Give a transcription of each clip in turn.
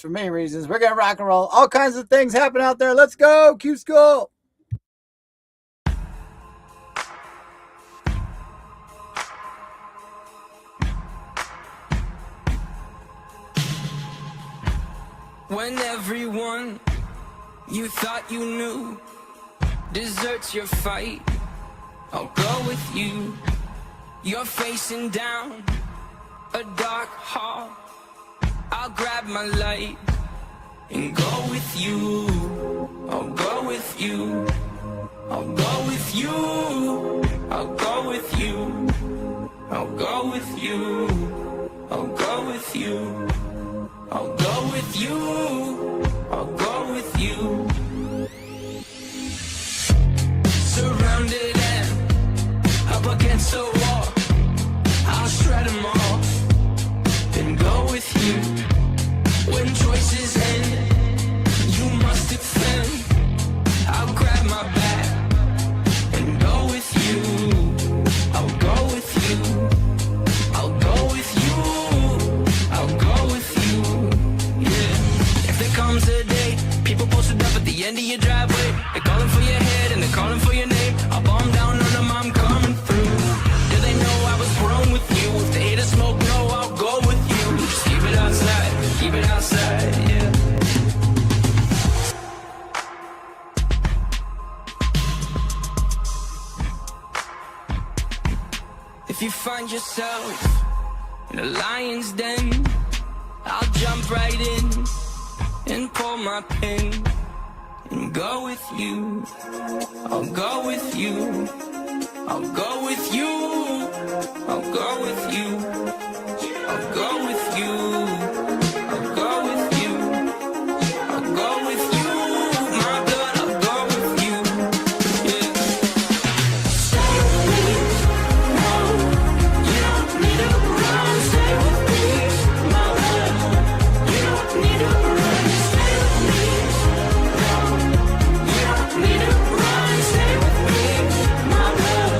for many reasons. We're gonna rock and roll. All kinds of things happen out there. Let's go, Q School. When everyone you thought you knew deserts your fight, I'll go with you. You're facing down a dark hall, I'll grab my light and go with you. I'll go with you. I'll go with you. I'll go with you. I'll go with you. I'll go with you. I'll go with you. I'll go with you. Surrounded and up against a wall, I'll shred them all and go with you. When choices end, you must defend. I'll grab my back and go with you. I'll go with you. I'll go with you. I'll go with you. Yeah. If there comes a day, people posted up at the end of your driveway, they're calling for your head and they're calling for your name. I'll bomb down on them, I'm coming through. Do they know I was grown with you? If they hate a smoke, no, I'll go with you. Just keep it outside, keep it outside, yeah. If you find yourself in a lion's den, I'll jump right in and pull my pin and go with you. I'll go with you. I'll go with you. I'll go with you. I'll go with you. I'll go with you. I'll go with you. My blood, I'll go with you. Yeah. Stay with me. No, you don't need to run. Stay with me. My blood, you don't need to run. Stay with me. No, you don't need to run. Stay with me. My blood,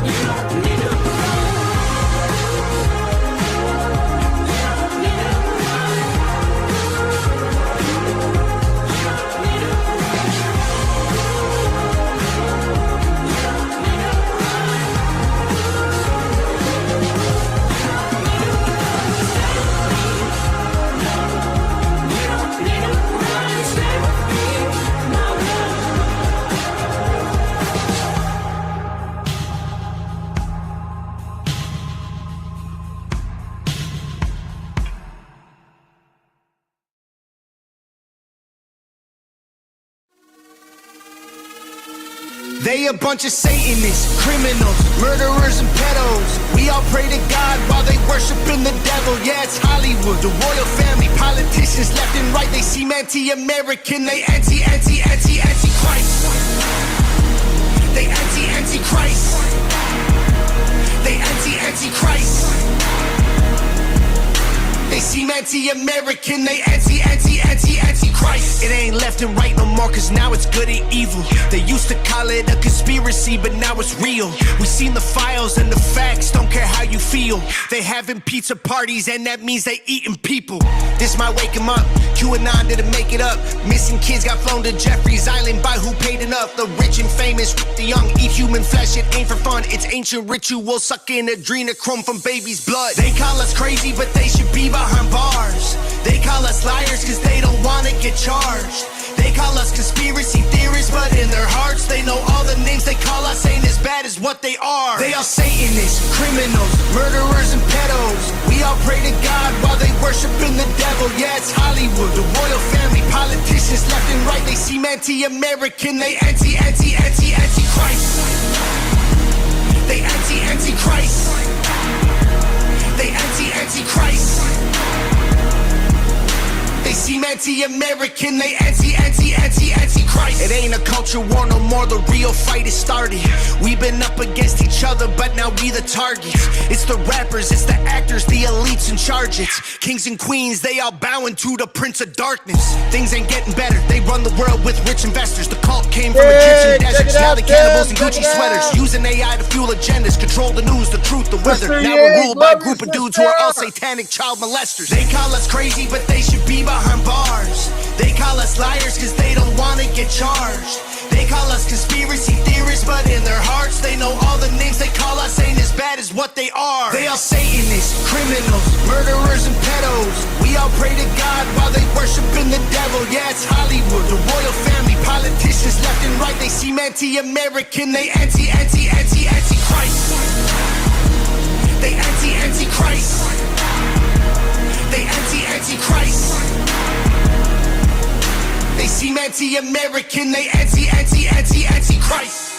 you don't need to run. They a bunch of Satanists, criminals, murderers and pedos. We all pray to God while they worshiping the devil. Yeah, it's Hollywood, the royal family, politicians left and right. They seem anti-American, they anti-Christ. They anti-Christ. They anti-Christ. They seem anti-American, they anti-Christ. It ain't left and right no more, cause now it's good and evil. They used to call it a conspiracy, but now it's real. We seen the files and the facts, don't care how you feel. They having pizza parties and that means they eating people. This might wake them up, QAnon didn't make it up. Missing kids got flown to Jeffrey's Island by who paid enough. The rich and famous, the young eat human flesh. It ain't for fun, it's ancient ritual, sucking adrenochrome from baby's blood. They call us crazy, but they should be behind bars. They call us liars cause they don't wanna get charged. They call us conspiracy theorists, but in their hearts they know all the names they call us ain't as bad as what they are. They are Satanists, criminals, murderers and pedos. We all pray to God while they worshiping the devil. Yeah, it's Hollywood, the royal family, politicians left and right. They seem anti-American, they anti-Christ. They anti-Christ. They anti-Christ. They seem anti-American, they anti-Christ. It ain't a culture war no more, the real fight is started. We've been up against each other, but now we the targets. It's the rappers, it's the actors, the elites in charge. It's kings and queens, they all bowing to the prince of darkness. Things ain't getting better, they run the world with rich investors. The cult came from Egyptian deserts, now the cannibals in Gucci sweaters. Using AI to fuel agendas, control the news, the truth, the weather. Now we're ruled by a group of dudes who are all satanic child molesters. They call us crazy, but they should be behind bars. They call us liars cause they don't wanna get charged. They call us conspiracy theorists, but in their hearts they know all the names they call us ain't as bad as what they are. They all Satanists, criminals, murderers and pedos. We all pray to God while they worshiping the devil. Yeah, it's Hollywood, the royal family, politicians left and right. They seem anti-American, they anti-Christ. They anti-Christ. They anti-Christ. They seem anti-American, they anti-Christ.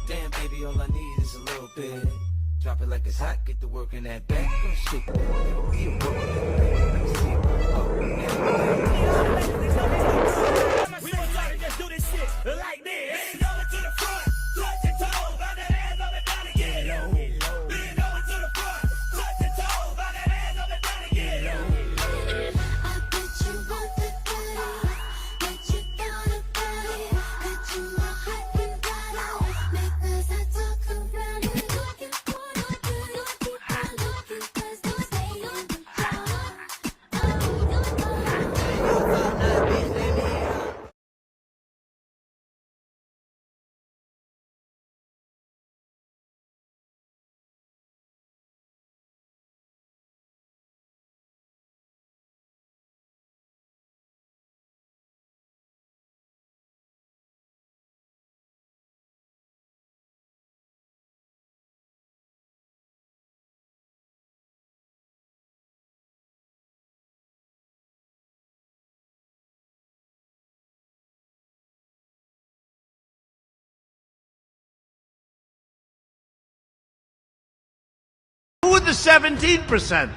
Damn, baby, all I need is a little bit. Drop it like it's hot, get to work in that back. Shake that. We gon' try to just do this shit like this. Bend over to the front, touch your toes, bout that ass up and down again. Bend over to the front, touch your toes, bout that ass up and down again. I bet you want the booty, bet you thought about it, bet you my heart and body, because I talk around you looking for no good, keep on looking, cause don't stay on the job. Who are the 17%?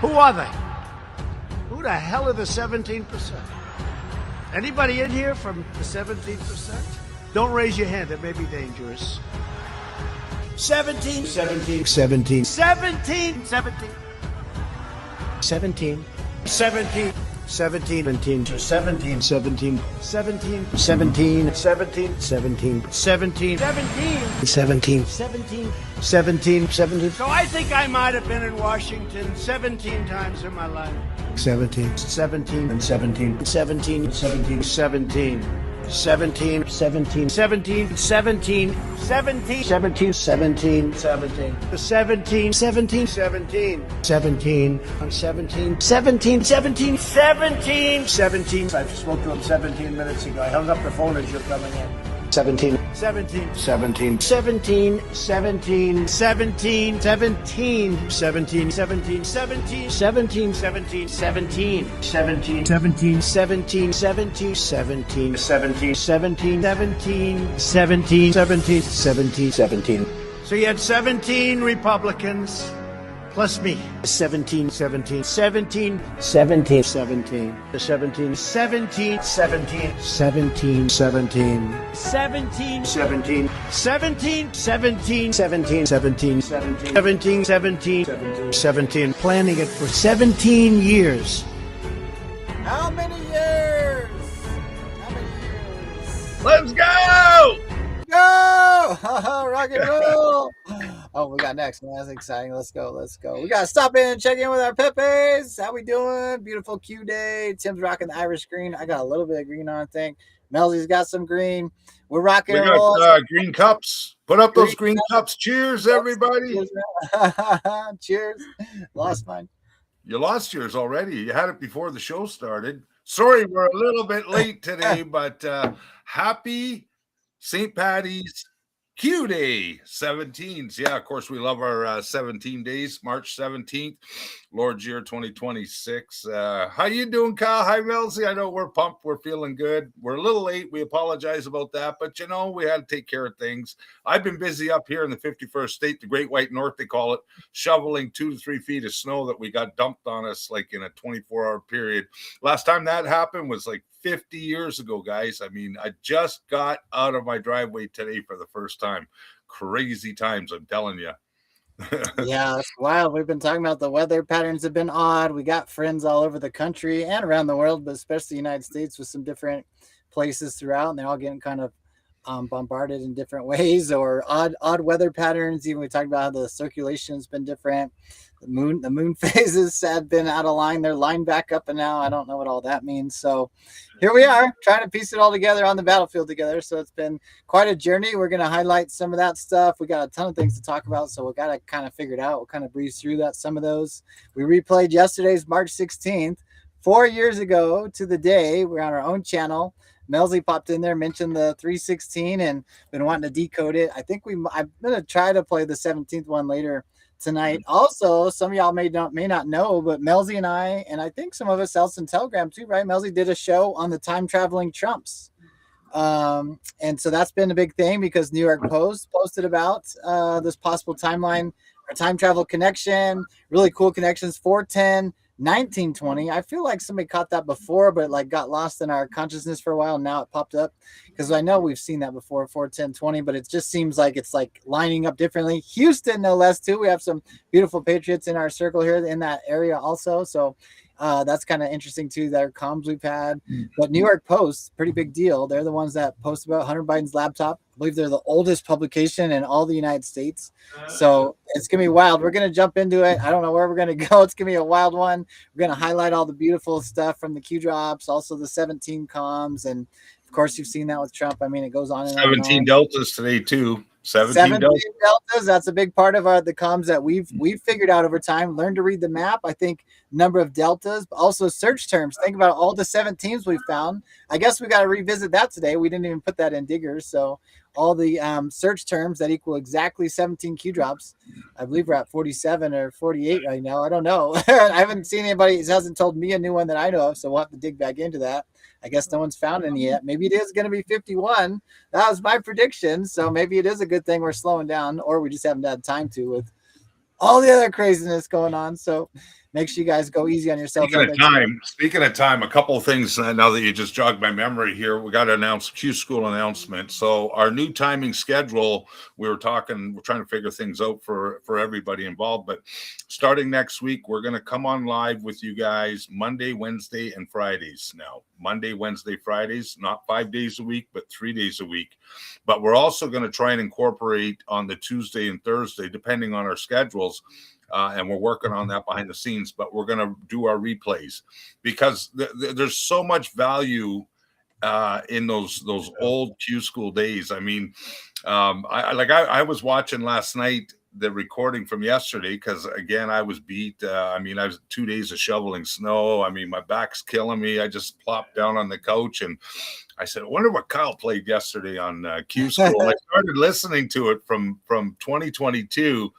Who are they? Who the hell are the 17%? Anybody in here from the 17%? Don't raise your hand, it may be dangerous. 17, 17, 17, 17, 17, 17, 17, 17, 17, 17, 17, 17, 17, 17, 17, 17, 17, 17, 17, 17, 17. So I think I might have been in Washington 17 times in my life. 17, 17, and 17, 17, 17, 17. 17, 17, 17, 17, 17, 17, 17, 17, 17, 17, 17, 17, 17, 17, 17, 17, 17. I spoke to him 17 minutes ago. I hung up the phone as you're coming in. 17, 17, 17, 17, 17, 17, 17, 17, 17, 17, 17, 17, 17, 17, 17, 17, 17, 17, 17, 17, 17, 17, 17, 17, 17. So you had 17 Republicans plus me. 17, 17, 17, 17, 17, 17, 17, 17, 17, 17, 17, 17, 17, 17, 17, 17, 17, 17, 17, 17, planning it for 17 years. How many years? How many years? Let's go! Go! Rock and roll! Oh, we got next, man. That's exciting. Let's go. Let's go. We got to stop in and check in with our Pepes. How we doing? Beautiful Q day. Tim's rocking the Irish green. I got a little bit of green on, I think. Melzie's got some green. We're rocking We and rolling. got green cups. Put up those green cups. Cheers, everybody. Cheers. Lost mine. You lost yours already. You had it before the show started. Sorry, we're a little bit late today, but happy St. Paddy's Q Day 17s. Yeah, of course, we love our 17 days, March 17th, Lord's Year 2026. How you doing, Kyle? Hi, Melzie. I know we're pumped. We're feeling good. We're a little late. We apologize about that, but we had to take care of things. I've been busy up here in the 51st state, the Great White North, they call it, shoveling 2 to 3 feet of snow that we got dumped on us like in a 24-hour period. Last time that happened was like 50 years ago, guys. I mean, I just got out of my driveway today for the first time. Crazy times, I'm telling you. Yeah, it's wild. We've been talking about the weather patterns have been odd. We got friends all over the country and around the world, but especially the United States with some different places throughout, and they're all getting kind of bombarded in different ways or odd weather patterns. Even we talked about how the circulation has been different. The moon phases have been out of line. They're lined back up, and now I don't know what all that means. So here we are trying to piece it all together on the battlefield together. So it's been quite a journey. We're going to highlight some of that stuff. We got a ton of things to talk about, so we got to kind of figure it out. We'll kind of breeze through that. Some of those we replayed yesterday's March 16th, 4 years ago to the day. We're on our own channel. Melzie popped in there, mentioned the 316, and been wanting to decode it. I think I'm going to try to play the 17th one later tonight. Also, some of y'all may not know, but Melzie and I think some of us else in Telegram too, right? Melzie did a show on the time traveling Trumps. And so that's been a big thing because New York Post posted about this possible timeline or time travel connection, really cool connections, 410, 1920. I feel like somebody caught that before, but like got lost in our consciousness for a while. And now it popped up because I know we've seen that before, 41020, but it just seems like it's like lining up differently. Houston, no less, too. We have some beautiful patriots in our circle here in that area also. So that's kind of interesting too. Their comms we've had, but New York Post, pretty big deal. They're the ones that post about Hunter Biden's laptop. I believe they're the oldest publication in all the United States. So it's gonna be wild. We're gonna jump into it. I don't know where we're gonna go. It's gonna be a wild one. We're gonna highlight all the beautiful stuff from the Q drops, also the 17 comms, and of course you've seen that with Trump. I mean, it goes on and 17 on. deltas today too. 17 deltas. That's a big part of the comms that we've figured out over time. Learn to read the map. I think number of deltas, but also search terms. Think about all the 17s we found. I guess we got to revisit that today. We didn't even put that in diggers. So all the search terms that equal exactly 17 Q drops. I believe we're at 47 or 48 right now. I don't know. I haven't seen anybody. It hasn't told me a new one that I know of. So we'll have to dig back into that. I guess no one's found any yet. Maybe it is going to be 51. That was my prediction. So maybe it is a good thing we're slowing down, or we just haven't had time to with all the other craziness going on. So make sure you guys go easy on yourself. Speaking of time, a couple of things now that you just jogged my memory here. We got to announce Q School announcement. So our new timing schedule, we're trying to figure things out for everybody involved. But starting next week, we're going to come on live with you guys Monday, Wednesday, and Fridays now. Monday, Wednesday, Fridays, not 5 days a week, but 3 days a week. But we're also going to try and incorporate on the Tuesday and Thursday, depending on our schedules. And we're working on that behind the scenes, but we're going to do our replays because there's so much value in those old Q School days. I mean, I was watching last night the recording from yesterday because again I was beat. I was 2 days of shoveling snow. I mean, my back's killing me. I just plopped down on the couch and I said, I wonder what Kyle played yesterday on Q School. I started listening to it from 2022.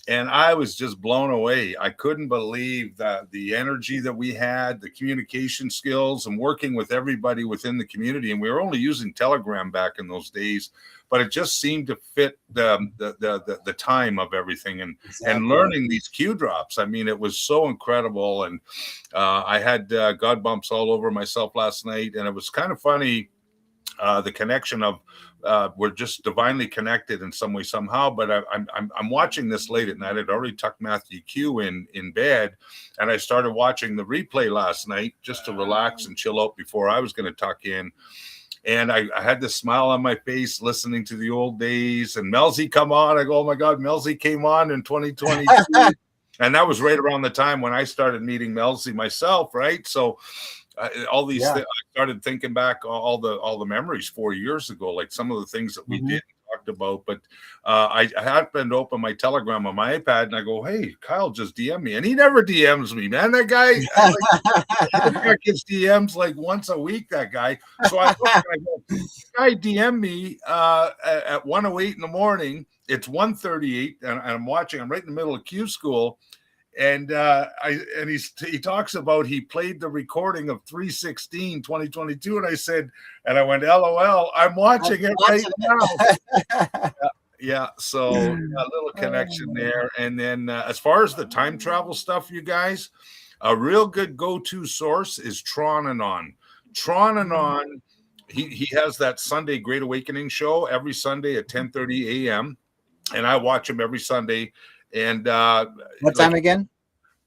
And I was just blown away. I couldn't believe that the energy that we had, the communication skills, and working with everybody within the community. And we were only using Telegram back in those days, but it just seemed to fit the time of everything and learning these Q drops. I mean, it was so incredible. And I had God bumps all over myself last night, and it was kind of funny. The connection of we're just divinely connected in some way somehow. But I'm watching this late at night. I'd already tucked Matthew Q in bed, and I started watching the replay last night just to relax and chill out before I was going to tuck in. And I had this smile on my face listening to the old days. And Melzie come on. I go, oh my God, Melzie came on in 2022. And that was right around the time when I started meeting Melzie myself, right? So all these things, I started thinking back all the memories 4 years ago, like some of the things that we did and talked talked about. But I happened to open my Telegram on my iPad and I go, hey, Kyle just DM me. And he never DMs me, man. That guy, gets DMs like once a week, that guy. So I look and I go, guy DM me at 1:08 in the morning. It's 1:38 and I'm watching. I'm right in the middle of Q School. And he talks about he played the recording of 3/16/2022, and I said, and I went, LOL, I'm watching it right now. Yeah, so a little connection there. And then as far as the time travel stuff, you guys, a real good go-to source is Tronanon. Tronanon, he has that Sunday Great Awakening show every Sunday at 10:30 a.m. and I watch him every Sunday. And what time again?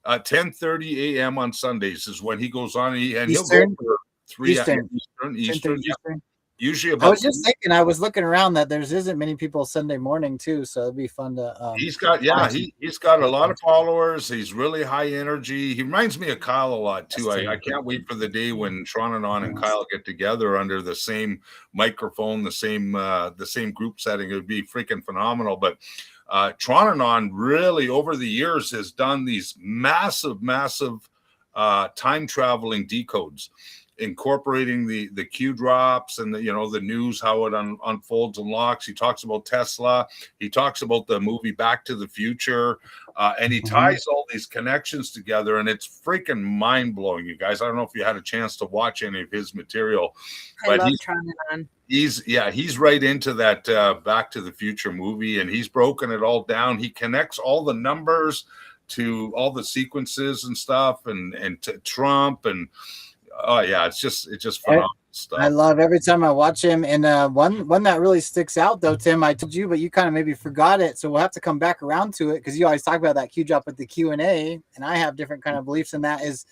10:30 a.m. on Sundays is when he goes on, and he'll Eastern? go for 3 Eastern. Eastern. Yeah. Eastern. Usually I about. was just thinking, I was looking around that there's isn't many people Sunday morning too, so it'd be fun to. He's got he's got a lot of followers. He's really high energy. He reminds me of Kyle a lot too. I can't wait for the day when Tronanon and Kyle get together under the same microphone, the same group setting. It would be freaking phenomenal. But Tronanon really over the years has done these massive time traveling decodes, incorporating the Q drops and the news, how it unfolds and locks. He talks about Tesla. He talks about the movie Back to the Future, and he ties all these connections together, and it's freaking mind blowing, you guys. I don't know if you had a chance to watch any of his material, but I love Tronanon. He's right into that Back to the Future movie, and he's broken it all down. He connects all the numbers to all the sequences and stuff, and to Trump, and it's just phenomenal stuff. I love every time I watch him. And one that really sticks out though, Tim, I told you, but you kind of maybe forgot it, so we'll have to come back around to it because you always talk about that Q drop with the Q&A, and I have different kind of beliefs in that. Is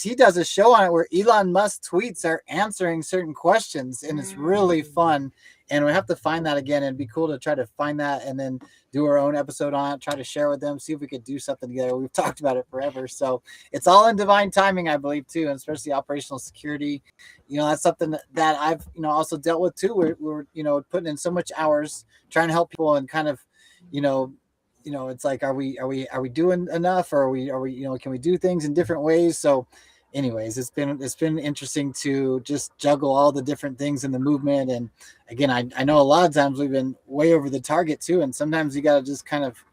he does a show on it where Elon Musk tweets are answering certain questions, and it's really fun. And we have to find that again. It'd be cool to try to find that and then do our own episode on it, try to share with them, see if we could do something together. We've talked about it forever. So it's all in divine timing, I believe, too, and especially operational security. That's something that I've, also dealt with too. We're putting in so much hours trying to help people and kind of, it's like, are we doing enough, or are we, can we do things in different ways? So anyways, it's been interesting to just juggle all the different things in the movement. And again, I know a lot of times we've been way over the target too, and sometimes you got to just kind of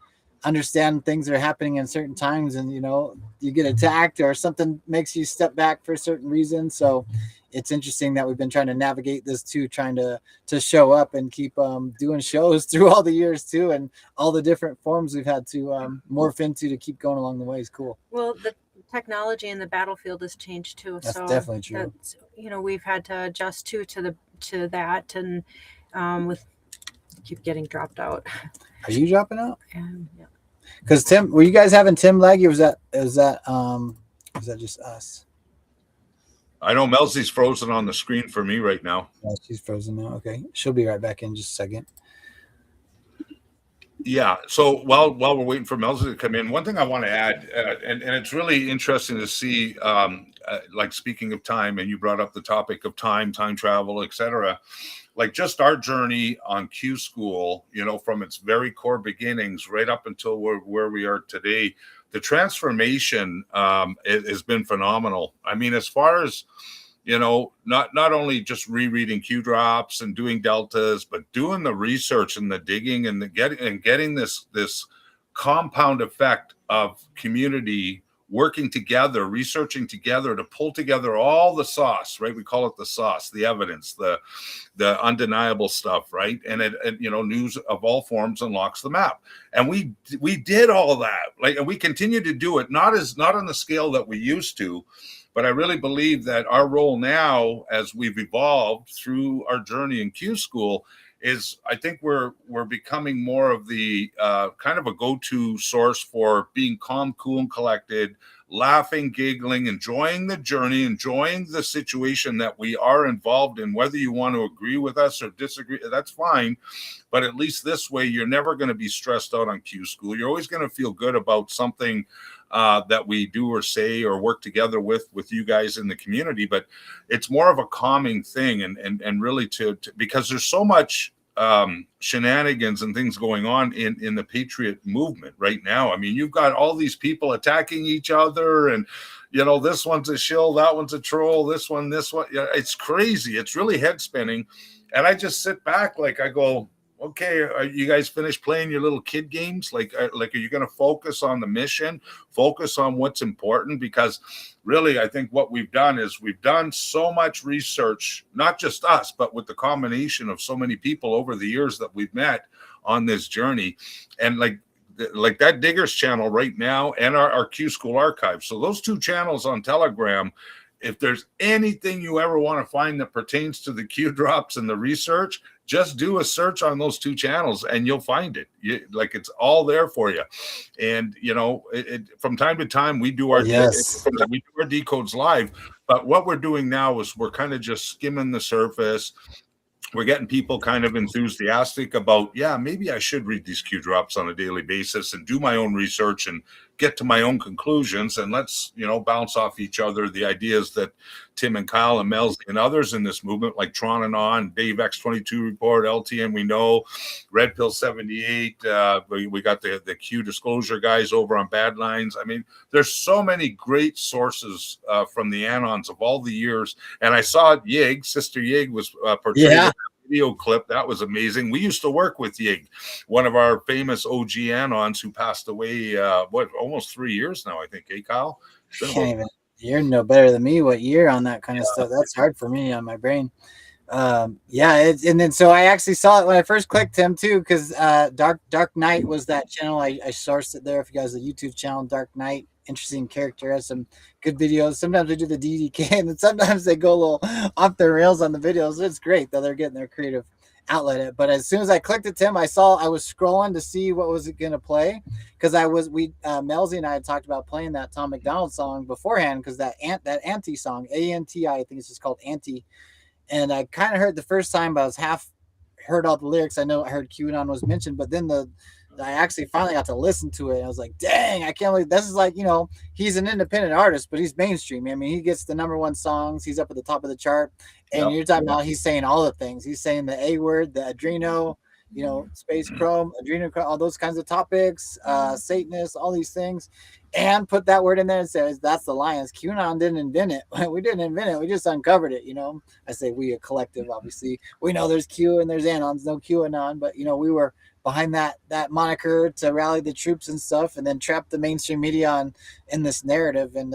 understand things that are happening in certain times, and you get attacked or something makes you step back for a certain reason. So it's interesting that we've been trying to navigate this too, trying to show up and keep doing shows through all the years too, and all the different forms we've had to morph into to keep going along the way is cool. Well, the technology in the battlefield has changed too. That's definitely true. We've had to adjust to that, and with keep getting dropped out. Are you dropping out? Yeah. Because Tim, were you guys having Tim laggy, or was that just us? I know Melzie's frozen on the screen for me right now. Oh, she's frozen now. Okay, she'll be right back in just a second. Yeah. So while we're waiting for Melzie to come in, one thing I want to add, and it's really interesting to see, like speaking of time, and you brought up the topic of time travel, etc. Like just our journey on Q School, from its very core beginnings right up until where we are today, the transformation has been phenomenal. I mean, as far as not only just rereading Q drops and doing deltas, but doing the research and the digging and getting this compound effect of community working together, researching together to pull together all the sauce, right? We call it the sauce, the evidence, the undeniable stuff, right? And news of all forms unlocks the map. And we did all that, and we continue to do it, not on the scale that we used to. But I really believe that our role now, as we've evolved through our journey in Q School, is I think we're becoming more of the kind of a go-to source for being calm, cool, and collected, laughing, giggling, enjoying the journey, enjoying the situation that we are involved in. Whether you want to agree with us or disagree, that's fine. But at least this way, you're never going to be stressed out on Q School. You're always going to feel good about something that we do or say or work together with you guys in the community. But it's more of a calming thing, and really to because there's so much shenanigans and things going on in the patriot movement right now. I mean, you've got all these people attacking each other, and this one's a shill, that one's a troll, this one. Yeah, it's crazy. It's really head spinning. And I just sit back, like, I go, okay, are you guys finished playing your little kid games? Like are you going to focus on the mission, focus on what's important? Because really, I think what we've done is we've done so much research, not just us, but with the combination of so many people over the years that we've met on this journey. And like that Diggers channel right now, and our Q School archive. So those two channels on Telegram, if there's anything you ever want to find that pertains to the Q drops and the research, just do a search on those two channels and you'll find it. It's all there for you. And from time to time we do our we do our decodes live, but what we're doing now is we're kind of just skimming the surface. We're getting people kind of enthusiastic about, maybe I should read these Q drops on a daily basis and do my own research and get to my own conclusions. And let's, bounce off each other the ideas that Tim and Kyle and Melzie and others in this movement, like Tron and On, Dave X22 Report, LTN, we know, Red Pill 78. We got the Q disclosure guys over on Bad Lines. I mean, there's so many great sources from the Anons of all the years. And I saw Yig, Sister Yig was portrayed. Yeah. Video clip that was amazing. We used to work with Yig, one of our famous OG Anons who passed away almost 3 years now, I think. Hey, Kyle? You're no better than me. What year on that kind of stuff? That's hard for me on my brain. And then so I actually saw it when I first clicked him too, because Dark Knight was that channel. I sourced it there. If you guys the YouTube channel, Dark Knight, interesting character, has some good videos. Sometimes they do the DDK, and then sometimes they go a little off the rails on the videos. It's great though; they're getting their creative outlet. But as soon as I clicked it, Tim, I was scrolling to see what was it going to play, because Melzie and I had talked about playing that Tom McDonald song beforehand, because that Anti song, ANTI, I think it's just called Anti. And I kind of heard the first time, but I was half heard all the lyrics. I know I heard QAnon was mentioned, but then I actually finally got to listen to it. I was like, dang, I can't believe this is like, he's an independent artist, but he's mainstream. I mean, he gets the #1 songs. He's up at the top of the chart. And you're talking about, he's saying all the things. He's saying the A word, the Adreno, Space Chrome, Adrenochrome, all those kinds of topics, Satanists, all these things, and put that word in there and says, that's the Lions. QAnon didn't invent it. We didn't invent it. We just uncovered it, I say we, a collective, obviously. We know there's Q and there's Anons, no QAnon, but, we were behind that moniker to rally the troops and stuff, and then trap the mainstream media in this narrative. And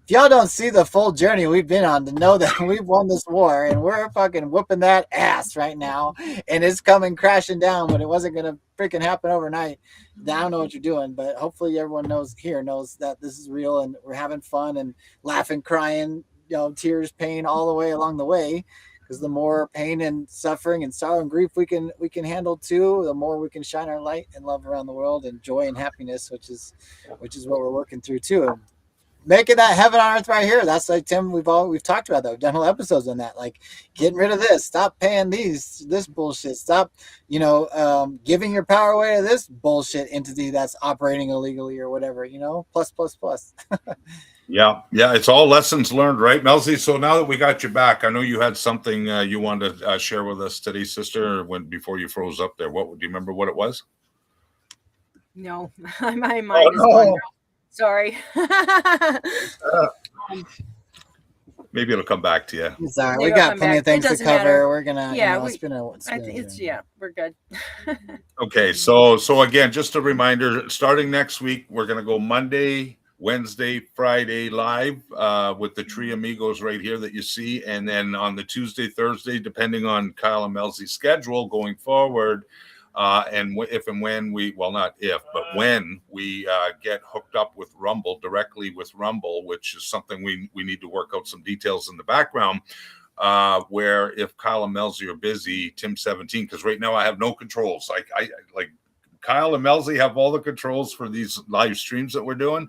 if y'all don't see the full journey we've been on to know that we've won this war, and we're fucking whooping that ass right now, and it's coming crashing down, but it wasn't going to freaking happen overnight. I don't know what you're doing, but hopefully everyone knows that this is real, and we're having fun and laughing, crying, tears, pain all the way along the way. Because the more pain and suffering and sorrow and grief we can handle too, the more we can shine our light and love around the world, and joy and happiness, which is what we're working through too. Making that heaven on earth right here. That's like, Tim, we've talked about that. We've done whole episodes on that. Like, getting rid of this, stop paying this bullshit, stop, giving your power away to this bullshit entity that's operating illegally or whatever, plus. Yeah, it's all lessons learned, right, Melzie? So now that we got you back, I know you had something you wanted to share with us today, sister, before you froze up there. Do you remember what it was? No, my mind is gone. Sorry. Maybe it'll come back to you. Sorry, we got plenty of things to cover. Matter. We're gonna, we're good. Okay, so again, just a reminder: starting next week, we're gonna go Monday, Wednesday, Friday live with the Tree Amigos right here that you see, and then on the Tuesday, Thursday, depending on Kyle and Melzie's schedule going forward. And when we get hooked up with Rumble, directly with Rumble, which is something we need to work out some details in the background, where if Kyle and Melzie are busy, Tim 17, because right now I have no controls. I Kyle and Melzie have all the controls for these live streams that we're doing,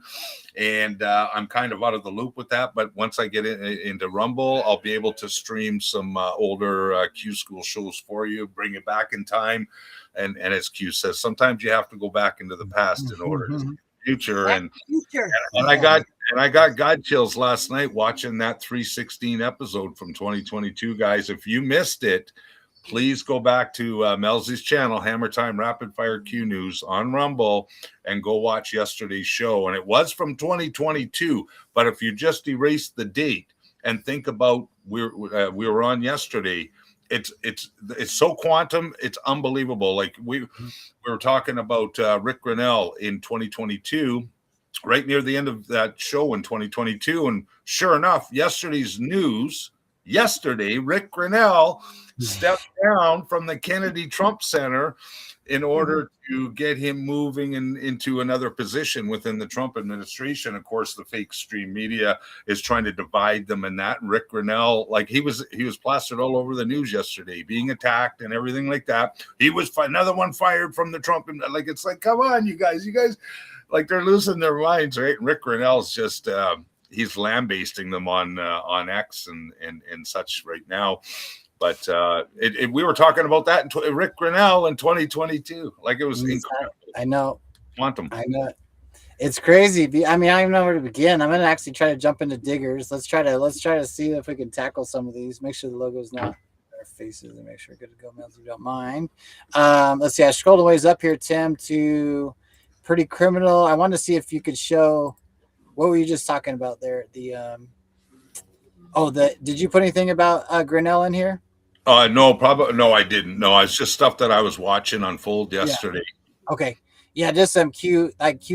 and I'm kind of out of the loop with that. But once I get into Rumble, I'll be able to stream some older Q School shows for you, bring it back in time. And as Q says, sometimes you have to go back into the past in order to see the future. And I got God chills last night watching that 316 episode from 2022, guys. If you missed it, please go back to Melzie's channel, Hammer Time Rapid Fire Q News on Rumble, and go watch yesterday's show. And it was from 2022, but if you just erase the date and think about we were on yesterday, it's so quantum, it's unbelievable. Like we were talking about Rick Grinnell in 2022, right near the end of that show in 2022, and sure enough, yesterday's news. Yesterday, Rick Grinnell stepped down from the Kennedy Trump Center in order to get him moving into another position within the Trump administration. Of course, the fake stream media is trying to divide them in that. And Rick Grinnell, like he was plastered all over the news yesterday, being attacked and everything like that. He was another one fired from the Trump. Like, it's like, come on, you guys, like they're losing their minds, right? And Rick Grinnell's just he's lambasting them on X and such right now. But we were talking about that in Rick Grinnell in 2022. Like, it was incredible. I know. Quantum. I know. It's crazy. I mean, I don't even know where to begin. I'm gonna actually try to jump into diggers. Let's try to see if we can tackle some of these. Make sure the logo's not our faces, and make sure we're good to go, Melz, if you don't mind. Let's see. I scrolled a ways up here, Tim, to Pretty Criminal. I wanted to see if you could show what were you just talking about there. Did you put anything about Grinnell in here? No, probably no. I didn't. No, it's just stuff that I was watching unfold yesterday. Yeah. Okay. Yeah, just some Q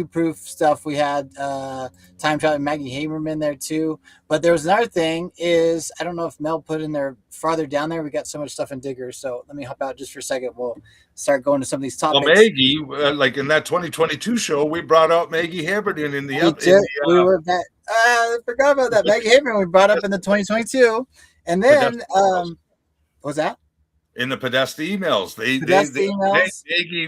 proof stuff. We had time travel Maggie Haberman there too. But there was another thing is I don't know if Mel put in there farther down there. We got so much stuff in Digger. So let me hop out just for a second. We'll start going to some of these topics. Well, Maggie, like in that 2022 show, we brought out Maggie Haberman in the. We were back. I forgot about that. Maggie Haberman we brought up in the 2022, and then what's that? In the Podesta emails,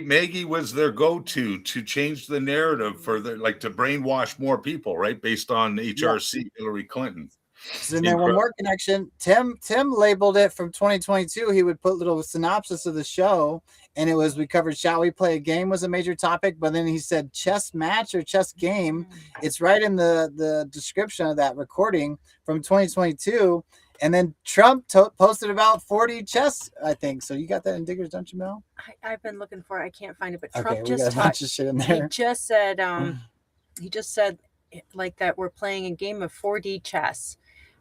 Maggie was their go-to to change the narrative for to brainwash more people, right? Based on HRC, Hillary Clinton. So then one more connection. Tim labeled it from 2022. He would put little synopsis of the show, and it was we covered Shall We Play a Game was a major topic, but then he said chess match or chess game. It's right in the description of that recording from 2022. And then Trump posted about 40 chess, I think. So you got that in Diggers, don't you, Mel? I've been looking for it. I can't find it, but Okay, Trump we just got a bunch of shit in there. He just said like that we're playing a game of 4D chess.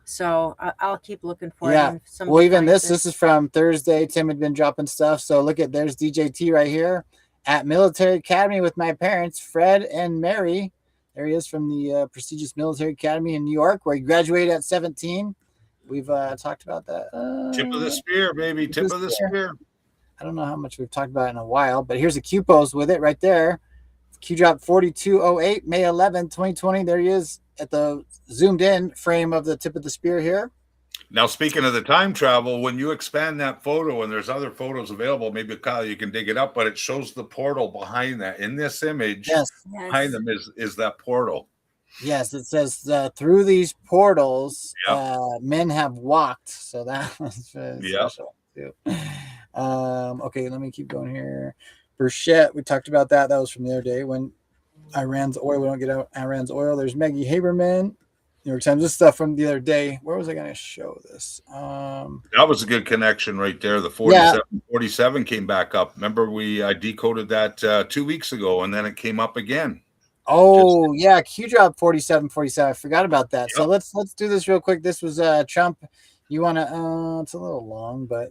So I'll keep looking for it. Yeah. Well, even this is from Thursday. Tim had been dropping stuff. So look at there's DJT right here at Military Academy with my parents, Fred and Mary. There he is from the prestigious Military Academy in New York, where he graduated at 17. We've talked about that. Tip of the spear, baby. Tip of the spear. I don't know how much we've talked about it in a while, but here's a Q pose with it right there. Q drop 4208, May 11, 2020. There he is at the zoomed in frame of the tip of the spear here. Now, speaking of the time travel, when you expand that photo, and there's other photos available, maybe Kyle, you can dig it up, but it shows the portal behind that. In this image, behind them is that portal. Yes, it says through these portals, men have walked. So that was special too. Okay, let me keep going here. Burchette, we talked about that. That was from the other day when Iran's oil. We don't get out Iran's oil. There's Maggie Haberman, New York Times. This stuff from the other day. Where was I going to show this? That was a good connection right there. The 47 came back up. Remember, we decoded that 2 weeks ago, and then it came up again. Oh, yeah, Q drop 47. I forgot about that. Yep. So let's do this real quick. This was Trump. You want to it's a little long, but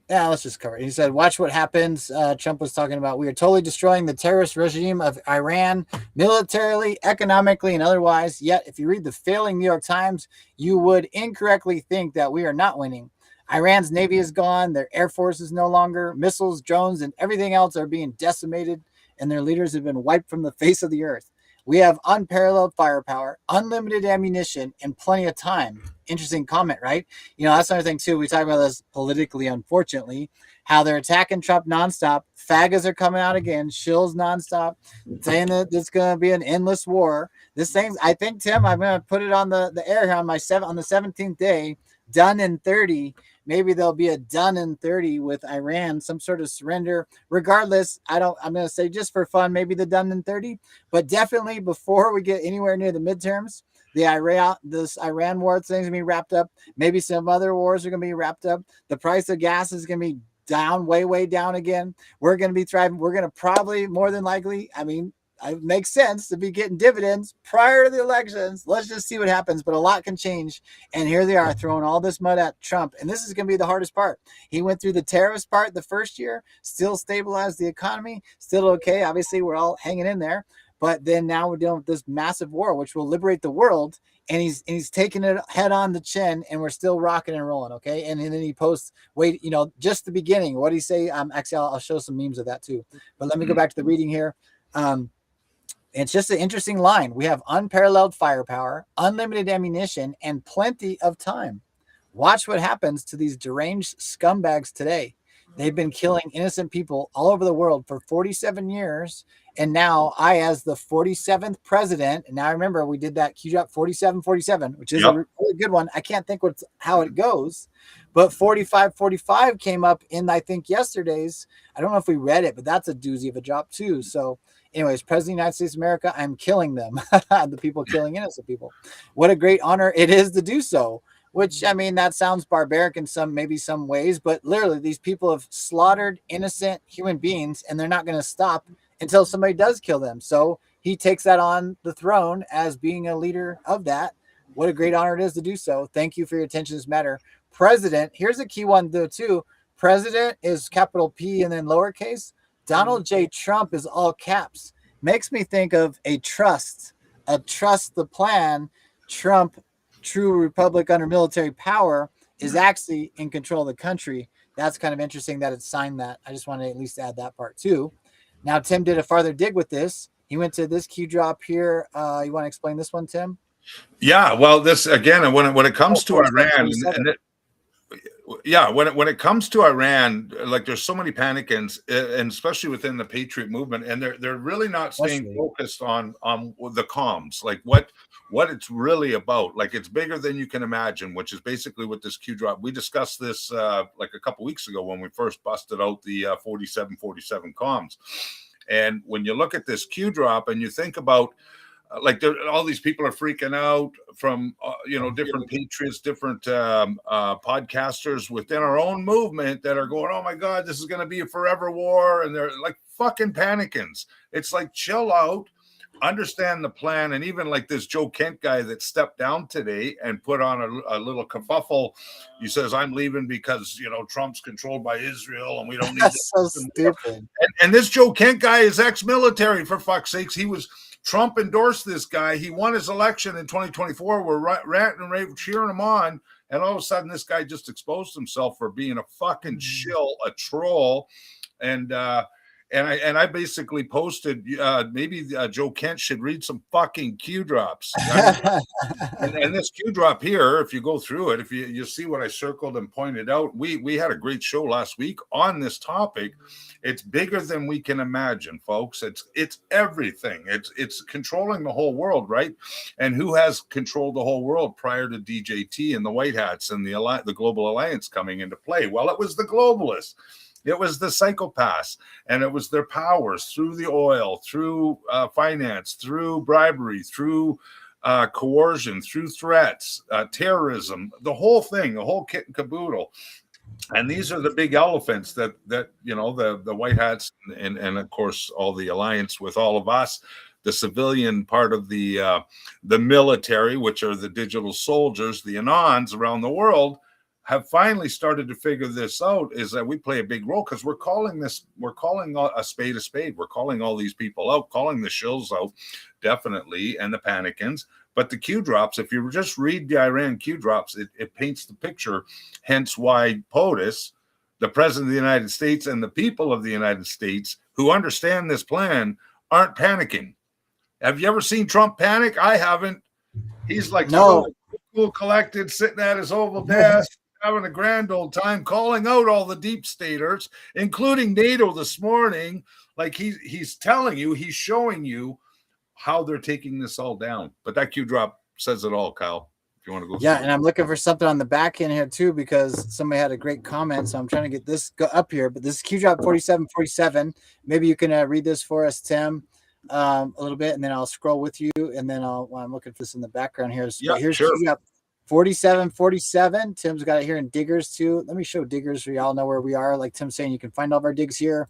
yeah, let's just cover it. He said, watch what happens. Trump was talking about we are totally destroying the terrorist regime of Iran militarily, economically, and otherwise. Yet, if you read the failing New York Times, you would incorrectly think that we are not winning. Iran's Navy is gone. Their Air Force is no longer. Missiles, drones, and everything else are being decimated, and their leaders have been wiped from the face of the earth. We have unparalleled firepower, unlimited ammunition, and plenty of time. Interesting comment, right? You know, that's another thing, too. We talk about this politically, unfortunately, how they're attacking Trump nonstop. FAGAs are coming out again, shills nonstop, saying that it's going to be an endless war. This thing, I think, Tim, I'm going to put it on the air here on the 17th day, done in 30. Maybe there'll be a done in 30 with Iran, some sort of surrender. Regardless, I'm going to say just for fun, maybe the done in 30, but definitely before we get anywhere near the midterms, This Iran war thing's gonna be wrapped up. Maybe some other wars are gonna be wrapped up. The price of gas is gonna be down, way down again. We're gonna be thriving. We're gonna probably more than likely. I mean, it makes sense to be getting dividends prior to the elections. Let's just see what happens. But a lot can change. And here they are throwing all this mud at Trump. And this is going to be the hardest part. He went through the tariffs part the first year, still stabilized the economy, still okay. Obviously, we're all hanging in there. But then now we're dealing with this massive war, which will liberate the world. And he's taking it head on the chin, and we're still rocking and rolling, okay? And then he posts, wait, just the beginning. What did he say? Actually, I'll show some memes of that too. But let me go back to the reading here. It's just an interesting line. We have unparalleled firepower, unlimited ammunition, and plenty of time. Watch what happens to these deranged scumbags today. They've been killing innocent people all over the world for 47 years. And now I, as the 47th president, and now remember we did that Q drop 4747, which is a really good one. I can't think how it goes, but 4545 came up in, I think, yesterday's. I don't know if we read it, but that's a doozy of a drop too. So anyways, President of the United States of America, I'm killing them. The people killing innocent people. What a great honor it is to do so. Which, I mean, that sounds barbaric in maybe some ways, but literally these people have slaughtered innocent human beings, and they're not going to stop until somebody does kill them. So he takes that on the throne as being a leader of that. What a great honor it is to do so. Thank you for your attention to this matter. President, here's a key one though too. President is capital P and then lowercase. Donald J. Trump is all caps. Makes me think of a trust the plan. Trump, true republic under military power, is actually in control of the country. That's kind of interesting that it's signed that. I just want to at least add that part too. Now, Tim did a farther dig with this. He went to this Q drop here. You want to explain this one, Tim? Yeah, well, this again, when it comes to Iran, when it comes to Iran, like there's so many panicans, and especially within the Patriot movement, and they're really not staying focused on the comms, like what it's really about. Like it's bigger than you can imagine, which is basically what this Q drop. We discussed this like a couple weeks ago when we first busted out the 4747 comms, and when you look at this Q drop and you think about. Like all these people are freaking out from different patriots, different podcasters within our own movement that are going, oh my God, this is going to be a forever war, and they're like fucking panicans. It's like chill out, understand the plan, and even like this Joe Kent guy that stepped down today and put on a little kerfuffle. He says, I'm leaving because Trump's controlled by Israel and we don't need. That's so stupid. And this Joe Kent guy is ex-military, for fuck's sakes. Trump endorsed this guy. He won his election in 2024. We're ranting and raving, cheering him on. And all of a sudden, this guy just exposed himself for being a fucking shill, a troll. And I basically posted, maybe Joe Kent should read some fucking Q drops. and this Q drop here, if you go through it, if you see what I circled and pointed out, we had a great show last week on this topic. It's bigger than we can imagine, folks. It's everything. It's controlling the whole world, right? And who has controlled the whole world prior to DJT and the White Hats and the Global Alliance coming into play? Well, it was the globalists. It was the psychopaths, and it was their powers through the oil, through finance, through bribery, through coercion, through threats, terrorism, the whole thing, the whole kit and caboodle. And these are the big elephants that the White Hats and of course all the alliance with all of us, the civilian part of the military, which are the digital soldiers, the Anons around the world, have finally started to figure this out, is that we play a big role because we're calling a spade a spade. We're calling all these people out, calling the shills out, definitely, and the panicans. But the Q drops, if you just read the Iran Q drops, it paints the picture. Hence why POTUS, the President of the United States, and the people of the United States who understand this plan aren't panicking. Have you ever seen Trump panic? I haven't. He's like no. Cool, collected, sitting at his Oval desk, having a grand old time, calling out all the deep staters, including NATO this morning. Like he's telling you, he's showing you how they're taking this all down. But that Q drop says it all, Kyle. If you want to go. Yeah, and I'm looking for something on the back end here too, because somebody had a great comment. So I'm trying to get this up here. But this is Q drop 4747. Maybe you can read this for us, Tim. a little bit, and then I'll scroll with you, and then while I'm looking for this in the background here. Yeah, But here's sure. Q Drop 4747. Tim's got it here in diggers too. Let me show diggers so y'all know where we are. Like Tim's saying, you can find all of our digs here.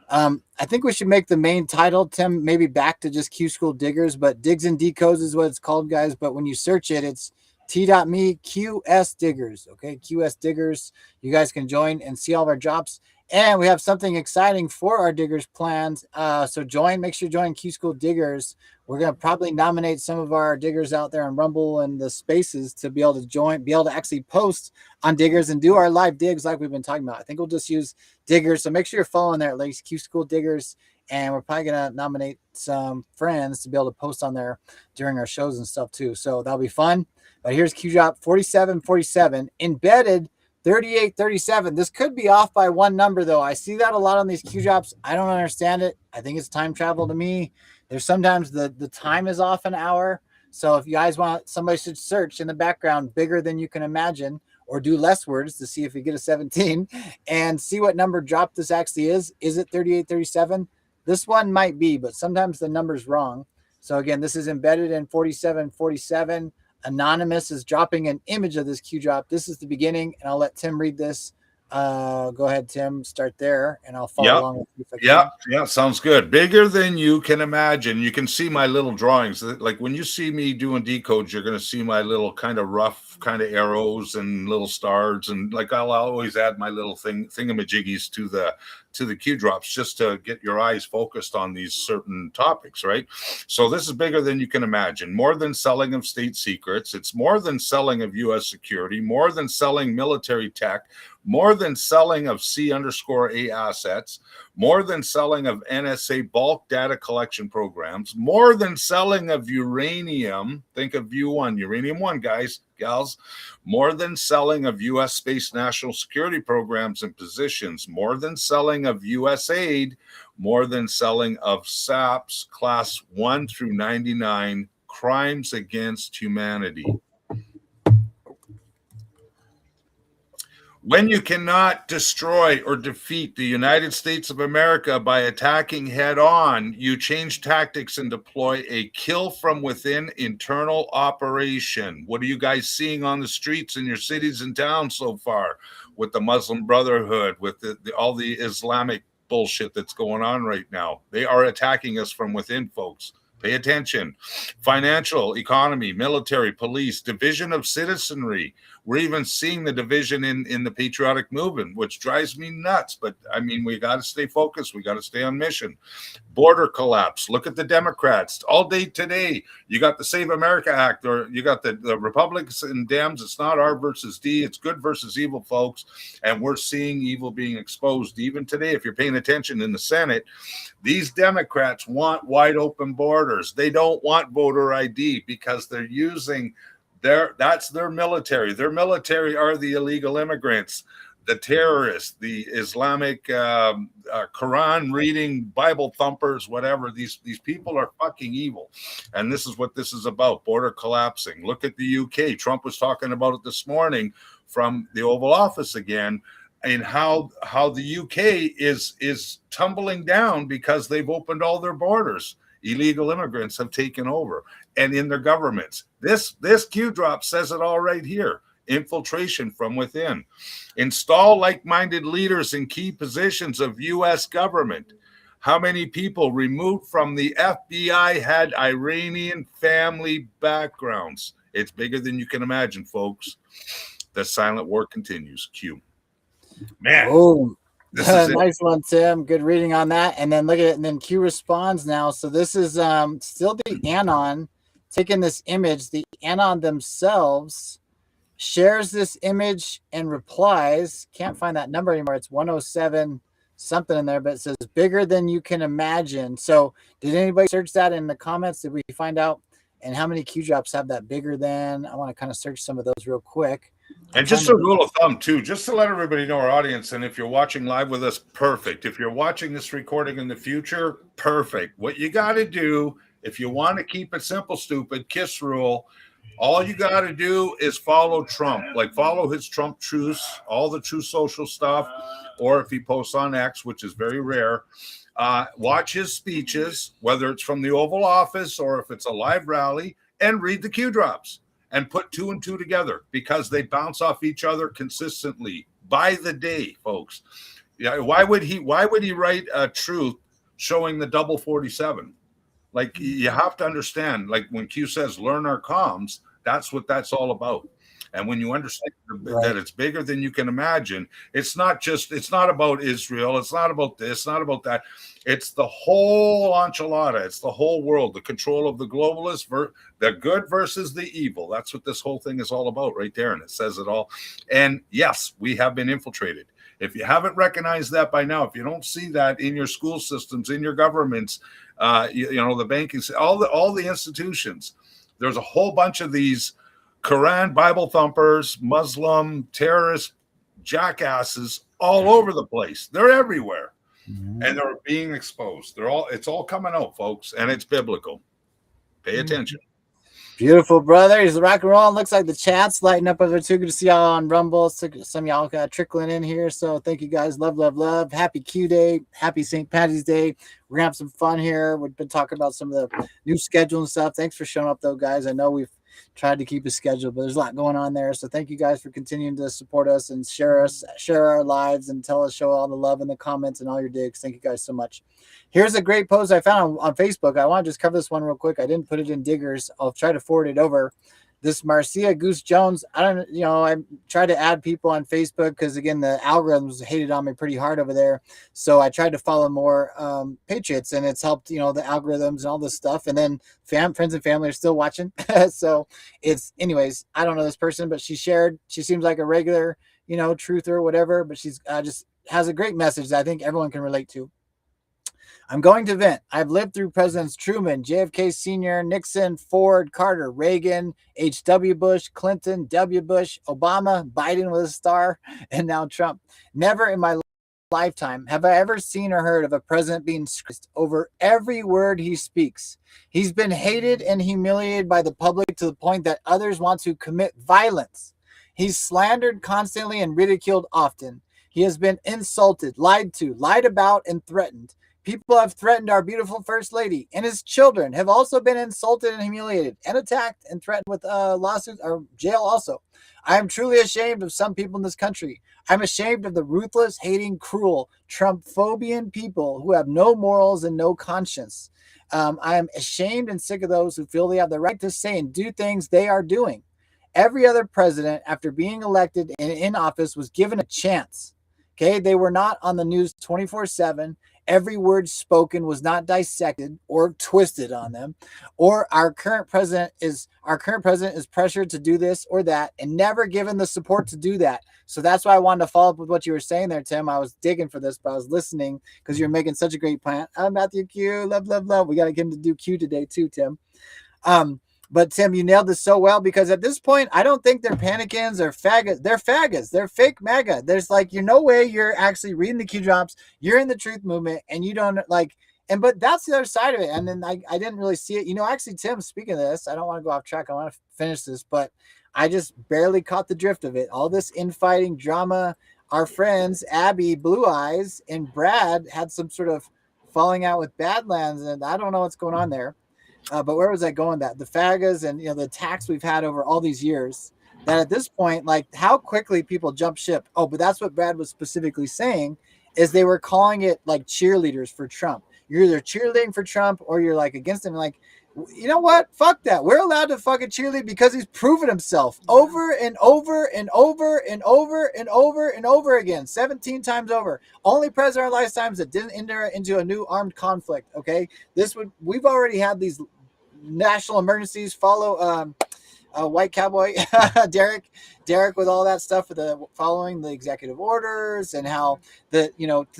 I think we should make the main title, Tim, maybe back to just Q School Diggers, but Digs and Decodes is what it's called, guys. But when you search it, it's t.me QS Diggers. Okay, QS Diggers. You guys can join and see all of our drops. And we have something exciting for our Diggers plans. So make sure you join Q School Diggers. We're going to probably nominate some of our diggers out there on Rumble and the spaces to be able to join, be able to actually post on diggers and do our live digs like we've been talking about. I think we'll just use diggers. So make sure you're following there at least Q School Diggers. And we're probably going to nominate some friends to be able to post on there during our shows and stuff too. So that'll be fun. But here's Q Drop 4747 embedded 3837. This could be off by one number though. I see that a lot on these Q Drops. I don't understand it. I think it's time travel to me. There's sometimes the time is off an hour. So if you guys want, somebody should search in the background bigger than you can imagine, or do less words to see if you get a 17 and see what number drop this actually is. Is it 3837? This one might be, but sometimes the number's wrong. So again, this is embedded in 4747. Anonymous is dropping an image of this Q Drop. This is the beginning, and I'll let Tim read this. Go ahead, Tim, start there, and I'll follow along with you if I can. Yeah, sounds good. Bigger than you can imagine. You can see my little drawings. Like when you see me doing decodes, you're going to see my little kind of rough kind of arrows and little stars, and like I'll always add my little thingamajiggies to the Q Drops just to get your eyes focused on these certain topics, right? So this is bigger than you can imagine. More than selling of state secrets. It's more than selling of U.S. security, more than selling military tech, more than selling of C_A assets, more than selling of NSA bulk data collection programs, more than selling of uranium. Think of U1, uranium one, guys, gals. More than selling of U.S. space national security programs and positions, more than selling of U.S. aid, more than selling of SAPs class 1 through 99 crimes against humanity. When you cannot destroy or defeat the United States of America by attacking head on, you change tactics and deploy a kill from within internal operation. What are you guys seeing on the streets in your cities and towns so far with the Muslim Brotherhood, with all the Islamic bullshit that's going on right now? They are attacking us from within, folks. Pay attention. Financial, economy, military, police, division of citizenry. We're even seeing the division in the patriotic movement, which drives me nuts. But I mean, we got to stay focused. We got to stay on mission. Border collapse. Look at the Democrats. All day today, you got the Save America Act, or you got the Republicans and Dems. It's not R versus D. It's good versus evil, folks. And we're seeing evil being exposed. Even today, if you're paying attention in the Senate, these Democrats want wide open borders. They don't want voter ID because they're using that's their military. Their military are the illegal immigrants, the terrorists, the Islamic Quran reading, Bible thumpers, whatever. These people are fucking evil. And this is what this is about, border collapsing. Look at the UK. Trump was talking about it this morning from the Oval Office again, and how the UK is tumbling down because they've opened all their borders. Illegal immigrants have taken over, and in their governments. This Q Drop says it all right here. Infiltration from within. Install like-minded leaders in key positions of U.S. government. How many people removed from the FBI had Iranian family backgrounds? It's bigger than you can imagine, folks. The silent war continues. Q. Man. Oh, nice one, Tim. Good reading on that. And then look at it. And then Q responds now. So this is still the Anon taking this image. The Anon themselves shares this image and replies. Can't find that number anymore. It's 107 something in there, but it says bigger than you can imagine. So did anybody search that in the comments? Did we find out? And how many Q drops have that bigger than? I want to kind of search some of those real quick. And just a rule of thumb, too, just to let everybody know, our audience, and if you're watching live with us, perfect. If you're watching this recording in the future, perfect. What you got to do, if you want to keep it simple, stupid, KISS rule, all you got to do is follow Trump. Like, follow his Trump truths, all the true social stuff, or if he posts on X, which is very rare, Watch his speeches, whether it's from the Oval Office or if it's a live rally, and read the Q drops and put two and two together because they bounce off each other consistently by the day, folks. Yeah, why would he write a truth showing the double 47? Like, you have to understand, like when Q says learn our comms, that's what that's all about. And when you understand that it's bigger than you can imagine, it's not about Israel, it's not about this, not about that. It's the whole enchilada. It's the whole world, the control of the globalists, the good versus the evil. That's what this whole thing is all about right there. And it says it all. And yes, we have been infiltrated. If you haven't recognized that by now, if you don't see that in your school systems, in your governments, the banking, all the institutions, there's a whole bunch of these Quran Bible thumpers, Muslim terrorist jackasses all over the place. They're everywhere, and they're being exposed. It's all coming out, folks, and it's biblical. Pay attention. Beautiful, brother. He's rock and roll. Looks like the chat's lighting up over too. Good to see y'all on Rumble. Some of y'all got trickling in here. So thank you guys. Love, love, love. Happy Q Day. Happy St. Paddy's Day. We're gonna have some fun here. We've been talking about some of the new schedule and stuff. Thanks for showing up though, guys. I know we've tried to keep a schedule, but there's a lot going on there. So thank you guys for continuing to support us and share our lives and show all the love in the comments and all your digs. Thank you guys so much. Here's a great post I found on Facebook. I want to just cover this one real quick. I didn't put it in Diggers. I'll try to forward it over. This Marcia Goose Jones, I tried to add people on Facebook because, again, the algorithms hated on me pretty hard over there. So I tried to follow more Patriots, and it's helped, the algorithms and all this stuff. And then friends and family are still watching. So anyways, I don't know this person, but she seems like a regular, truther or whatever, but she's just has a great message that I think everyone can relate to. I'm going to vent. I've lived through Presidents Truman, JFK Sr., Nixon, Ford, Carter, Reagan, H.W. Bush, Clinton, W. Bush, Obama, Biden with a star, and now Trump. Never in my lifetime have I ever seen or heard of a president being stressed over every word he speaks. He's been hated and humiliated by the public to the point that others want to commit violence. He's slandered constantly and ridiculed often. He has been insulted, lied to, lied about, and threatened. People have threatened our beautiful First Lady, and his children have also been insulted and humiliated and attacked and threatened with lawsuits or jail also. I am truly ashamed of some people in this country. I'm ashamed of the ruthless, hating, cruel, Trump-phobian people who have no morals and no conscience. I am ashamed and sick of those who feel they have the right to say and do things they are doing. Every other president, after being elected and in office, was given a chance. Okay, they were not on the news 24/7. Every word spoken was not dissected or twisted on them. Or our current president is pressured to do this or that and never given the support to do that. So that's why I wanted to follow up with what you were saying there, Tim. I was digging for this, but I was listening because you're making such a great point. I'm Matthew Q. Love, love, love. We got to get him to do Q today too, Tim. But Tim, you nailed this so well because at this point, I don't think they're panicans or faggots. They're faggots. They're fake MAGA. There's no way you're actually reading the Q drops. You're in the truth movement and you don't but that's the other side of it. And then I didn't really see it. Actually, Tim, speaking of this, I don't want to go off track. I want to finish this, but I just barely caught the drift of it. All this infighting drama. Our friends, Abby, Blue Eyes, and Brad had some sort of falling out with Badlands, and I don't know what's going on there. But where was I going? That the fagas and the attacks we've had over all these years. That at this point, how quickly people jump ship. Oh, but that's what Brad was specifically saying, is they were calling it cheerleaders for Trump. You're either cheerleading for Trump or you're against him. You know what? Fuck that. We're allowed to fucking cheerlead because he's proven himself over and over and over and over and over and over again, 17 times over. Only president in our lifetimes that didn't enter into a new armed conflict. Okay, we've already had these national emergencies. Follow White Cowboy Derek with all that stuff with following the executive orders and how the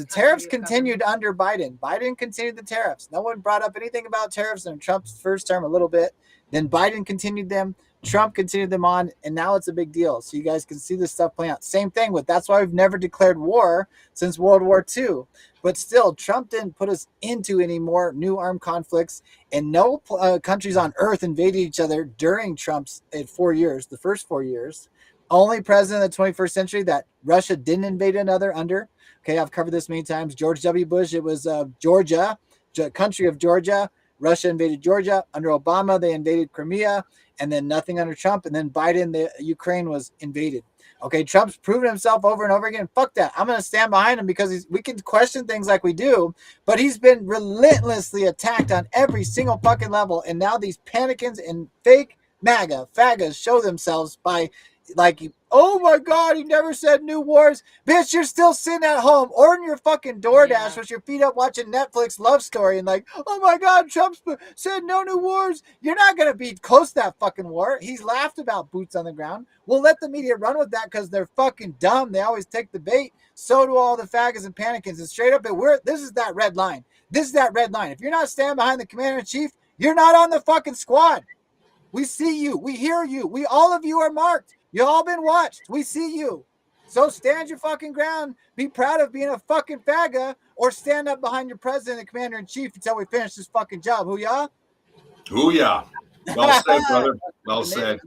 tariffs continued under Biden. Biden continued the tariffs. No one brought up anything about tariffs in Trump's first term a little bit. Then Biden continued them. Trump continued them on, and now it's a big deal. So you guys can see this stuff playing out. Same thing that's why we've never declared war since World War II. But still, Trump didn't put us into any more new armed conflicts, and no countries on earth invaded each other during Trump's 4 years, the first 4 years. only president of the 21st century that Russia didn't invade another under. Okay, I've covered this many times. George W. Bush, it was Georgia, country of Georgia. Russia invaded Georgia. Under Obama, they invaded Crimea, and then nothing under Trump. And then Biden, the Ukraine was invaded. Okay, Trump's proven himself over and over again. Fuck that. I'm going to stand behind him because we can question things like we do, but he's been relentlessly attacked on every single fucking level. And now these panicans and fake MAGA, fagas show themselves by like, oh my God, he never said new wars. Bitch, you're still sitting at home ordering your fucking DoorDash with your feet up watching Netflix love story and like, oh my God, Trump said no new wars. You're not going to be close to that fucking war. He's laughed about boots on the ground. We'll let the media run with that because they're fucking dumb. They always take the bait. So do all the faggots and panicans. And straight up, this is that red line. This is that red line. If you're not standing behind the commander-in-chief, you're not on the fucking squad. We see you. We hear you. All of you are marked. You all been watched. We see you. So stand your fucking ground. Be proud of being a fucking faggot, or stand up behind your president and commander in chief until we finish this fucking job. Hoo-yah? Hoo-yah. Well said, brother. Well said.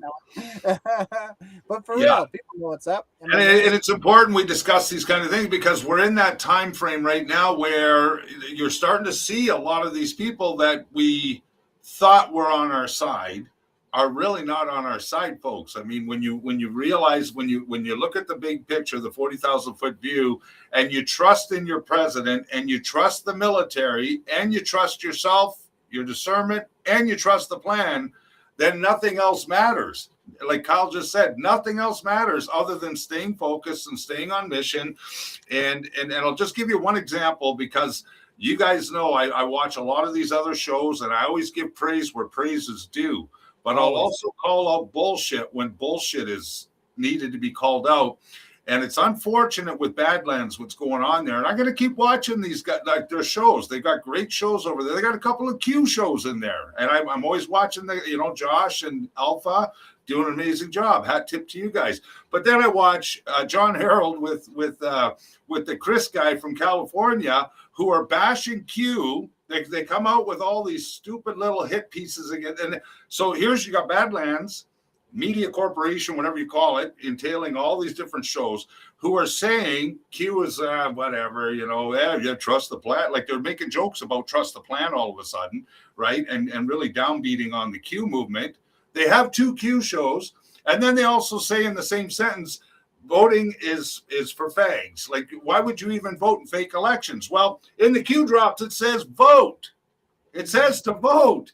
But for real, people know what's up. And it's important we discuss these kind of things because we're in that time frame right now where you're starting to see a lot of these people that we thought were on our side are really not on our side, folks. I mean, when you realize, when you look at the big picture, the 40,000-foot view, and you trust in your president, and you trust the military, and you trust yourself, your discernment, and you trust the plan, then nothing else matters. Like Kyle just said, nothing else matters other than staying focused and staying on mission. And I'll just give you one example because you guys know I watch a lot of these other shows, and I always give praise where praise is due. But I'll also call out bullshit when bullshit is needed to be called out. And it's unfortunate with Badlands what's going on there. And I'm going to keep watching these guys, like their shows. They got great shows over there. They got a couple of Q shows in there. And I'm always watching Josh and Alpha doing an amazing job. Hat tip to you guys. But then I watch John Harold with the Chris guy from California who are bashing Q. They come out with all these stupid little hit pieces again. And so you got Badlands, Media Corporation, whatever you call it, entailing all these different shows who are saying Q is whatever, you trust the plan. Like they're making jokes about trust the plan all of a sudden, right? And really downbeating on the Q movement. They have 2 Q shows. And then they also say in the same sentence, voting is for fags. Like, why would you even vote in fake elections? Well, in the Q drops, it says vote. It says to vote.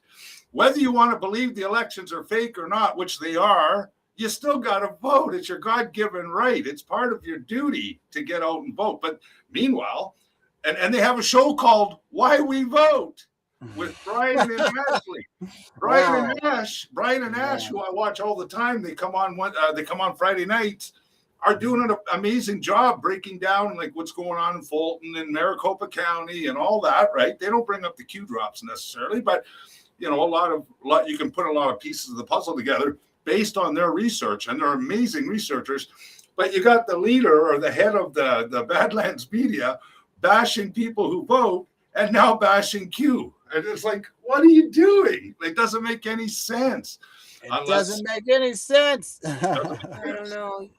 Whether you want to believe the elections are fake or not, which they are, you still got to vote. It's your God-given right. It's part of your duty to get out and vote. But meanwhile, and they have a show called Why We Vote with Brian and Ashley. Brian and Ash, who I watch all the time, they come on Friday nights, are doing an amazing job breaking down like what's going on in Fulton and Maricopa County and all that, right? They don't bring up the Q drops necessarily, but you can put a lot of pieces of the puzzle together based on their research, and they're amazing researchers. But you got the leader or the head of the Badlands media bashing people who vote and now bashing Q. And it's like, what are you doing? It doesn't make any sense. Doesn't make any sense. I don't know.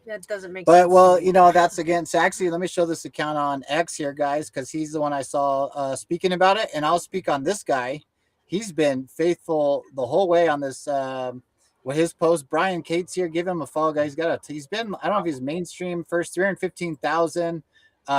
That doesn't make but sense. well, that's against actually. Let me show this account on X here, guys, because he's the one I saw speaking about it, and I'll speak on this guy. He's been faithful the whole way on this. With his post, Brian Cates here. Give him a follow, guys. He's been. I don't know if he's mainstream first 315,000.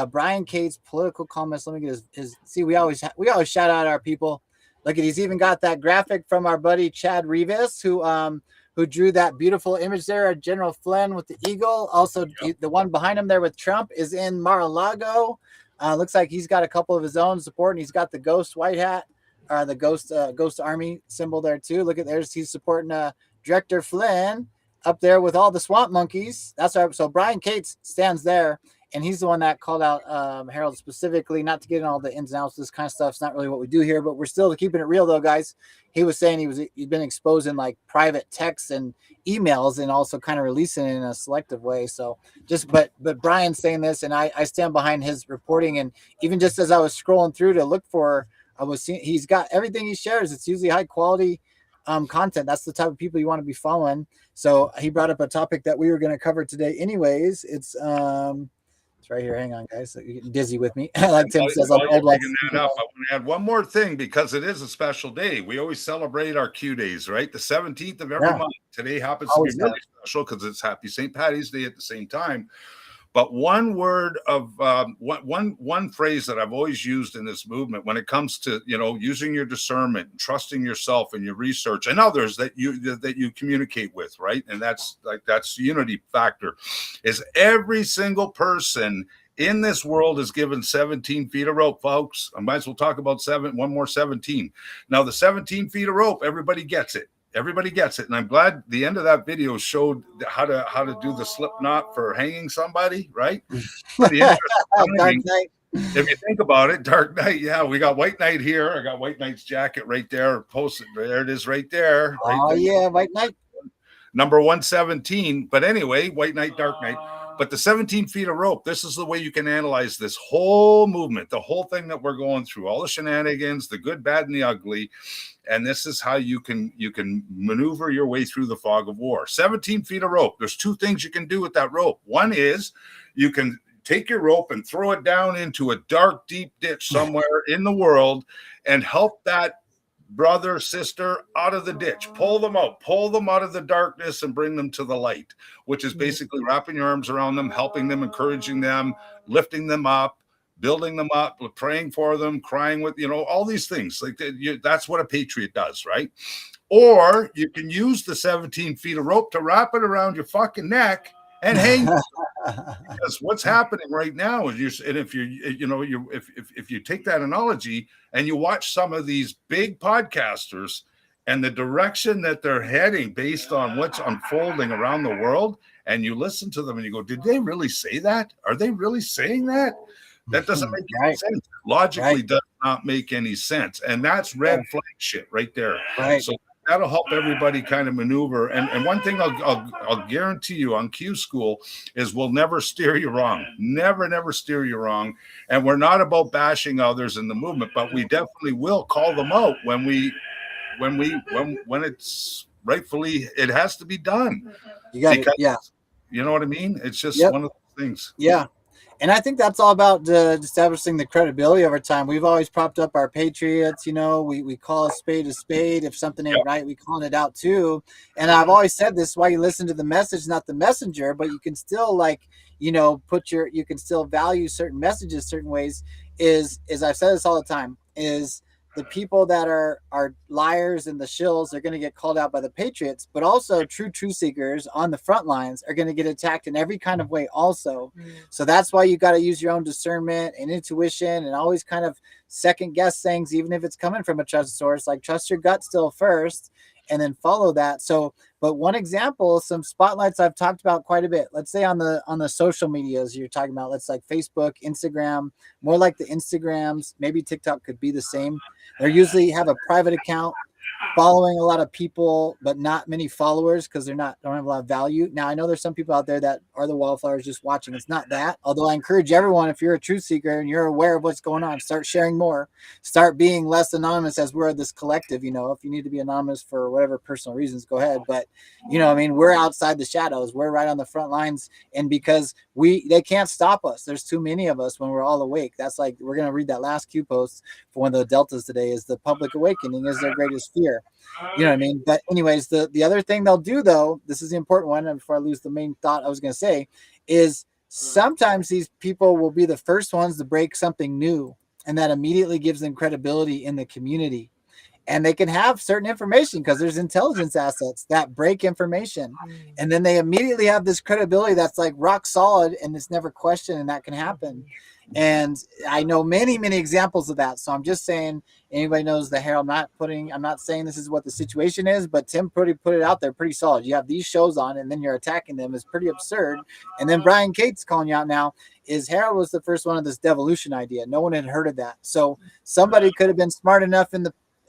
Brian Cates, political comments. Let me get his. See, we always shout out our people. Look at, he's even got that graphic from our buddy Chad Rivas, who drew that beautiful image there, General Flynn with the eagle. Also, the one behind him there with Trump is in Mar-a-Lago. Looks like he's got a couple of his own support, and he's got the ghost white hat, the ghost army symbol there too. Look at there's he's supporting Director Flynn up there with all the swamp monkeys. That's right. So Brian Cates stands there, and he's the one that called out Harold specifically, not to get in all the ins and outs. This kind of stuff's not really what we do here, but we're still keeping it real though, guys. He was saying he'd been exposing like private texts and emails and also kind of releasing it in a selective way. So but Brian's saying this, and I stand behind his reporting. And even just as I was scrolling through to look for, I was seeing he's got everything he shares. It's usually high quality content. That's the type of people you want to be following. So he brought up a topic that we were going to cover today anyways. It's right here. Hang on, guys. You're getting dizzy with me. Like Tim says, I'm While old. you're digging that up, I want to add one more thing because it is a special day. We always celebrate our Q days, right? The 17th of every month. Today happens Always to be really special because it's Happy St. Paddy's Day at the same time. But one word of one phrase that I've always used in this movement when it comes to, you know, using your discernment, and trusting yourself and your research and others that you communicate with, right? And that's the unity factor, is every single person in this world is given 17 feet of rope, folks. I might as well talk about one more 17. Now, the 17 feet of rope, everybody gets it. Everybody gets it. And I'm glad the end of that video showed how to do the slip knot for hanging somebody, right? Pretty interesting. Dark Knight. If you think about it, Dark Knight, yeah, we got White Knight here. I got White Knight's jacket right there. Posted. There it is right there. Right Oh, there. yeah, White Knight. Number 117. But anyway, White Knight, Dark Knight. But the 17 feet of rope, this is the way you can analyze this whole movement, the whole thing that we're going through, all the shenanigans, the good, bad, and the ugly. And this is how you can maneuver your way through the fog of war. 17 feet of rope. There's two things you can do with that rope. One is you can take your rope and throw it down into a dark, deep ditch somewhere in the world and help that brother, sister out of the ditch. Pull them out of the darkness and bring them to the light, which is basically wrapping your arms around them, helping them, encouraging them, lifting them up, building them up, praying for them, crying with, you know, all these things. Like that's what a patriot does, right? Or you can use the 17 feet of rope to wrap it around your fucking neck and hang. Because what's happening right now is if you take that analogy and you watch some of these big podcasters and the direction that they're heading based on what's unfolding around the world, and you listen to them and you go, did they really say that? Are they really saying that? That doesn't make any sense. Logically does not make any sense. And that's red flag shit right there. Right. So that'll help everybody kind of maneuver. And one thing I'll guarantee you on Q School is we'll never steer you wrong. Never steer you wrong. And we're not about bashing others in the movement, but we definitely will call them out when it's rightfully, it has to be done. You got it. Yeah. You know what I mean? It's just one of those things. Yeah. And I think that's all about establishing the credibility over time. We've always propped up our patriots. You know, we call a spade a spade. If something ain't right, we calling it out too. And I've always said this is why you listen to the message, not the messenger, but you can still you can still value certain messages certain ways. Is I've said this all the time, is the people that are liars and the shills are going to get called out by the patriots, but also true seekers on the front lines are going to get attacked in every kind of way also. So that's why you got to use your own discernment and intuition and always kind of second guess things, even if it's coming from a trusted source. Like, trust your gut still first and then follow that. So, but one example, some spotlights I've talked about quite a bit. Let's say on the social medias you're talking about, let's like Facebook, Instagram, more like the Instagrams, maybe TikTok could be the same. They usually have a private account following a lot of people, but not many followers because don't have a lot of value. Now, I know there's some people out there that are the wallflowers just watching. It's not that. Although I encourage everyone, if you're a truth seeker and you're aware of what's going on, start sharing more. Start being less anonymous as we're this collective. You know, if you need to be anonymous for whatever personal reasons, go ahead. But, you know, I mean, we're outside the shadows. We're right on the front lines. And because they can't stop us. There's too many of us when we're all awake. That's like, we're going to read that last Q post for one of the deltas today, is the public awakening is their greatest fear. You know what I mean? But anyways, the other thing they'll do, though, this is the important one, and before I lose the main thought I was going to say, is sometimes these people will be the first ones to break something new, and that immediately gives them credibility in the community. And they can have certain information because there's intelligence assets that break information. And then they immediately have this credibility that's like rock solid and it's never questioned, and that can happen. And I know many examples of that. So I'm just saying, anybody knows the Herald, I'm not saying this is what the situation is, but Tim put it out there pretty solid. You have these shows on and then you're attacking them is pretty absurd. And then Brian Cates calling you out now is Herald was the first one of this devolution idea. No one had heard of that. So somebody could have been smart enough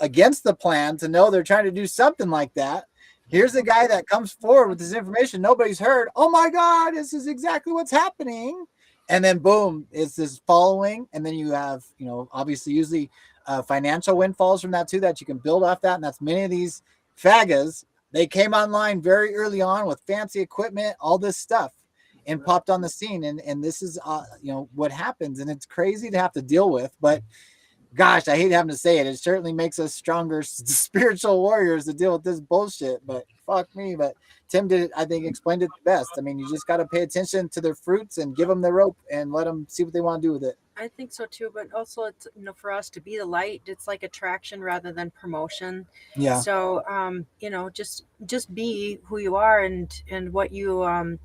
against the plan to know they're trying to do something like that. Here's a guy that comes forward with this information nobody's heard. Oh my God, this is exactly what's happening. And then boom, it's this following. And then you have, you know, obviously usually financial windfalls from that too, that you can build off that. And that's many of these Fagas, they came online very early on with fancy equipment, all this stuff, and popped on the scene. And this is, what happens. And it's crazy to have to deal with. But gosh, I hate having to say it. It certainly makes us stronger spiritual warriors to deal with this bullshit. But fuck me. But Tim did it, I think, explained it best. I mean, you just got to pay attention to their fruits and give them the rope and let them see what they want to do with it. I think so too, but also it's for us to be the light. It's like attraction rather than promotion. Yeah. So just be who you are and what you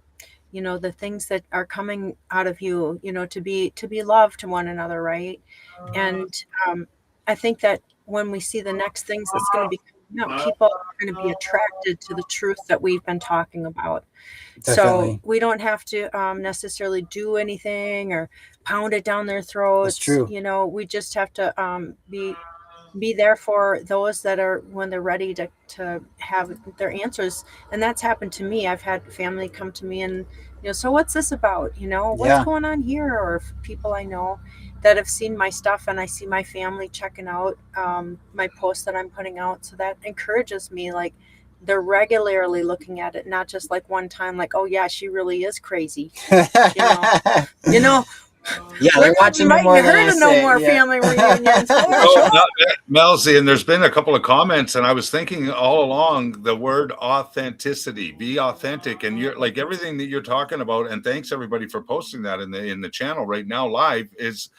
the things that are coming out of you, to be love to one another, right? And I think that when we see the next things that's going to be coming up, people are going to be attracted to the truth that we've been talking about. Definitely. So we don't have to necessarily do anything or pound it down their throats. That's true. We just have to be there for those that are, when they're ready to have their answers. And that's happened to me. I've had family come to me and, so what's this about? What's going on here? Or people I know that have seen my stuff, and I see my family checking out my posts that I'm putting out. So that encourages me. Like, they're regularly looking at it, not just like one time, like, oh yeah, she really is crazy. Yeah, they're watching might more have than heard I of no say, more yeah. family reunions. Oh, Melzie, and there's been a couple of comments, and I was thinking all along the word authenticity, be authentic, and you're like everything that you're talking about. And thanks everybody for posting that in the channel right now live. Is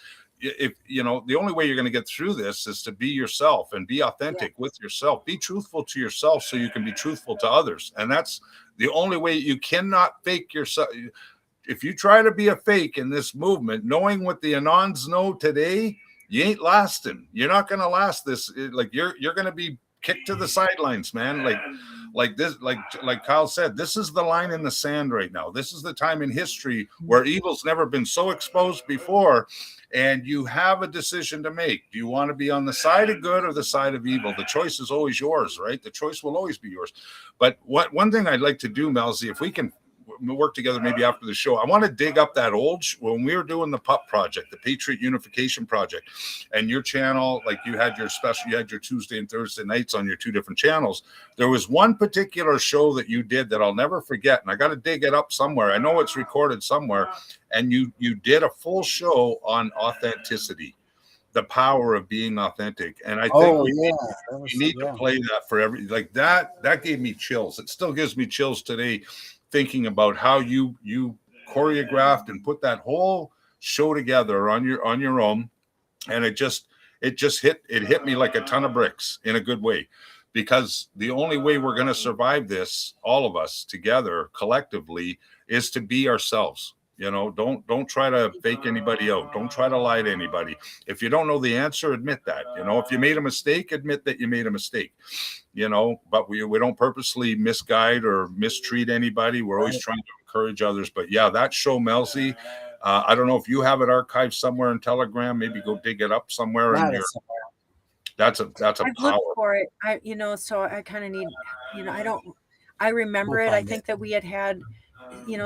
if the only way you're going to get through this is to be yourself and be authentic with yourself. Be truthful to yourself so you can be truthful to others, and that's the only way. You cannot fake yourself. If you try to be a fake in this movement, knowing what the Anons know today, you ain't lasting. You're not going to last this. Like you're going to be kicked to the sidelines, man. Like this, like Kyle said, this is the line in the sand right now. This is the time in history where evil's never been so exposed before. And you have a decision to make. Do you want to be on the side of good or the side of evil? The choice is always yours, right? The choice will always be yours. But one thing I'd like to do, Melzie, if we can work together maybe after the show, I want to dig up that old when we were doing the PUP project, the Patriot Unification Project, and your channel, like you had your Tuesday and Thursday nights on your two different channels. There was one particular show that you did that I'll never forget, and I got to dig it up somewhere. I know it's recorded somewhere, and you did a full show on authenticity, the power of being authentic. And I think we need to play that for that gave me chills. It still gives me chills today, thinking about how you choreographed and put that whole show together on your own. And it hit me like a ton of bricks in a good way, because the only way we're going to survive this, all of us together collectively, is to be ourselves. Don't try to fake anybody out. Don't try to lie to anybody. If you don't know the answer, admit that. If you made a mistake, admit that you made a mistake. But we don't purposely misguide or mistreat anybody. We're always trying to encourage others. But yeah, that show, Melzie, I don't know if you have it archived somewhere in Telegram. Maybe go dig it up somewhere. That's a I've power. looked for it. So I kind of need, I remember it. I think that we had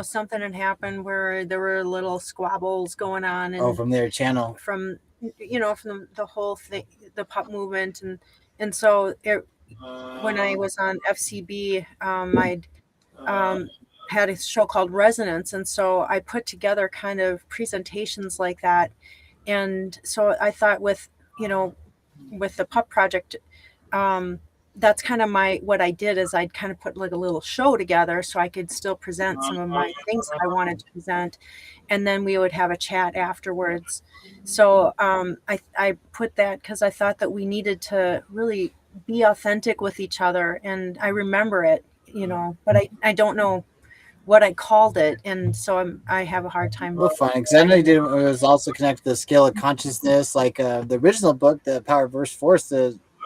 something had happened where there were little squabbles going on. And from their channel. From the whole thing, the PUP movement. And so when I was on FCB, I'd had a show called Resonance. And so I put together kind of presentations like that. And so I thought with the PUP project, that's kind of what I did is I'd kind of put like a little show together so I could still present some of my things that I wanted to present. And then we would have a chat afterwards. So I put that because I thought that we needed to really be authentic with each other. And I remember it, but I don't know what I called it. And so I have a hard time. Well, fine. Because I know it was also connected to the scale of consciousness, like the original book, The Power of Verse Force,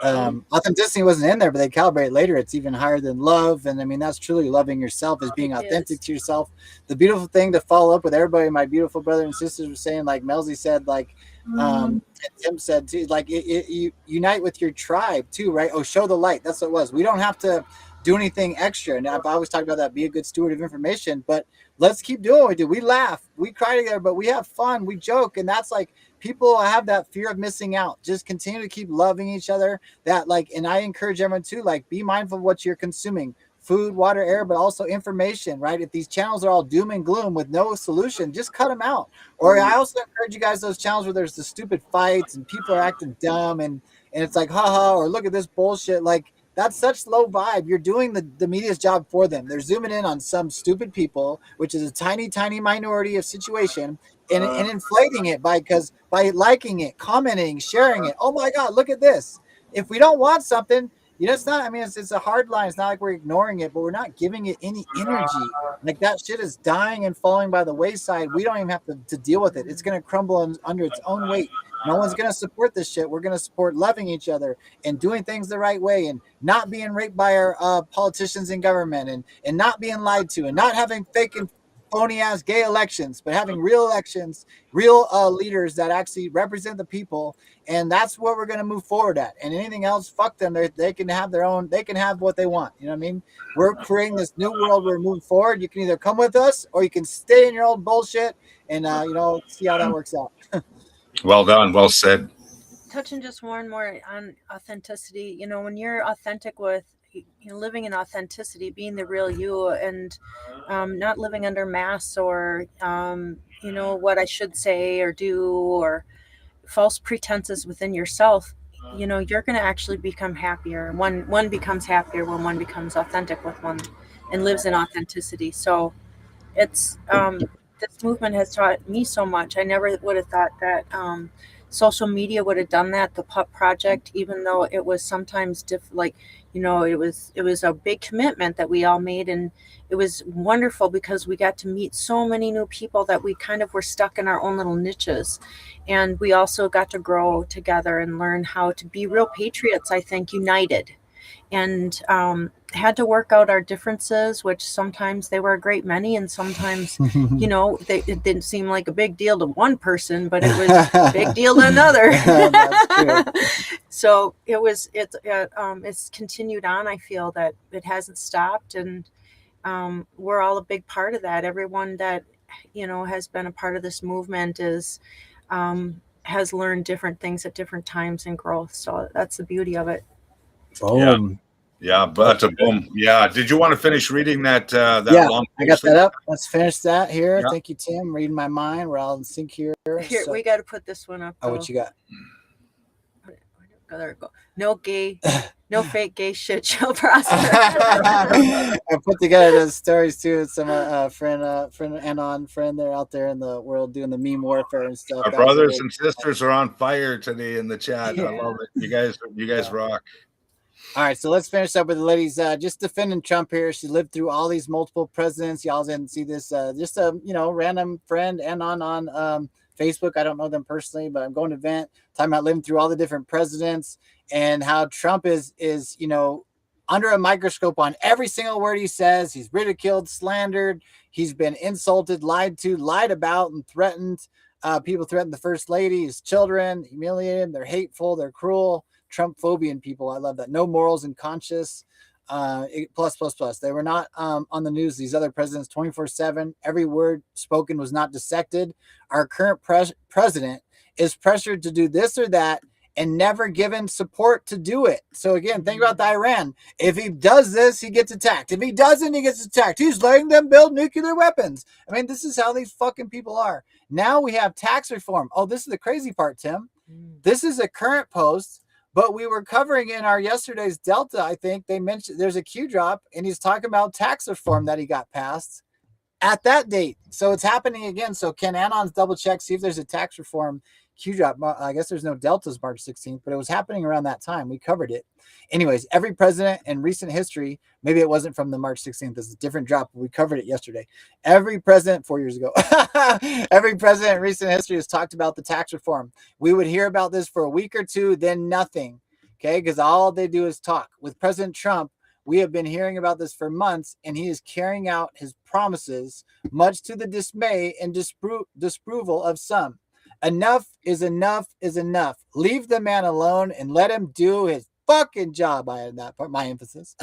authenticity wasn't in there, but they calibrate later. It's even higher than love. And I mean, that's truly loving yourself, is being authentic to yourself. The beautiful thing to follow up with everybody, my beautiful brother and sisters were saying, like Melzie said, like and Tim said too, like you unite with your tribe too, right? Oh, show the light. That's what it was. We don't have to do anything extra. And I've always talked about that, be a good steward of information, but let's keep doing what we do. We laugh, we cry together, but we have fun, we joke. And that's like, people have that fear of missing out. Just continue to keep loving each other. That like, and I encourage everyone to like, be mindful of what you're consuming. Food, water, air, but also information, right? If these channels are all doom and gloom with no solution, just cut them out. Or I also encourage you guys, those channels where there's the stupid fights and people are acting dumb and it's like, haha, or look at this bullshit. Like, that's such low vibe. You're doing the media's job for them. They're zooming in on some stupid people, which is a tiny, tiny minority of situation, and inflating it by liking it, commenting, sharing it. Oh my God, look at this. If we don't want something, it's not, I mean, it's a hard line. It's not like we're ignoring it, but we're not giving it any energy. Like, that shit is dying and falling by the wayside. We don't even have to deal with it. It's going to crumble under its own weight. No one's going to support this shit. We're going to support loving each other and doing things the right way and not being raped by our politicians in government and not being lied to and not having fake and phony ass gay elections, but having real elections, real leaders that actually represent the people. And that's what we're going to move forward at. And anything else, fuck them. They can have their own, they can have what they want. You know what I mean? We're creating this new world. We're moving forward. You can either come with us or you can stay in your old bullshit and, see how that works out. Well done. Well said. Touching just more and more on authenticity, when you're authentic with living in authenticity, being the real you, and not living under masks or what I should say or do, or false pretenses within yourself, you're going to actually become happier. One becomes happier when one becomes authentic with one and lives in authenticity. So it's this movement has taught me so much. I never would have thought that social media would have done that. The Pup Project, even though it was sometimes it was a big commitment that we all made, and it was wonderful because we got to meet so many new people that we kind of were stuck in our own little niches, and we also got to grow together and learn how to be real patriots. I think united, and had to work out our differences, which sometimes they were a great many, and sometimes it didn't seem like a big deal to one person, but it was a big deal to another. So it's continued on. I feel that it hasn't stopped, and we're all a big part of that. Everyone that has been a part of this movement has learned different things at different times in growth. So that's the beauty of it. Yeah, but boom. Yeah. Did you want to finish reading that? Long I got that up. Let's finish that here. Yeah. Thank you, Tim. Reading my mind. We're all in sync here. Here, we got to put this one up. Oh, what you got? There we go. No fake gay shit shall prosper. I put together those stories too. Some friend they're out there in the world doing the meme warfare and stuff. Our brothers and sisters are on fire today in the chat. Yeah. I love it. You guys rock. All right, so let's finish up with the ladies. Just defending Trump here. She lived through all these multiple presidents. Y'all didn't see this. Just a random friend and on Facebook. I don't know them personally, but I'm going to vent, talking about living through all the different presidents and how Trump is under a microscope on every single word he says. He's ridiculed, slandered. He's been insulted, lied to, lied about, and threatened. People threatened the first lady, his children, humiliated him. They're hateful. They're cruel. Trump phobian people. I love that. No morals and conscience. Plus. They were not on the news. These other presidents 24/7. Every word spoken was not dissected. Our current president is pressured to do this or that and never given support to do it. So again, think about the Iran. If he does this, he gets attacked. If he doesn't, he gets attacked. He's letting them build nuclear weapons. I mean, this is how these fucking people are. Now we have tax reform. Oh, this is the crazy part, Tim. This is a current post. But we were covering in our yesterday's Delta, I think they mentioned there's a Q drop and he's talking about tax reform that he got passed at that date. So it's happening again. So can Anon's double check, see if there's a tax reform Q drop. I guess there's no Deltas March 16th, but it was happening around that time. We covered it. Anyways, every president in recent history, maybe it wasn't from the March 16th. This is a different drop. But we covered it yesterday. Every president 4 years ago, every president in recent history has talked about the tax reform. We would hear about this for a week or two, then nothing. Okay. Because all they do is talk. With President Trump, we have been hearing about this for months, and he is carrying out his promises, much to the dismay and disapproval of some. Enough is enough is enough. Leave the man alone and let him do his fucking job. I had that part, my emphasis.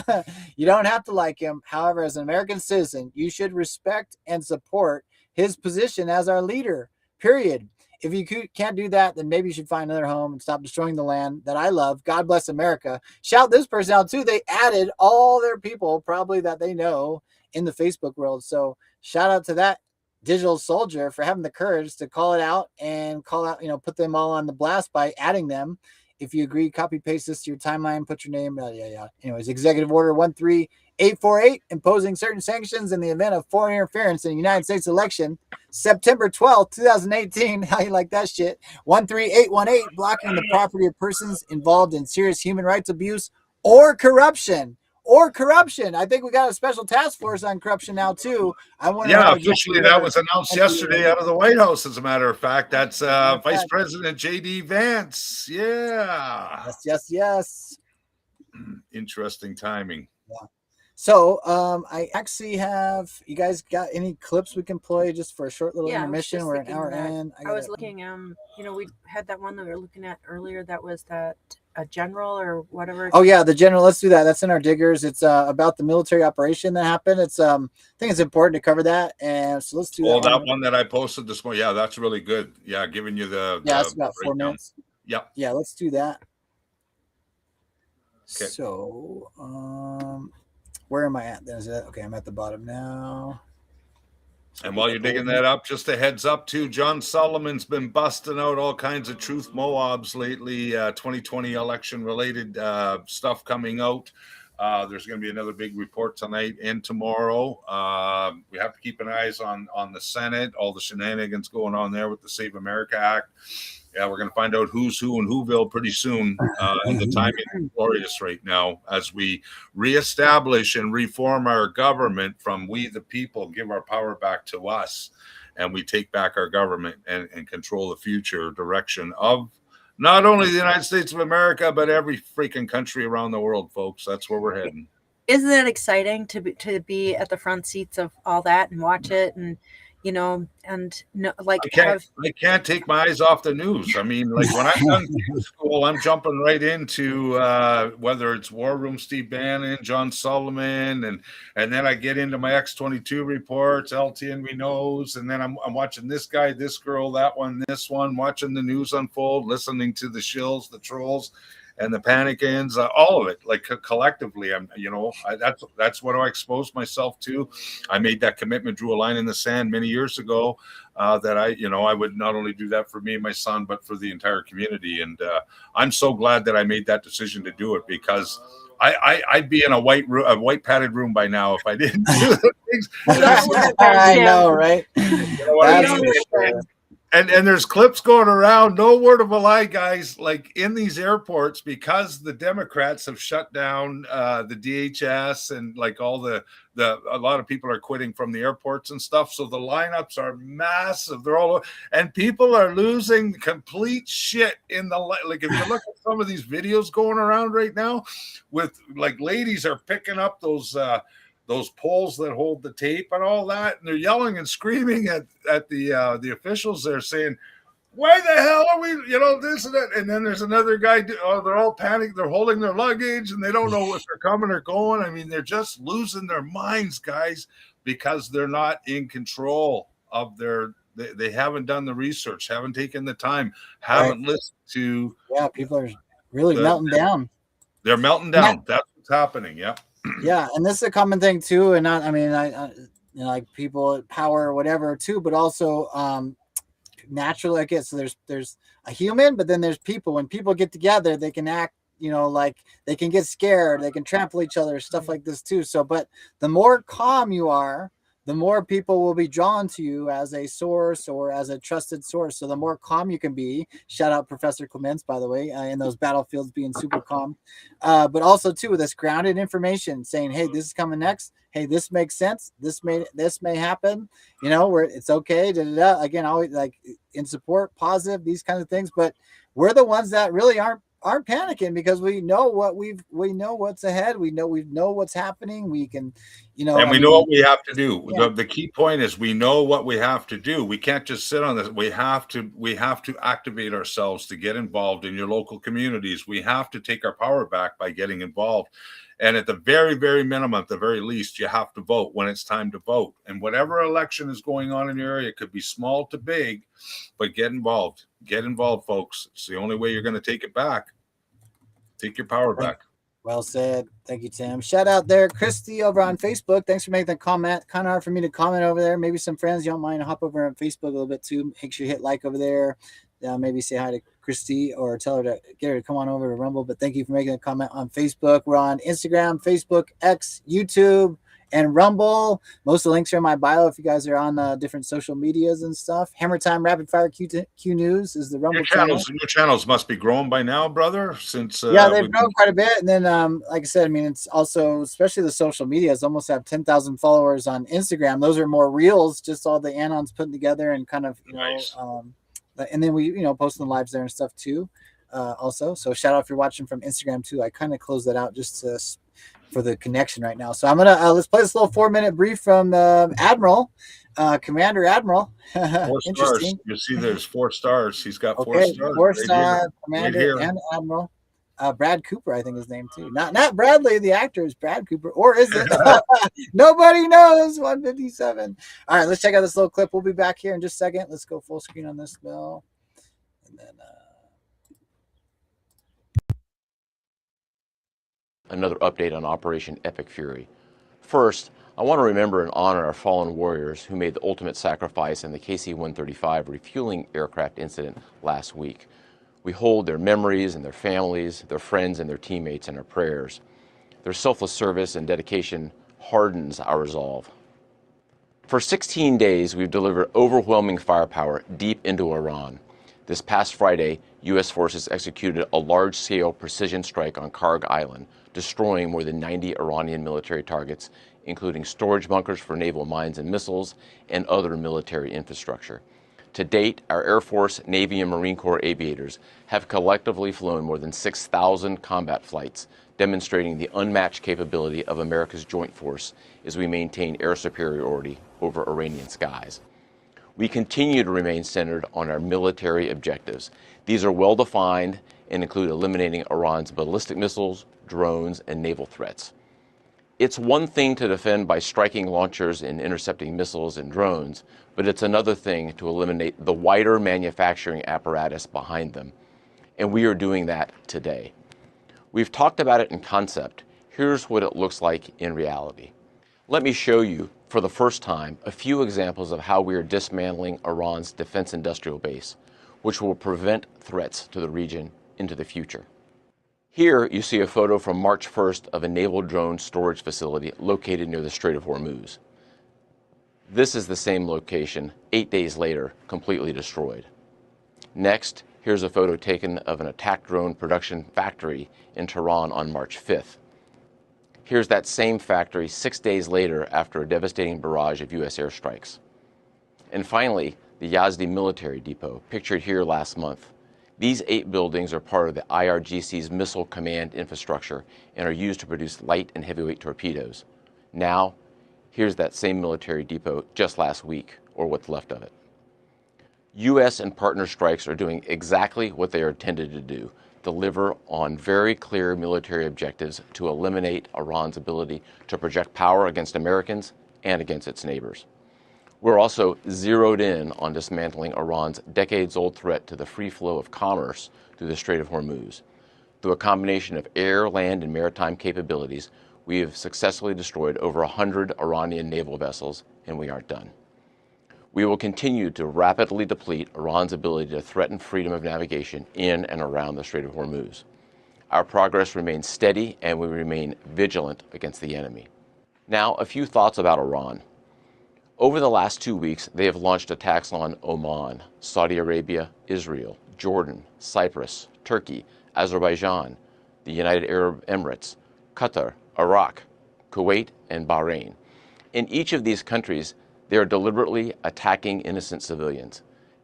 You don't have to like him. However, as an American citizen, you should respect and support his position as our leader, period. If you can't do that, then maybe you should find another home and stop destroying the land that I love. God bless America. Shout this person out too. They added all their people, probably that they know in the Facebook world. So shout out to that digital soldier for having the courage to call it out and call out, put them all on the blast by adding them. If you agree, copy paste this to your timeline, put your name. Yeah. Anyways, Executive Order 13848 imposing certain sanctions in the event of foreign interference in the United States election, September 12th, 2018. How you like that shit? 13818 blocking the property of persons involved in serious human rights abuse or corruption. I think we got a special task force on corruption now too. I wonder. Yeah, officially that was announced yesterday out of the White House. As a matter of fact, that's Vice President J.D. Vance. Yeah. Yes. Interesting timing. Yeah. So I actually have. You guys got any clips we can play just for a short little intermission? We're an hour in. I was looking. We had that one that we were looking at earlier. That was that. A general or whatever. Oh yeah, the general. Let's do that. That's in our diggers. It's about the military operation that happened. It's I think it's important to cover that. And so let's do that. That one that I posted this morning. Yeah, that's really good. Yeah, giving you the it's about 4 minutes. Yep. Yeah, let's do that. Okay. So where am I at? Okay, I'm at the bottom now. And while you're digging that up, just a heads up too, John Solomon's been busting out all kinds of truth Moabs lately, 2020 election related stuff coming out. There's going to be another big report tonight and tomorrow. We have to keep an eyes on the Senate, all the shenanigans going on there with the Save America Act. Yeah, we're going to find out who's who in Whoville pretty soon. And the timing is glorious right now as we reestablish and reform our government from we the people, give our power back to us, and we take back our government and control the future direction of not only the United States of America, but every freaking country around the world, folks. That's where we're heading. Isn't it exciting to be at the front seats of all that and watch it and I can't take my eyes off the news. I mean, like when I'm done school, I'm jumping right into whether it's War Room Steve Bannon, John Solomon, and then I get into my X-22 reports, LTNV knows, and then I'm watching this guy, this girl, that one, this one, watching the news unfold, listening to the shills, the trolls, and the panicans, all of it, like collectively, that's what I exposed myself to. I made that commitment, drew a line in the sand many years ago that I would not only do that for me and my son, but for the entire community. And I'm so glad that I made that decision to do it because I'd be in a white padded room by now if I didn't do the things. I know, right? And there's clips going around, no word of a lie, guys, like in these airports, because the Democrats have shut down the DHS and like a lot of people are quitting from the airports and stuff. So the lineups are massive. They're all, and people are losing complete shit in the, like if you look at some of these videos going around right now with like ladies are picking up those poles that hold the tape and all that, and they're yelling and screaming at the officials. They're saying, "Why the hell are we, this and that?" And then there's another guy. They're all panicked. They're holding their luggage and they don't know if they're coming or going. I mean, they're just losing their minds, guys, because they're not in control of their. They haven't done the research, haven't taken the time, haven't listened to. Yeah, people are really melting down. They're melting down. That's what's happening. Yeah. Yeah, and this is a common thing too, and not, I mean, like people at power or whatever too, but also naturally, I guess. So there's a human, but then there's people. When people get together, they can act, like they can get scared, they can trample each other, stuff like this too. So, but the more calm you are, the more people will be drawn to you as a source or as a trusted source. So the more calm you can be, shout out Professor Clements, by the way, in those battlefields being super calm, but also too with this grounded information saying, hey, this is coming next. Hey, this makes sense. This may happen, where it's okay. Again, always like in support, positive, these kinds of things. But we're the ones that really aren't aren't panicking because we know we know what's ahead. We know what's happening. We can, And I we know mean, what we have to do. yeah. The key point is we know what we have to do. We can't just sit on this. We have to activate ourselves to get involved in your local communities. We have to take our power back by getting involved. And at the very, very minimum, at the very least, you have to vote when it's time to vote. And whatever election is going on in your area, it could be small to big, but get involved. Get involved, folks. It's the only way you're going to take it back. Take your power back. Well said. Thank you, Tim. Shout out there, Christy over on Facebook. Thanks for making the comment. Kind of hard for me to comment over there. Maybe some friends you don't mind hop over on Facebook a little bit too. Make sure you hit like over there. Maybe say hi to Christy or tell her to get her to come on over to Rumble. But thank you for making a comment on Facebook. We're on Instagram, Facebook, X, YouTube, and Rumble. Most of the links are in my bio if you guys are on different social medias and stuff. Hammer Time Rapid Fire Q News is the Rumble channel. Your channels must be growing by now, brother. Since yeah, they've grown quite a bit. And then, like I said, I mean, it's also, especially the social medias, almost have 10,000 followers on Instagram. Those are more reels, just all the anons putting together and kind of, nice. And then we, post the lives there and stuff too. Also, so shout out if you're watching from Instagram too. I kind of closed that out just for the connection right now. So I'm gonna let's play this little 4-minute brief from Admiral, Commander Admiral. 4 stars. You see, there's 4 stars. He's got 4 stars. 4-star Commander and Admiral. Brad Cooper, I think his name too. Not Bradley, the actor, is Brad Cooper, or is it? Nobody knows. 157. All right, let's check out this little clip. We'll be back here in just a second. Let's go full screen on this bill, and then. Another update on Operation Epic Fury. First, I want to remember and honor our fallen warriors who made the ultimate sacrifice in the KC-135 refueling aircraft incident last week. We hold their memories and their families, their friends and their teammates in our prayers. Their selfless service and dedication hardens our resolve. For 16 days, we've delivered overwhelming firepower deep into Iran. This past Friday, U.S. forces executed a large-scale precision strike on Karg Island, destroying more than 90 Iranian military targets, including storage bunkers for naval mines and missiles and other military infrastructure. To date, our Air Force, Navy, and Marine Corps aviators have collectively flown more than 6,000 combat flights, demonstrating the unmatched capability of America's joint force as we maintain air superiority over Iranian skies. We continue to remain centered on our military objectives. These are well-defined and include eliminating Iran's ballistic missiles, drones, and naval threats. It's one thing to defend by striking launchers and intercepting missiles and drones, but it's another thing to eliminate the wider manufacturing apparatus behind them. And we are doing that today. We've talked about it in concept. Here's what it looks like in reality. Let me show you, for the first time, a few examples of how we are dismantling Iran's defense industrial base, which will prevent threats to the region into the future. Here you see a photo from March 1st of a naval drone storage facility located near the Strait of Hormuz. This is the same location 8 days later, completely destroyed. Next, here's a photo taken of an attack drone production factory in Tehran on March 5th. Here's that same factory 6 days later after a devastating barrage of U.S. airstrikes. And finally, the Yazdi military depot, pictured here last month. These 8 buildings are part of the IRGC's missile command infrastructure and are used to produce light and heavyweight torpedoes. Now, here's that same military depot just last week, or what's left of it. U.S. and partner strikes are doing exactly what they are intended to do: deliver on very clear military objectives to eliminate Iran's ability to project power against Americans and against its neighbors. We're also zeroed in on dismantling Iran's decades-old threat to the free flow of commerce through the Strait of Hormuz. Through a combination of air, land, and maritime capabilities, we have successfully destroyed over 100 Iranian naval vessels, and we aren't done. We will continue to rapidly deplete Iran's ability to threaten freedom of navigation in and around the Strait of Hormuz. Our progress remains steady, and we remain vigilant against the enemy. Now, a few thoughts about Iran. Over the last 2 weeks, they have launched attacks on Oman, Saudi Arabia, Israel, Jordan, Cyprus, Turkey, Azerbaijan, the United Arab Emirates, Qatar, Iraq, Kuwait, and Bahrain. In each of these countries, they are deliberately attacking innocent civilians.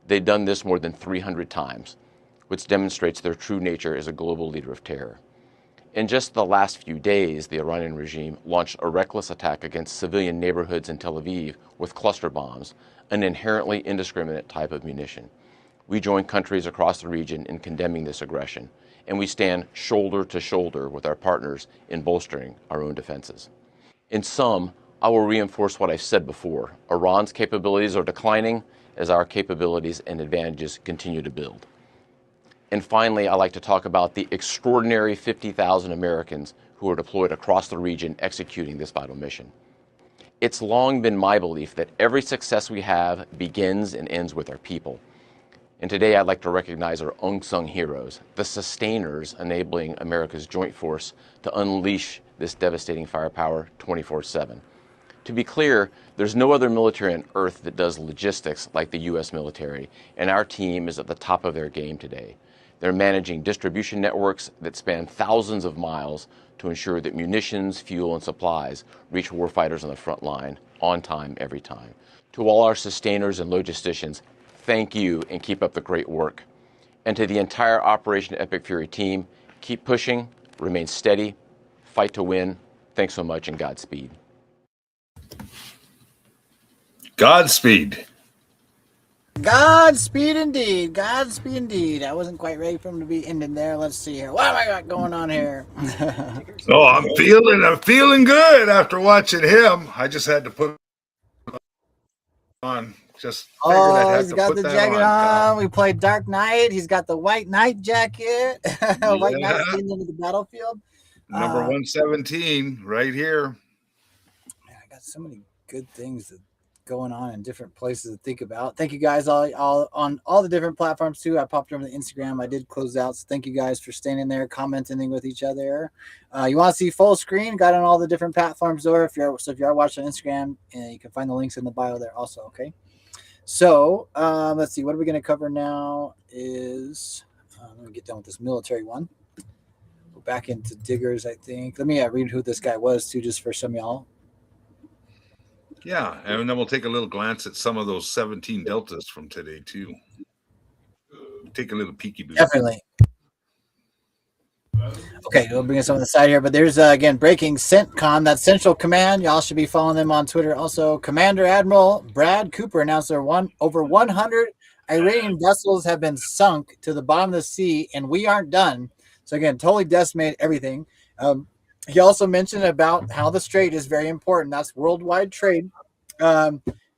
They've done this more than 300 times. which demonstrates their true nature as a global leader of terror. In just the last few days, the Iranian regime launched a reckless attack against civilian neighborhoods in Tel Aviv with cluster bombs, an inherently indiscriminate type of munition. We join countries across the region in condemning this aggression, and we stand shoulder to shoulder with our partners in bolstering our own defenses. In sum, I will reinforce what I've said before. Iran's capabilities are declining as our capabilities and advantages continue to build. And finally, I'd like to talk about the extraordinary 50,000 Americans who are deployed across the region executing this vital mission. It's long been my belief that every success we have begins and ends with our people. And today I'd like to recognize our unsung heroes, the sustainers enabling America's joint force to unleash this devastating firepower 24/7. To be clear, there's no other military on earth that does logistics like the U.S. military, and our team is at the top of their game today. They're managing distribution networks that span thousands of miles to ensure that munitions, fuel, and supplies reach warfighters on the front line on time, every time. To all our sustainers and logisticians, thank you and keep up the great work. And to the entire Operation Epic Fury team, keep pushing, remain steady, fight to win. Thanks so much and Godspeed. Godspeed. Godspeed indeed. Godspeed indeed. I wasn't quite ready for him to be ending there. Let's see here. What have I got going on here? Oh, I'm feeling good after watching him. I just had to put on. Just figured I'd have he's to got put the that jacket on. on. We played Dark Knight. He's got the white knight jacket. White knight leading into the battlefield. Number 117 right here. Man, I got so many good things going on in different places to think about. Thank you guys all on all the different platforms too. I popped over the Instagram. I did close out. So thank you guys for staying in there, commenting with each other. You want to see full screen? Got on all the different platforms there. If you are watching on Instagram, you can find the links in the bio there also. Okay. So let's see. What are we going to cover now? Is let me get done with this military one. Go back into Diggers, I think. Let me read who this guy was too, just for some of y'all. Yeah, and then we'll take a little glance at some of those 17 deltas from today too. Take a little peeky boo. Definitely. Okay, we'll bring us on the side here, but there's again breaking CENTCOM, that's Central Command. Y'all should be following them on Twitter. Also, Commander Admiral Brad Cooper announced over 100 Iranian vessels have been sunk to the bottom of the sea, and we aren't done. So again, totally decimated everything. He also mentioned about how the strait is very important. That's worldwide trade. I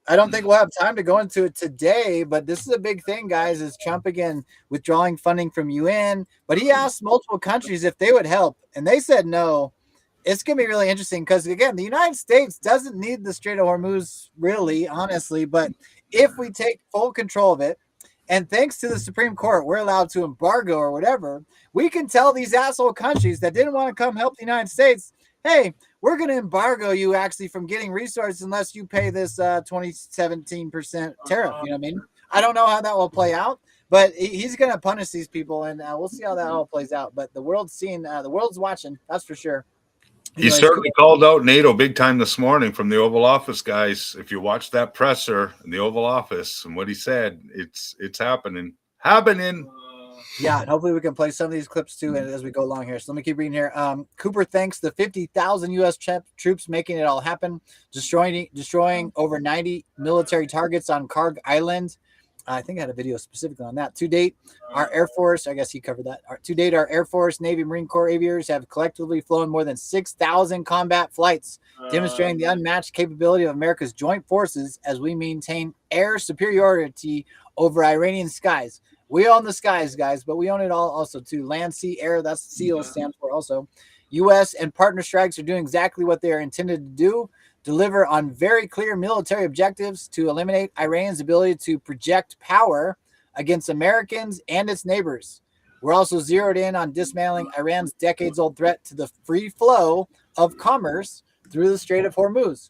don't think we'll have time to go into it today, but this is a big thing, guys, is Trump again withdrawing funding from UN. But he asked multiple countries if they would help, and they said no. It's going to be really interesting because, again, the United States doesn't need the Strait of Hormuz, really, honestly. But if we take full control of it, and thanks to the Supreme Court, we're allowed to embargo or whatever, we can tell these asshole countries that didn't want to come help the United States, hey, we're going to embargo you actually from getting resources unless you pay this 17% tariff. You know what I mean? I don't know how that will play out, but he's going to punish these people, and we'll see how that all plays out. But the world's seeing, the world's watching, that's for sure. He certainly called out NATO big time this morning from the Oval Office, guys. If you watch that presser in the Oval Office and what he said, it's happening. Yeah, and hopefully we can play some of these clips too as we go along here. So let me keep reading here. Cooper thanks the 50,000 U.S. troops making it all happen, destroying over 90 military targets on Karg Island. I think I had a video specifically on that. To date, our Air Force, I guess he covered that. To date, our Air Force, Navy, Marine Corps aviators have collectively flown more than 6,000 combat flights, demonstrating the unmatched capability of America's joint forces as we maintain air superiority over Iranian skies. We own the skies, guys, but we own it all also too. Land, sea, air, that's SEAL stands for also. U.S. and partner strikes are doing exactly what they are intended to do, deliver on very clear military objectives to eliminate Iran's ability to project power against Americans and its neighbors. We're also zeroed in on dismantling Iran's decades-old threat to the free flow of commerce through the Strait of Hormuz.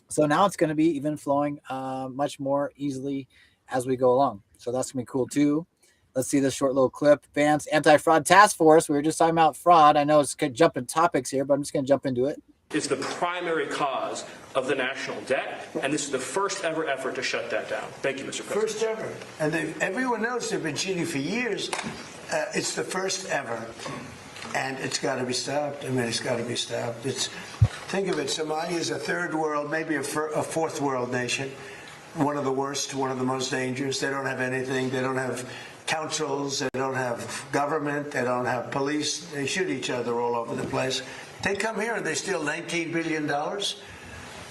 So now it's going to be even flowing much more easily as we go along. So that's going to be cool too. Let's see this short little clip. Vance Anti-Fraud Task Force. We were just talking about fraud. I know it's jumping topics here, but I'm just going to jump into it. Is the primary cause of the national debt, and this is the first ever effort to shut that down. Thank you, Mr. President. First ever. And everyone knows they've been cheating for years. It's the first ever. And it's got to be stopped. I mean, it's got to be stopped. Think of it, Somalia is a third world, maybe a fourth world nation. One of the worst, one of the most dangerous. They don't have anything. They don't have councils. They don't have government. They don't have police. They shoot each other all over the place. They come here and they steal $19 billion.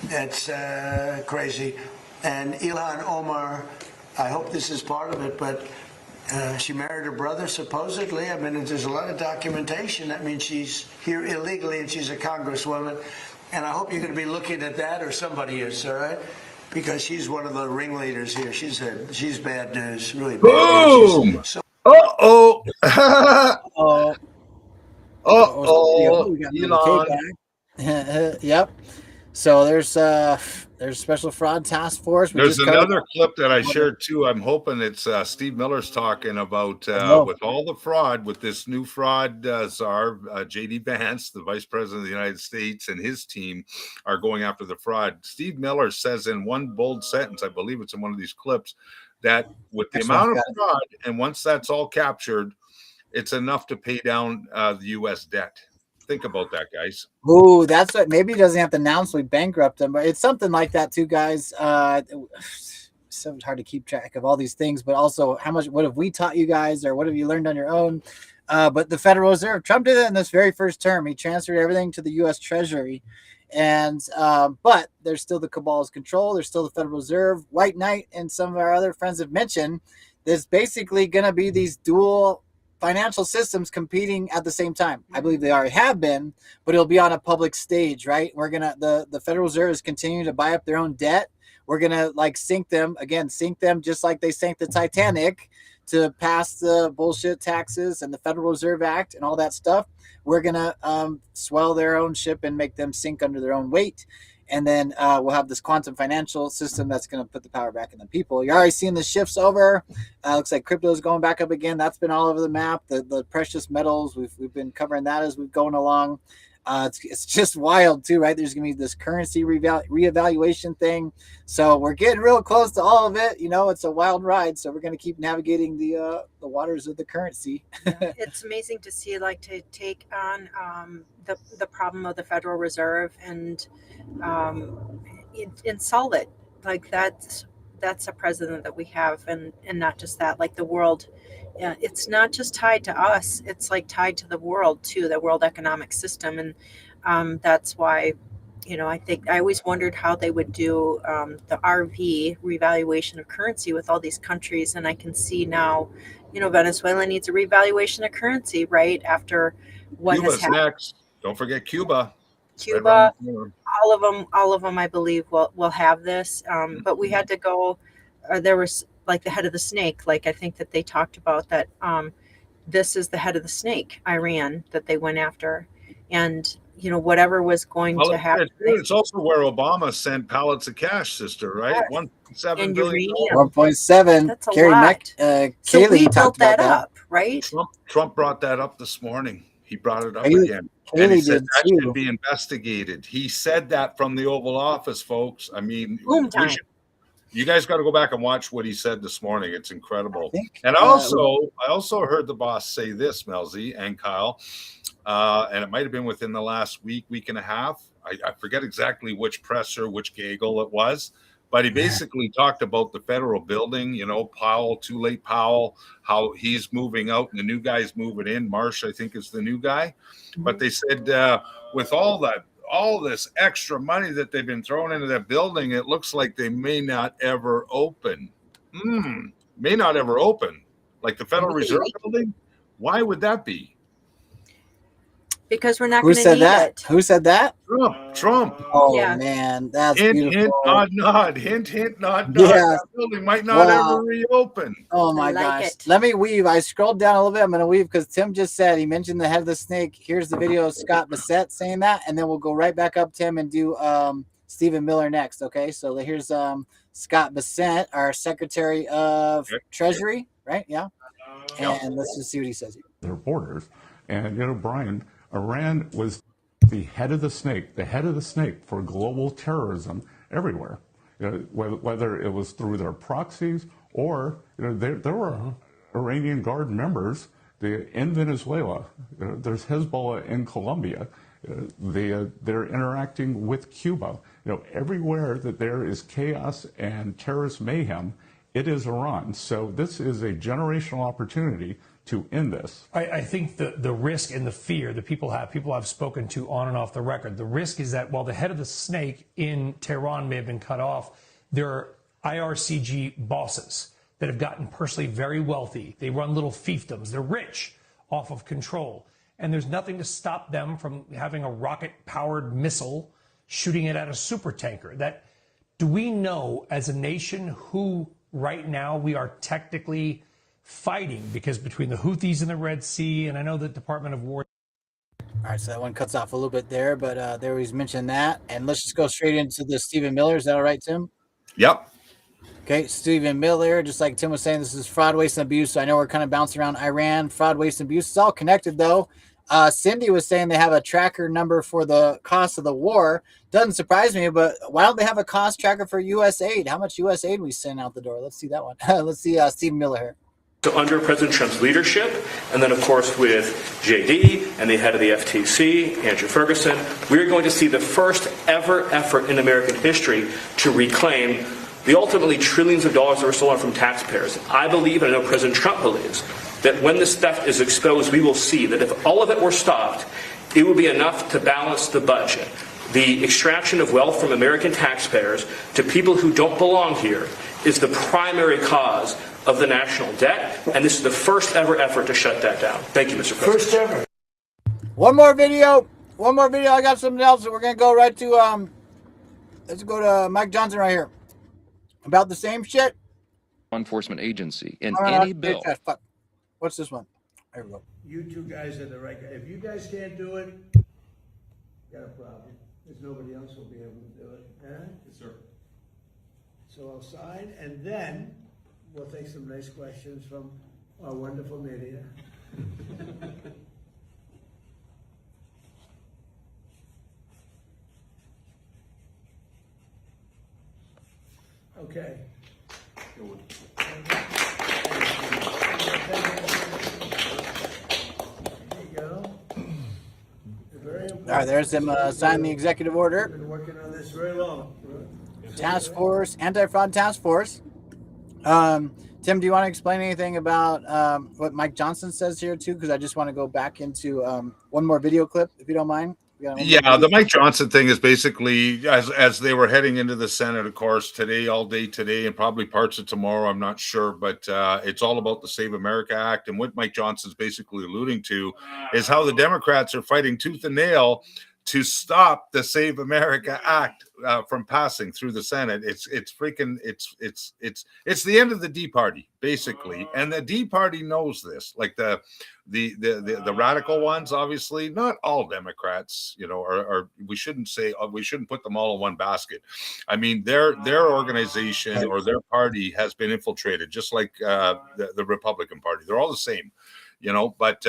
That's crazy. And Ilhan Omar, I hope this is part of it, but she married her brother, supposedly. I mean, there's a lot of documentation. That means she's here illegally and she's a congresswoman. And I hope you're going to be looking at that, or somebody is, all right? Because she's one of the ringleaders here. She's bad news, really bad Boom! news. So, Uh-oh. Oh, Uh-oh. we got Elon. MelzieKaye back. Yep. So there's special fraud task force. We There's just covered- another clip that I shared too. I'm hoping it's Steve Miller's talking about with all the fraud, with this new fraud czar, J.D. Vance, the vice president of the United States, and his team are going after the fraud. Steve Miller says in one bold sentence, I believe it's in one of these clips, that with the amount of fraud, and once that's all captured, it's enough to pay down the U.S. debt. Think about that, guys. Ooh, that's what. Maybe he doesn't have to announce we bankrupt him, but it's something like that too, guys. So hard to keep track of all these things, but also what have we taught you guys, or what have you learned on your own? But the Federal Reserve, Trump did it in this very first term. He transferred everything to the U.S. Treasury, and but there's still the cabal's control. There's still the Federal Reserve. White Knight and some of our other friends have mentioned there's basically going to be these dual financial systems competing at the same time. I believe they already have been, but it'll be on a public stage, right? We're gonna the Federal Reserve is continuing to buy up their own debt. We're gonna sink them just like they sank the Titanic to pass the bullshit taxes and the Federal Reserve Act and all that stuff. We're gonna swell their own ship and make them sink under their own weight. And then we'll have this quantum financial system that's going to put the power back in the people. You're already seeing the shifts over. Looks like crypto is going back up again. That's been all over the map. The precious metals, we've been covering that as we've going along. It's just wild too, right? There's going to be this currency reevaluation thing. So we're getting real close to all of it. You know, it's a wild ride. So we're going to keep navigating the waters of the currency. It's amazing to see, to take on the problem of the Federal Reserve and solve it. That's a president that we have, and not just that, the world. It's not just tied to us, it's tied to the world too, the world economic system. And that's why, I always wondered how they would do the RV revaluation of currency with all these countries. And I can see now, Venezuela needs a revaluation of currency right after what Cuba's has happened. next. Don't forget Cuba. Cuba, all of them, I believe, will have this. But we had to go. There was the head of the snake. I think that they talked about that. This is the head of the snake, Iran, that they went after, and whatever was going to happen. It's also where Obama sent pallets of cash, sister. Right, Yes. 1.7 billion. 1.7. That's a Carrie lot. So Kaylee we talked built about that up, right? Trump brought that up this morning. He brought it up Kaylee- again. And he Kaylee said did that too. should be investigated. He said that from the Oval Office, folks. I mean, Boom time. you guys got to go back and watch what he said this morning. It's incredible. think, And I also heard the boss say this, Melzie and Kyle, and it might have been within the last week and a half. I forget exactly which presser, which gaggle it was, but he basically talked about the federal building, Powell, too late Powell, how he's moving out and the new guy's moving in. Marsh, I think, is the new guy. But they said with all this extra money that they've been throwing into that building, it looks like they may not ever open. May not ever open. Like the Federal Reserve building? Why would that be? Because we're not Who going to said need that? it. Who said that? Trump. Oh Yeah. man, that's Hint, beautiful. hint, nod, nod. Hint, hint, nod, nod. Yeah. That building might not Wow. ever reopen. Oh my I like gosh. it. Let me weave. I scrolled down a little bit. I'm going to weave because Tim just said, he mentioned the head of the snake. Here's the video of Scott Bassett saying that. And then we'll go right back up, Tim, and do Stephen Miller next. Okay. So here's Scott Bassett, our Secretary of Treasury, right? Yeah. And let's just see what he says here. Their borders. And, Brian, Iran was the head of the snake for global terrorism everywhere. Whether it was through their proxies or there were Iranian Guard members in Venezuela. There's Hezbollah in Colombia. They're interacting with Cuba. Everywhere that there is chaos and terrorist mayhem, it is Iran. So this is a generational opportunity to end this. I think the risk and the fear that people have spoken to on and off the record, the risk is that while the head of the snake in Tehran may have been cut off, there are IRCG bosses that have gotten personally very wealthy. They run little fiefdoms. They're rich off of control. And there's nothing to stop them from having a rocket-powered missile, shooting it at a supertanker. Do we know as a nation who right now we are technically fighting? Because between the Houthis in the Red Sea, and I know the Department of War. All right, so that one cuts off a little bit there, but there he's mentioned that. And let's just go straight into the Stephen Miller. Is that all right, Tim? Yep. Okay, Stephen Miller, just like Tim was saying, this is fraud, waste, and abuse. So I know we're kind of bouncing around Iran, fraud, waste, and abuse. It's all connected, though. Cindy was saying they have a tracker number for the cost of the war. Doesn't surprise me, but why don't they have a cost tracker for U.S. aid? How much U.S. aid we send out the door? Let's see that one. Let's see Stephen Miller here. So under President Trump's leadership, and then of course with JD and the head of the FTC, Andrew Ferguson, we're going to see the first ever effort in American history to reclaim the ultimately trillions of dollars that were stolen from taxpayers. I believe, and I know President Trump believes, that when this theft is exposed, we will see that if all of it were stopped, it would be enough to balance the budget. The extraction of wealth from American taxpayers to people who don't belong here is the primary cause of the national debt, and this is the first ever effort to shut that down. Thank you, Mr. President. First ever. One more video. I got something else. We're going to go right to, let's go to Mike Johnson right here. About the same shit. Law enforcement agency in All right, any bill. Fuck. What's this one? There we go. You two guys are the right guy. If you guys can't do it, got a problem. There's nobody else will be able to do it. Huh? Yes, sir. So I'll sign, and then we'll take some nice questions from our wonderful media. Okay. All right, there's them sign the executive order. Been working on this very long. Task Force, Anti-Fraud Task Force. Tim, do you want to explain anything about what Mike Johnson says here too? Because I just want to go back into one more video clip, if you don't mind. Yeah, the Mike Johnson thing is basically as they were heading into the Senate, of course, today, all day today, and probably parts of tomorrow, I'm not sure, but it's all about the Save America Act. And what Mike Johnson's basically alluding to is how the Democrats are fighting tooth and nail to stop the Save America Act from passing through the Senate. It's the end of the D Party, basically, and the D Party knows this. Like the radical ones, obviously, not all Democrats, or we shouldn't put them all in one basket. I mean, their organization or their party has been infiltrated, just like the Republican Party. They're all the same, but.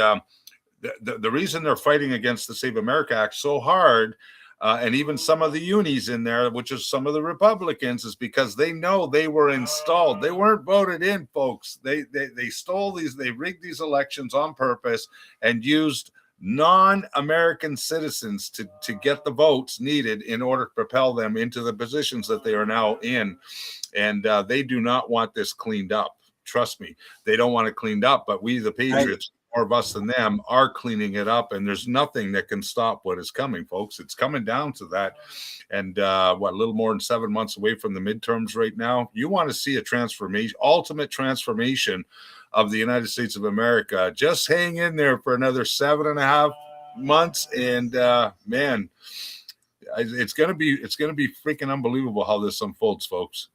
The reason they're fighting against the Save America Act so hard, and even some of the unis in there, which is some of the Republicans, is because they know they were installed. They weren't voted in, folks. They stole these, they rigged these elections on purpose and used non-American citizens to get the votes needed in order to propel them into the positions that they are now in. And they do not want this cleaned up. Trust me, they don't want it cleaned up, but we, the Patriots, more of us than them, are cleaning it up, and there's nothing that can stop what is coming, folks. It's coming down to that. And a little more than 7 months away from the midterms right now. You want to see a transformation, ultimate transformation of the United States of America. Just hang in there for another 7.5 months, and man, it's gonna be freaking unbelievable how this unfolds, folks.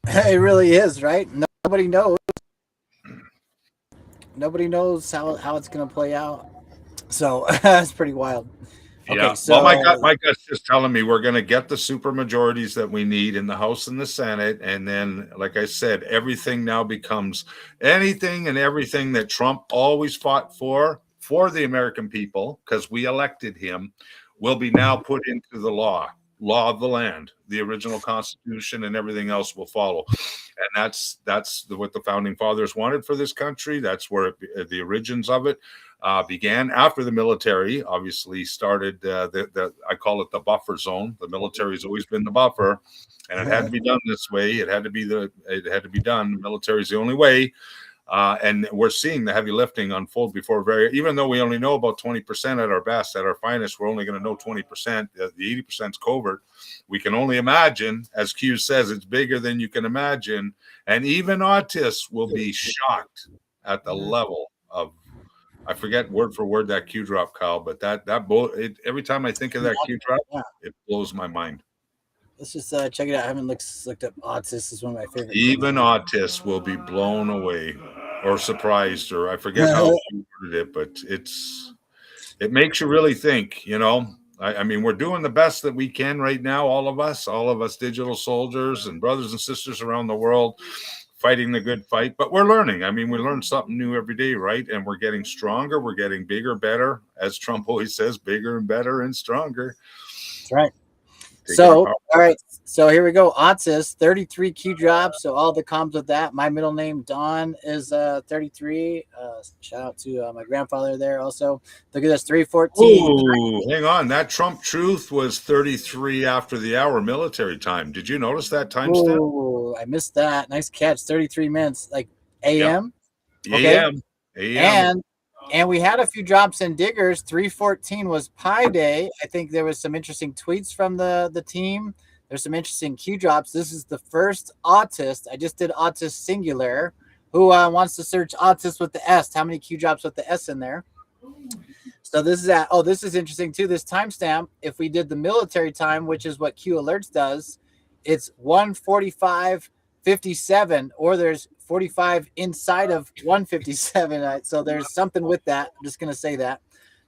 It really is, right? Nobody knows. Nobody knows how it's going to play out. So it's pretty wild. Okay, yeah. So Well, my gut's just telling me we're going to get the super majorities that we need in the House and the Senate. And then, like I said, everything now becomes anything and everything that Trump always fought for for the American people, because we elected him, will be now put into the law of the land. The original Constitution and everything else will follow. And that's what the founding fathers wanted for this country. That's where the origins of it began. After the military obviously started, I call it the buffer zone. The military has always been the buffer, and it had to be done this way. It had to be done. The military is the only way. And we're seeing the heavy lifting unfold even though we only know about 20% at our best, at our finest, we're only going to know 20%. The 80% is covert. We can only imagine, as Q says, it's bigger than you can imagine. And even autists will be shocked at the level of, I forget word for word that Q drop, Kyle, but every time I think of that Q drop, it blows my mind. Let's just check it out. I haven't looked up autists. Is one of my favorite. Even autists will be blown away or surprised, or I forget how you worded it, but it makes you really think, you know. I mean, we're doing the best that we can right now, all of us digital soldiers and brothers and sisters around the world fighting the good fight, but we're learning. I mean, we learn something new every day, right? And we're getting stronger, we're getting bigger, better, as Trump always says, bigger and better and stronger. That's right. So, all right. So here we go. Autist, 33 Q drops. So all the comms with that. My middle name, Don, is 33. Shout out to my grandfather there also. Look at this, 314. Ooh, hang on. That Trump truth was 33 after the hour military time. Did you notice that timestamp? Oh, I missed that. Nice catch. 33 minutes, like AM. Yeah. Okay. AM. And we had a few drops in diggers. 314 was Pi Day. I think there was some interesting tweets from the team. There's some interesting Q drops. This is the first autist. I just did autist singular. Who wants to search autist with the S? How many Q drops with the S in there? So this is this is interesting too. This timestamp, if we did the military time, which is what Q Alerts does, it's 1:45:57, or there's 45 inside of 157. So there's something with that. I'm just going to say that.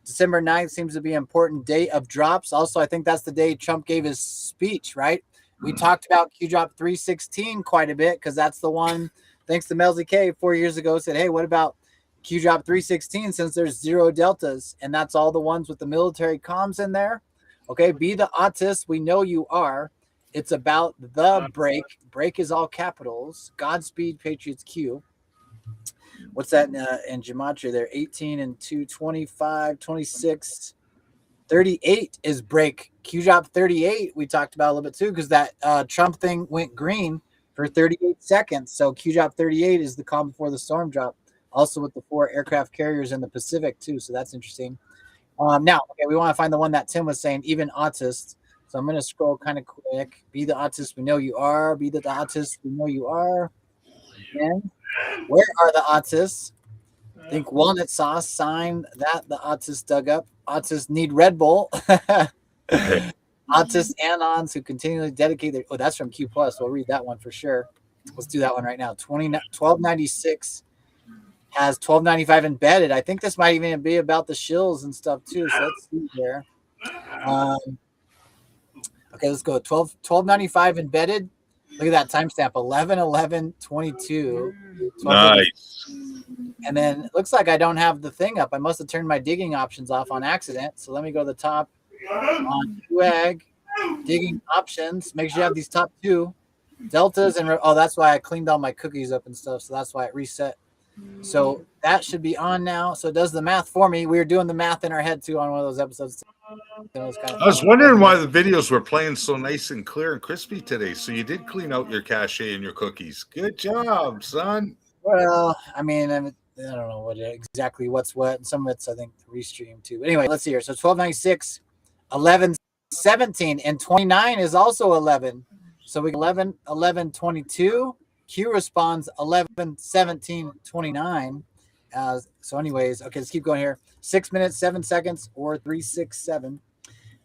December 9th seems to be an important day of drops. Also, I think that's the day Trump gave his speech, right? We talked about Q drop 316 quite a bit because that's the one, thanks to MelzieKaye 4 years ago, said, hey, what about Q drop 316 since there's 0 deltas? And that's all the ones with the military comms in there. Okay, be the autist we know you are. It's about the break. Break is all capitals. Godspeed, Patriots Q. What's that in gematria there? 18 and 2, 25, 26, 38 is break. Q drop 38 we talked about a little bit too because that Trump thing went green for 38 seconds. So Q drop 38 is the calm before the storm drop. Also with the 4 aircraft carriers in the Pacific too. So that's interesting. Now, okay, we want to find the one that Tim was saying, even autists. So I'm going to scroll kind of quick. Be the autist we know you are. Be the autist we know you are. And where are the autists? I think walnut sauce sign that the autists dug up. Autists need Red Bull. Autist anons who continually dedicate their. Oh, that's from Q Plus. We'll read that one for sure. Let's do that one right now. 1296 has 1295 embedded. I think this might even be about the shills and stuff too. So let's see here. Okay, let's go. 1295 embedded. Look at that timestamp. 11/11/22. Nice. And then it looks like I don't have the thing up. I must have turned my digging options off on accident. So let me go to the top on QAG digging options. Make sure you have these top 2 deltas and that's why I cleaned all my cookies up and stuff. So that's why it reset. So that should be on now. So it does the math for me. We were doing the math in our head too on one of those episodes. I was wondering why the videos were playing so nice and clear and crispy today. So you did clean out your cache and your cookies. Good job, son. Well, I mean, I don't know exactly what's what. And some of it's, I think, restream too. But anyway, let's see here. So 1296, 1117, and 29 is also 11. So we 11/11/22. Q responds 11/17/29. So anyways, okay, let's keep going here. 6 minutes, 7 seconds, or 367.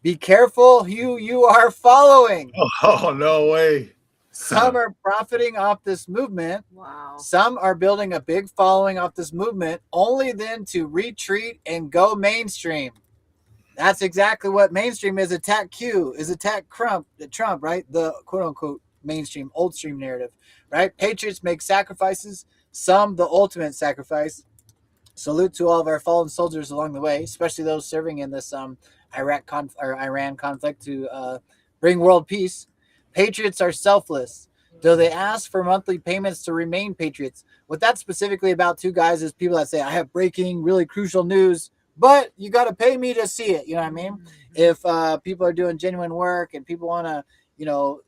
Be careful who you are following. Oh, no way. Some are profiting off this movement. Wow. Some are building a big following off this movement, only then to retreat and go mainstream. That's exactly what mainstream is. Attack Q is attack Trump, right? The quote unquote mainstream, old stream narrative, right? Patriots make sacrifices, some the ultimate sacrifice. Salute to all of our fallen soldiers along the way, especially those serving in this Iran conflict to bring world peace. Patriots are selfless. Though they ask for monthly payments to remain patriots. What that's specifically about, too, guys, is people that say, I have breaking, really crucial news, but you got to pay me to see it. You know what I mean? If people are doing genuine work and people want to, you know,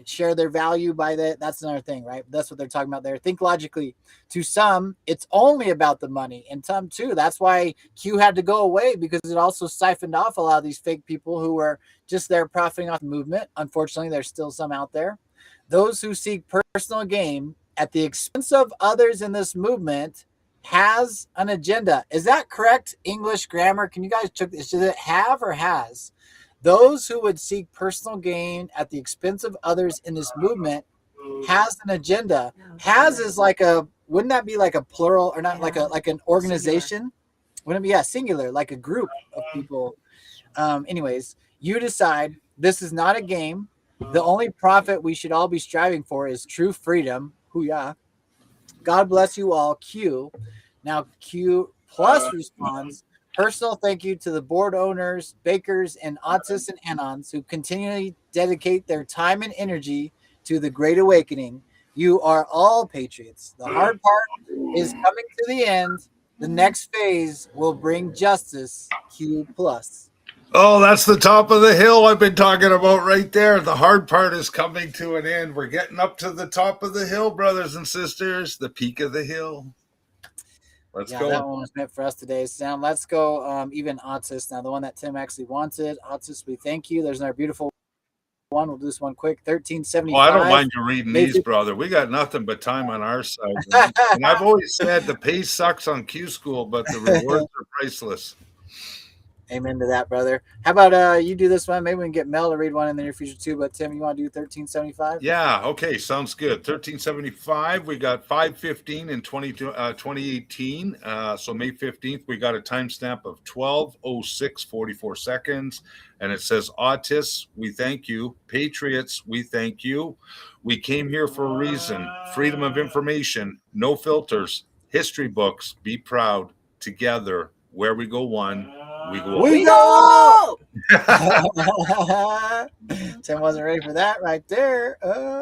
share their value by that, that's another thing, right? That's what they're talking about there. Think logically. To some, it's only about the money. And some, too. That's why Q had to go away, because it also siphoned off a lot of these fake people who were just there profiting off the movement. Unfortunately, there's still some out there. Those who seek personal gain at the expense of others in this movement has an agenda. Is that correct English grammar? Can you guys check this? Should it have or has? Those who would seek personal gain at the expense of others in this movement has an agenda. Has is like a, wouldn't that be like a plural, or not, like an organization? Wouldn't it be singular, like a group of people? Anyways, you decide. This is not a game. The only profit we should all be striving for is true freedom. Hoo-yah. God bless you all, Q. Now, Q plus responds, personal thank you to the board owners, bakers, and autists and anons who continually dedicate their time and energy to the Great Awakening. You are all patriots. The hard part is coming to the end. The next phase will bring justice, Q plus. Oh, that's the top of the hill I've been talking about right there. The hard part is coming to an end. We're getting up to the top of the hill, brothers and sisters. The peak of the hill. Let's go. That one was meant for us today. Sound. Let's go. Even Autist. Now, the one that Tim actually wanted. Autist, we thank you. There's another beautiful one. We'll do this one quick. 1375. Oh, I don't mind you reading these, brother. We got nothing but time on our side. And I've always said the pay sucks on Q School, but the rewards are priceless. Amen to that, brother. How about you do this one? Maybe we can get Mel to read one in the near future too. But Tim, you want to do 1375? Yeah. Okay. Sounds good. 1375. We got 5/15 in 2018. So May 15th, we got a timestamp of 12:06:44 seconds, and it says, "Autists, we thank you. Patriots, we thank you. We came here for a reason. Freedom of information, no filters. History books. Be proud. Together. Where we go one." We go! Tim wasn't ready for that right there.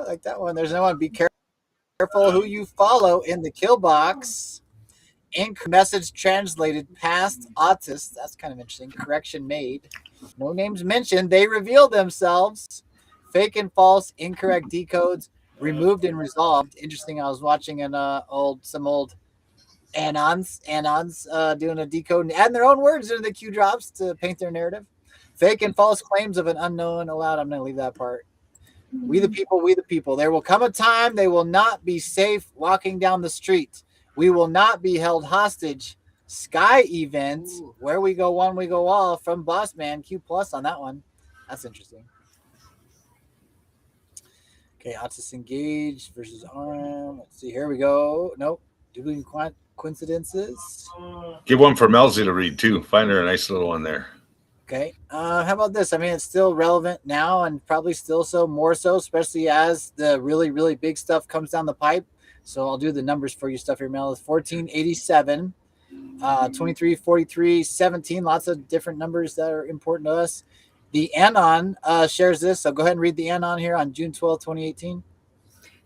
Like that one. There's no one. Be careful who you follow in the kill box. Ink message translated past autist. That's kind of interesting. Correction made. No names mentioned. They reveal themselves. Fake and false, incorrect decodes removed and resolved. Interesting. I was watching some old Anons doing a decode and adding their own words into the Q drops to paint their narrative. Fake and false claims of an unknown allowed. I'm going to leave that part. We the people, we the people. There will come a time they will not be safe walking down the street. We will not be held hostage. Sky event. Where we go one, we go all. From Boss Man. Q plus on that one. That's interesting. Okay, Autist engaged versus arm. Let's see. Here we go. Nope. Doing coincidences. Give one for Melzie to read too. Find her a nice little one there. Okay. How about this? I mean, it's still relevant now and probably still more so, especially as the really, really big stuff comes down the pipe. So I'll do the numbers for you stuff here, Mel. It's 1487, 2343, 17. Lots of different numbers that are important to us. The Anon shares this. So go ahead and read the Anon here on June 12, 2018.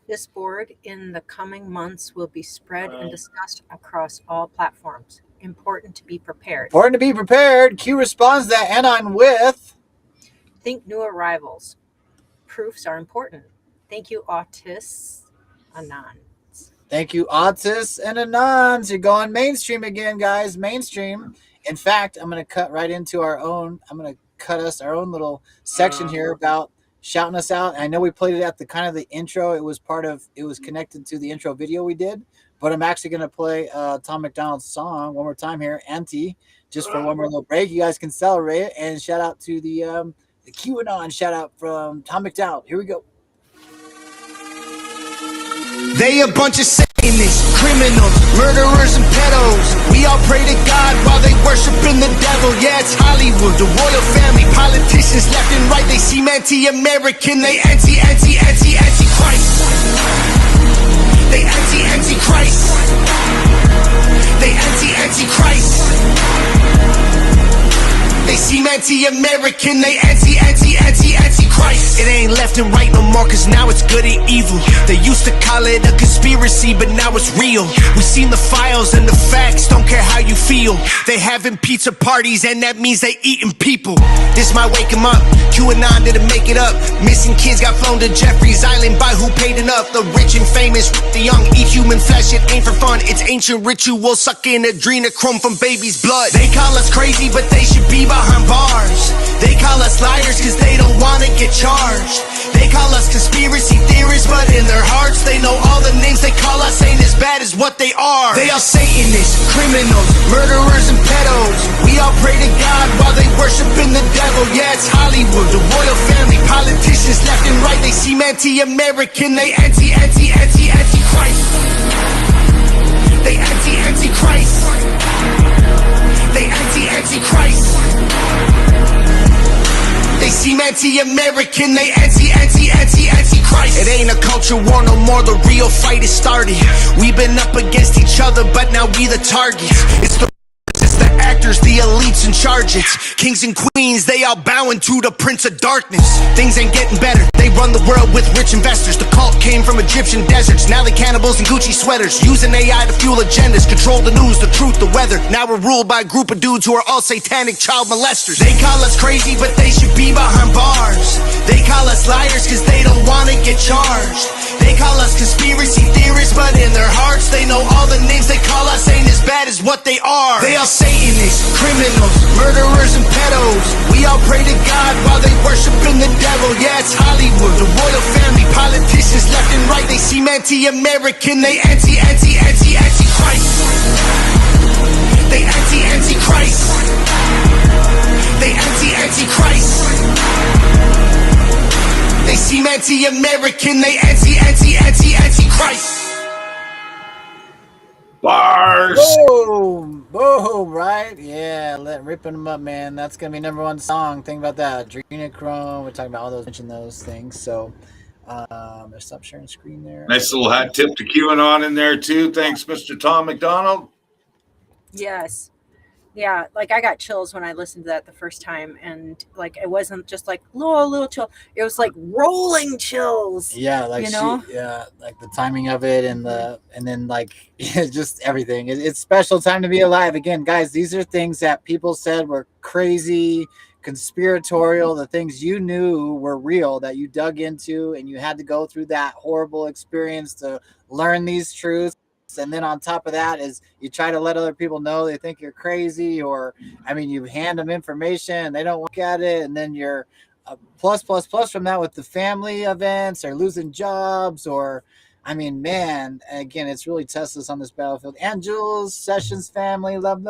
This board in the coming months will be spread and discussed across all platforms. Important to be prepared. Important to be prepared. Q responds to that Anon with, think new arrivals. Proofs are important. Thank you, Autists. Anons. Thank you, Autists and Anons. You're going mainstream again, guys. Mainstream. In fact, I'm going to cut right into our own. I'm going to cut us our own little section here about shouting us out. I know we played it at the kind of the intro. It was connected to the intro video we did, but I'm actually going to play Tom McDonald's song one more time here, Auntie, just for one more little break. You guys can celebrate it and shout out to the QAnon shout out from Tom McDonald. Here we go. They a bunch of Satanists, criminals, murderers, and pedos. We all pray to God while they worshiping the devil. Yeah, it's Hollywood, the royal family, politicians left and right. They seem anti-American, they anti-Christ. They anti-Christ. They anti-Christ. anti-American, they anti-Christ. It ain't left and right no more, cause now it's good and evil. They used to call it a conspiracy, but now it's real. We seen the files and the facts, don't care how you feel. They having pizza parties and that means they eating people. This might wake them up, QAnon didn't make it up. Missing kids got flown to Jeffrey's Island by who paid enough. The rich and famous, the young eat human flesh, it ain't for fun. It's ancient ritual, sucking adrenochrome from baby's blood. They call us crazy, but they should be behind bars. They call us liars cause they don't wanna get charged. They call us conspiracy theorists, but in their hearts they know all the names they call us ain't as bad as what they are. They are Satanists, criminals, murderers and pedos. We all pray to God while they worshiping the devil. Yeah, it's Hollywood, the royal family, politicians left and right. They seem anti-American, they anti-Christ. They anti-Christ. They anti-Christ. They seem anti-American, they anti-Christ. It ain't a culture war no more, the real fight is started. We've been up against each other, but now we the targets. It's the actors, the elites in charge. It's kings and queens, they all bowing to the prince of darkness. Things ain't getting better, they run the world with rich investors. The cult came from Egyptian deserts, now they cannibals in Gucci sweaters. Using AI to fuel agendas, control the news, the truth, the weather. Now we're ruled by a group of dudes who are all satanic child molesters. They call us crazy, but they should be behind bars. They call us liars cause they don't wanna get charged. They call us conspiracy theorists, but in their hearts they know all the names they call us ain't as bad as what they are. They are Satanists, criminals, murderers and pedos. We all pray to God while they worshiping the devil. Yeah, it's Hollywood, the royal family, politicians left and right. They seem anti-American, they anti-Christ. They anti-Christ. They anti-Christ. They seem anti-American, they anti-Christ. Bars. Boom, boom, right? Yeah, ripping them up, man. That's gonna be #1 song. Think about that. Adrenochrome. We're talking about all those, mention those things. So, stop sharing screen there. Nice little hat tip to QAnon in there too. Thanks, Mr. Tom McDonald. Yes. Yeah, like I got chills when I listened to that the first time, and like it wasn't just like little chill. It was like rolling chills. Yeah, like like the timing of it and then like just everything. It's special time to be alive. Again, guys, these are things that people said were crazy, conspiratorial, the things you knew were real that you dug into, and you had to go through that horrible experience to learn these truths. And then on top of that is you try to let other people know they think you're crazy, or I mean, you hand them information and they don't look at it, and then you're plus from that with the family events or losing jobs, or I mean, man, again, it's really tested us on this battlefield. And Jules, Sessions family, love,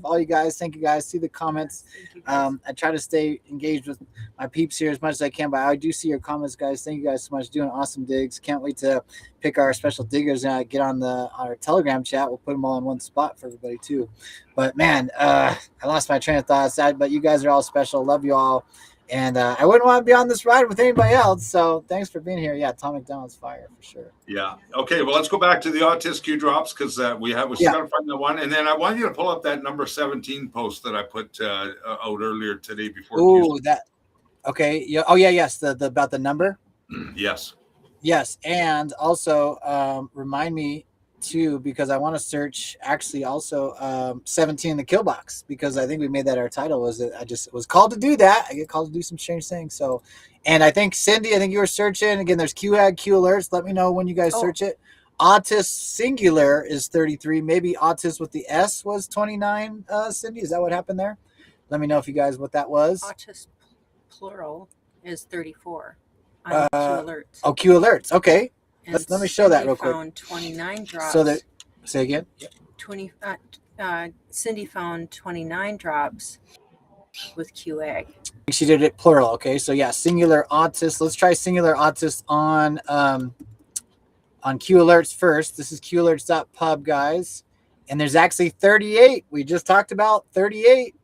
all you guys. Thank you guys. See the comments. I try to stay engaged with my peeps here as much as I can, but I do see your comments, guys. Thank you guys so much. Doing awesome digs. Can't wait to pick our special diggers and get on our Telegram chat. We'll put them all in one spot for everybody too. But man, I lost my train of thought. Sad, but you guys are all special. Love you all. And I wouldn't want to be on this ride with anybody else. So thanks for being here. Yeah, Tom McDonald's fire for sure. Yeah. Okay. Well, let's go back to the Autistic Q drops because we got to find that one. And then I want you to pull up that number 17 post that I put out earlier today before. Ooh, that. Okay. Yeah. Oh yeah. Yes. The about the number. Yes. Yes. And also remind me too, because I want to search actually also 17 in the kill box, because I think we made that our title. Was it? I just was called to do that. I get called to do some strange things. So, and I think Cindy, I think you were searching again. There's Q alerts. Let me know when you guys search it. Autist singular is 33. Maybe autist with the S was 29. Cindy, is that what happened there? Let me know if you guys what that was. Autist plural is 34 on Q alerts. Oh, Q alerts. Okay. Let me show that real quick. Found 29 drops. So that, say again. Yep. 20. Cindy found 29 drops with QA. She did it plural. Okay, so yeah, singular autist. Let's try singular autist on Q alerts first. This is qalerts.pub, guys, and there's actually 38. We just talked about 38.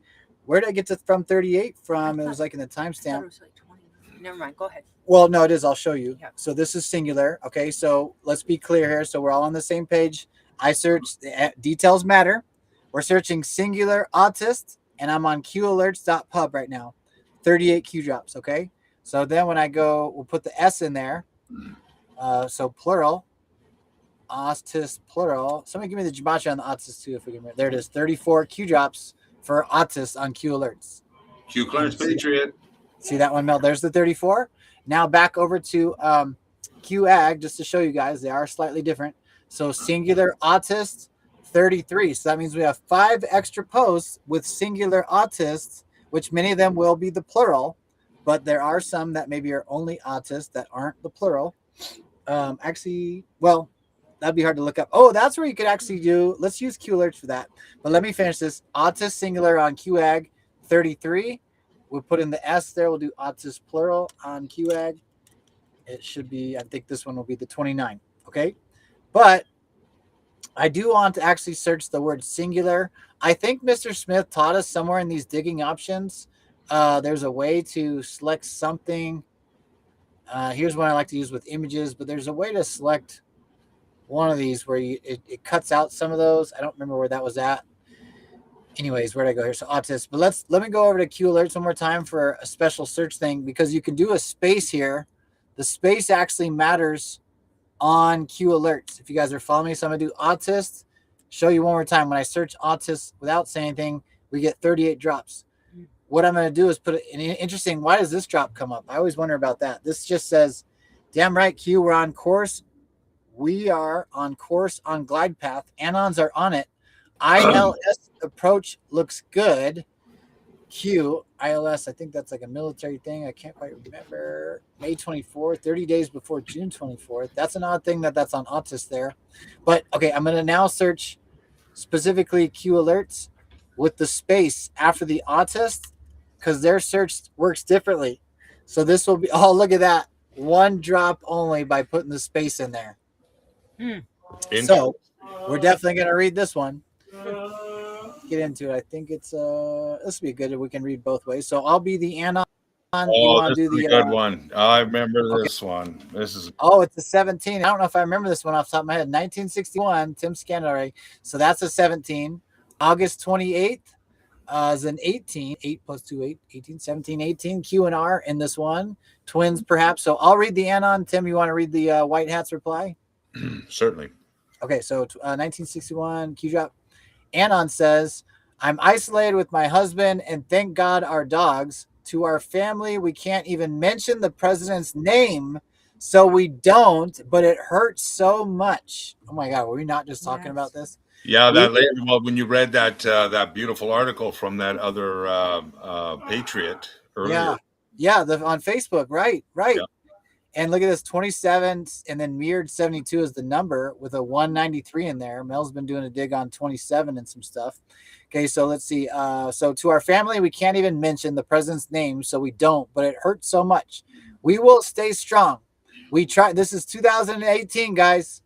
Where did I get from 38 from? It was like in the timestamp. It was like 20. Never mind. Go ahead. Well, no, it is. I'll show you. Yeah. So this is singular. Okay, so let's be clear here. So we're all on the same page. I searched, details matter. We're searching singular autist. and I'm on qalerts.pub right now. 38 Q drops. Okay. So then when I go, we'll put the S in there. So plural, autis plural. Somebody give me the gematria on the autis too, if we can. There it is. 34 Q drops for autis on Q alerts. Q Clarence Patriot. See that one, Mel? There's the 34. Now back over to QAG, just to show you guys, they are slightly different. So singular autist, 33. So that means we have 5 extra posts with singular autists, which many of them will be the plural, but there are some that maybe are only autists that aren't the plural. Actually, well, that'd be hard to look up. Oh, that's where you could actually do. Let's use Q alerts for that. But let me finish this. Autist singular on QAG, 33. We'll put in the S there. We'll do autist plural on QAG. It should be, I think this one will be the 29. Okay. But I do want to actually search the word singular. I think Mr. Smith taught us somewhere in these digging options. There's a way to select something. Here's one I like to use with images, but there's a way to select one of these where it cuts out some of those. I don't remember where that was at. Anyways, where'd I go here? So autist, but let me go over to Q alerts one more time for a special search thing, because you can do a space here. The space actually matters on Q alerts. If you guys are following me, so I'm gonna do autist, show you one more time. When I search autist without saying anything, we get 38 drops. What I'm gonna do is put it in interesting. Why does this drop come up? I always wonder about that. This just says, damn right, Q, we're on course. We are on course on glide path. Anons are on it. ILS approach looks good. Q, ILS, I think that's like a military thing. I can't quite remember. May 24th, 30 days before June 24th. That's an odd thing that's on autist there. But okay, I'm going to now search specifically Q alerts with the space after the autist, because their search works differently. So this will be, oh, look at that. 1 drop only by putting the space in there. So we're definitely going to read this one. Get into it. I think it's this will be good if we can read both ways. So I'll be the anon. Oh, this is a good one. I remember this one. This is it's a 17. I don't know if I remember this one off the top of my head. 1961, Tim Scandalary. So that's a 17. August 28th is an 18. 8 plus 2, 8, 18, 17, 18. Q and R in this one. Twins, perhaps. So I'll read the anon. Tim, you want to read the White Hat's reply? certainly. Okay, so 1961, Q drop. Anon says, I'm isolated with my husband, and thank God our dogs. To our family, we can't even mention the president's name, so we don't, but it hurts so much. Oh my God, were we not just talking about this? Yeah, that later. Well, when you read that that beautiful article from that other patriot earlier. Yeah, on Facebook, right. Yeah. And look at this, 27, and then mirrored 72 is the number with a 193 in there. Mel's been doing a dig on 27 and some stuff. Okay, so let's see. So to our family, we can't even mention the president's name, so we don't, but it hurts so much. We will stay strong. We try. This is 2018, guys.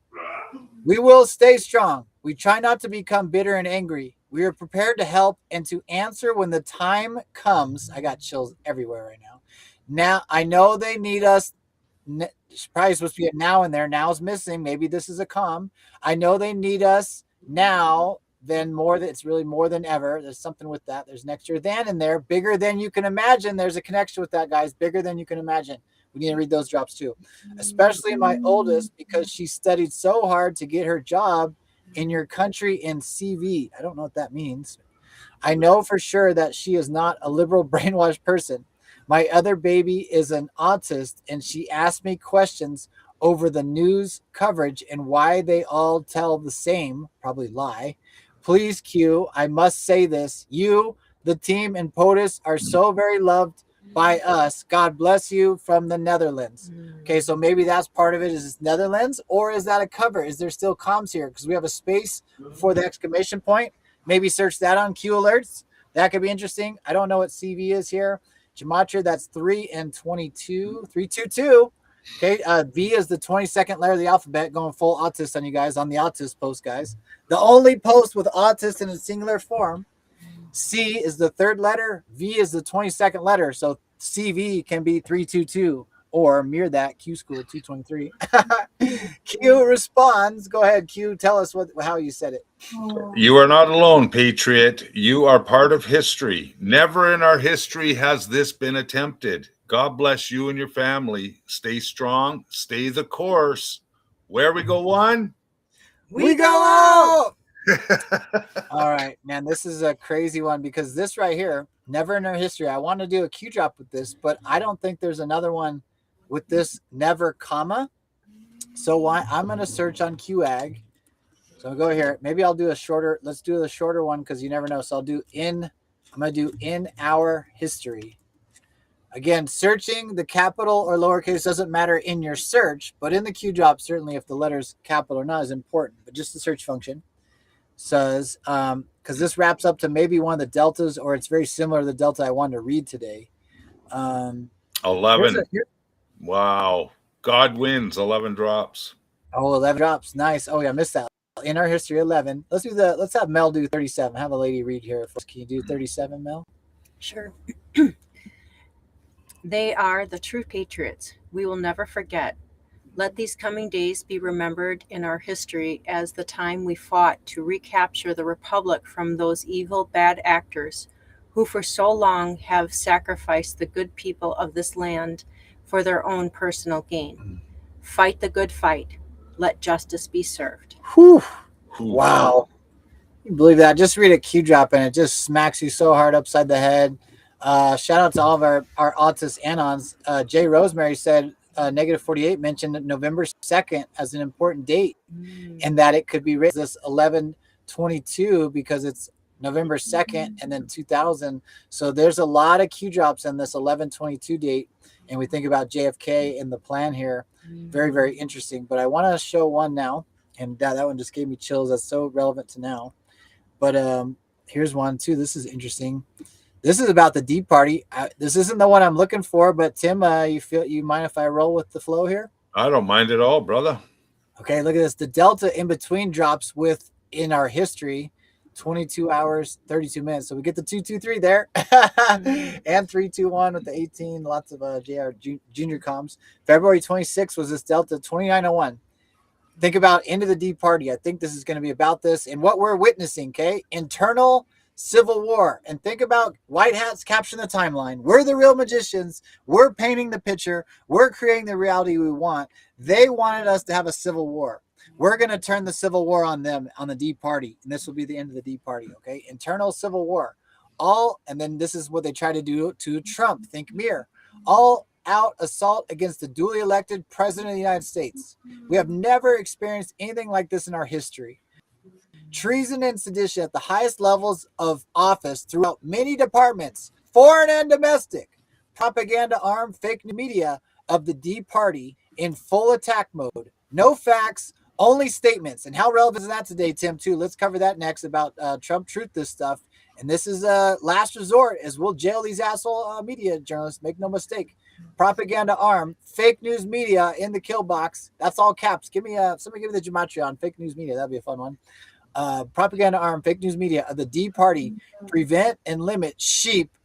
We will stay strong. We try not to become bitter and angry. We are prepared to help and to answer when the time comes. I got chills everywhere right now. Now, I know they need us. Probably supposed to be a now in there. Now's missing. Maybe this is a com. I know they need us now than more than it's really more than ever. There's something with that. There's an extra than in there. Bigger than you can imagine. There's a connection with that, guys. Bigger than you can imagine. We need to read those drops too. Especially my oldest, because she studied so hard to get her job in your country in CV. I don't know what that means. I know for sure that she is not a liberal brainwashed person. My other baby is an autist, and she asked me questions over the news coverage and why they all tell the same, probably lie. Please, Q, I must say this. You, the team, and POTUS are so very loved by us. God bless you from the Netherlands. Okay, so maybe that's part of it. Is this Netherlands, or is that a cover? Is there still comms here? Because we have a space for the exclamation point. Maybe search that on Q alerts. That could be interesting. I don't know what CV is here. Gematria, that's 3 and 22. 322. Okay, V is the 22nd letter of the alphabet, going full autist on you guys on the autist post, guys. The only post with autist in a singular form. C is the 3rd letter. V is the 22nd letter. So CV can be 322 or mirror that Q School 223. Q responds. Go ahead, Q. Tell us how you said it. You are not alone, Patriot. You are part of history. Never in our history has this been attempted. God bless you and your family. Stay strong. Stay the course. Where we go on? We go out. All right, man. This is a crazy one because this right here, never in our history. I want to do a Q drop with this, but I don't think there's another one with this never comma. So I'm going to search on QAG. So I'll go here. Maybe I'll do a shorter. Let's do the shorter one because you never know. So I'm going to do in our history. Again, searching the capital or lowercase doesn't matter in your search, but in the Q drop, certainly if the letter's capital or not is important, but just the search function says, because this wraps up to maybe one of the deltas, or it's very similar to the delta I wanted to read today. 11. Wow. God wins. 11 drops. Oh, 11 drops. Nice. Oh, yeah, I missed that. In our history, 11. Let's have Mel do 37. Have a lady read here. Can you do 37, Mel? Sure. They are the true patriots. We will never forget. Let these coming days be remembered in our history as the time we fought to recapture the republic from those evil, bad actors who for so long have sacrificed the good people of this land for their own personal gain. Fight the good fight. Let justice be served. Whew. Wow. You believe that? Just read a Q drop and it just smacks you so hard upside the head. Shout out to all of our autist anons. Jay Rosemary said negative 48 mentioned November 2nd as an important date and that it could be raised this 11/22 because it's November 2nd and then 2000. So there's a lot of Q drops on this 11/22 date. And we think about JFK in the plan here. Very, very interesting. But I want to show one now. And that one just gave me chills. That's so relevant to now. But here's one too. This is interesting. This is about the Deep Party. This isn't the one I'm looking for, but Tim, you mind if I roll with the flow here? I don't mind at all, brother. Okay, look at this. The delta in between drops in our history, 22 hours, 32 minutes. So we get the 223 there and 321 with the 18. Lots of JR junior comms. February 26th was this delta 2901. Think about into the Deep Party. I think this is going to be about this and what we're witnessing, okay? Internal civil war. And think about white hats capturing the timeline. We're the real magicians. We're painting the picture. We're creating the reality we want. They wanted us to have a civil war. We're going to turn the civil war on them, on the Deep Party. And this will be the end of the Deep Party, okay? Internal civil war. And then this is what they try to do to Trump. Think mirror. All out assault against the duly elected president of the United States. We have never experienced anything like this in our history. Treason and sedition at the highest levels of office throughout many departments, foreign and domestic. Propaganda armed fake media of the Deep Party in full attack mode. No facts, only statements. And how relevant is that today, Tim, too? Let's cover that next about Trump Truth, this stuff. And this is a last resort as we'll jail these asshole media journalists. Make no mistake. Propaganda arm, fake news media in the kill box. That's all caps. Somebody give me the gematria on fake news media. That'd be a fun one. Propaganda arm, fake news media of the D Party prevent and limit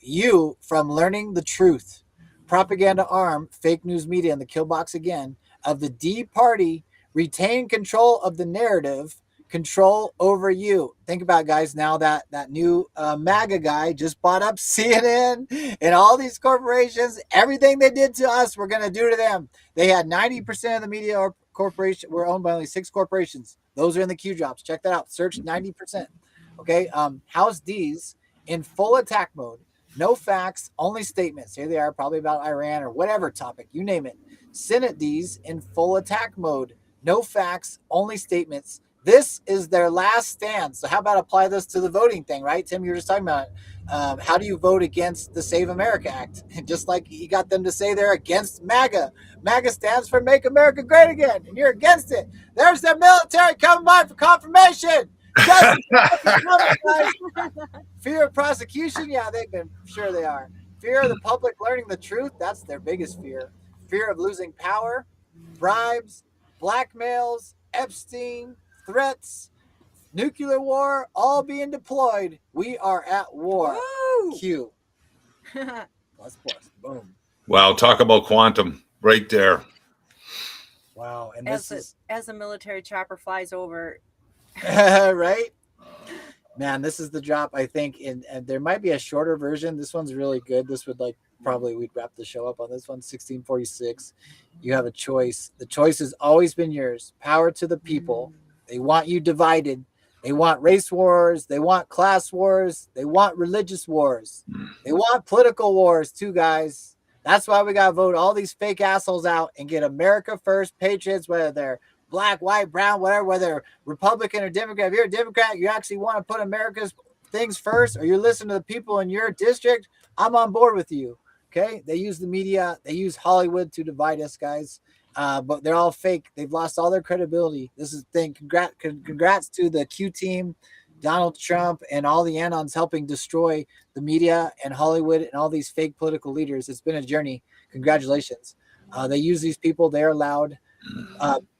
you from learning the truth. Propaganda arm, fake news media in the kill box again of the D Party retain control of the narrative, control over you. Think about it, guys. Now that new MAGA guy just bought up CNN and all these corporations, everything they did to us, we're going to do to them. They had 90% of the media or corporation were owned by only 6 corporations. Those are in the Q drops. Check that out. Search 90%. Okay. House D's in full attack mode. No facts, only statements. Here they are, probably about Iran or whatever topic, you name it. Senate D's in full attack mode. No facts, only statements. This is their last stand. So how about apply this to the voting thing, right? Tim, you were just talking about it. How do you vote against the Save America Act? Just like you got them to say they're against MAGA. MAGA stands for Make America Great Again, and you're against it. There's the military coming by for confirmation. Fear of prosecution? Yeah, they've been sure they are. Fear of the public learning the truth? That's their biggest fear. Fear of losing power, bribes, blackmails, Epstein, threats, nuclear war, all being deployed. We are at war. Woo! Q. Plus. Boom. Wow, talk about quantum. right there. Wow. And as a military chopper flies over, right? Man, this is the drop, I think. And there might be a shorter version. This one's really good. This would probably we'd wrap the show up on this one. 1646. You have a choice. The choice has always been yours. Power to the people. They want you divided. They want race wars. They want class wars. They want religious wars. They want political wars too, guys. That's why we got to vote all these fake assholes out and get America first patriots, whether they're black, white, brown, whatever, whether Republican or Democrat. If you're a Democrat, you actually want to put America's things first, or you're listening to the people in your district, I'm on board with you. Okay. They use the media. They use Hollywood to divide us, guys. But they're all fake. They've lost all their credibility. This is the thing. Congrats to the Q team, Donald Trump, and all the Anons helping destroy the media and Hollywood and all these fake political leaders. It's been a journey. Congratulations. They use these people. They're allowed.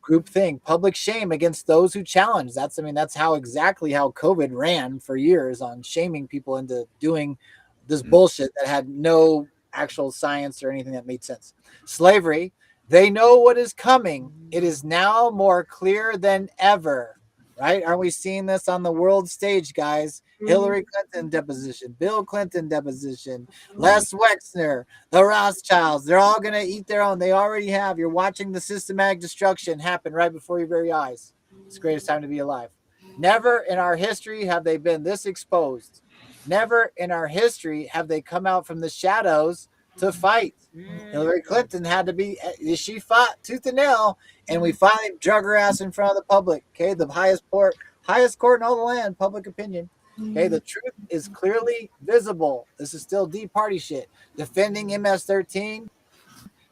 Group thing, public shame against those who challenge. That's exactly how COVID ran for years, on shaming people into doing this bullshit that had no actual science or anything that made sense. Slavery, they know what is coming. It is now more clear than ever, right? Aren't we seeing this on the world stage, guys? Hillary Clinton deposition, Bill Clinton deposition, Les Wexner, the Rothschilds, they're all going to eat their own. They already have. You're watching the systematic destruction happen right before your very eyes. It's the greatest time to be alive. Never in our history have they been this exposed. Never in our history have they come out from the shadows to fight. Hillary Clinton had to be, she fought tooth and nail, and we finally drug her ass in front of the public. Okay, the highest court in all the land, public opinion. Okay, the truth is clearly visible. This is still deep party shit. Defending MS-13,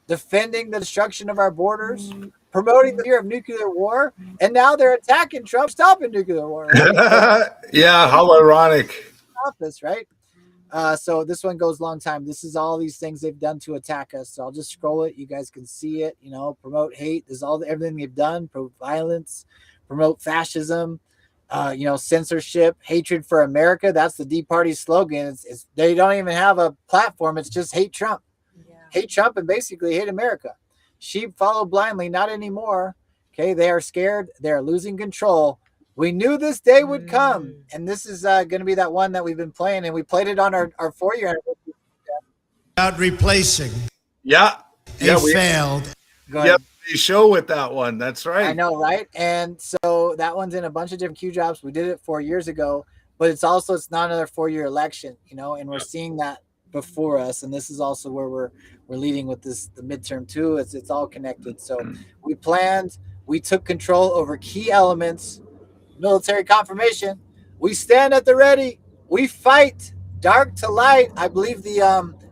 defending the destruction of our borders, promoting the fear of nuclear war, and now they're attacking Trump, stopping nuclear war. Right? Yeah, how ironic. Office, right? So this one goes a long time. This is all these things they've done to attack us. So I'll just scroll it. You guys can see it. Promote hate. This is everything they've done. Promote violence, promote fascism. Censorship, hatred for America. That's the Deep Party slogan. They don't even have a platform. It's just hate Trump. Yeah. Hate Trump and basically hate America. Sheep follow blindly. Not anymore. Okay, they are scared. They're losing control. We knew this day would come, and this is going to be that one that we've been playing, and we played it on our 4-year anniversary. Without replacing. Yeah. We failed. Yeah, the show with that one. That's right. I know, right? And so that one's in a bunch of different Q jobs. We did it 4 years ago, but it's not another 4-year election, and we're seeing that before us. And this is also where we're leading with the midterm too. It's all connected. So we planned, we took control over key elements, military confirmation. We stand at the ready. We fight dark to light. I believe the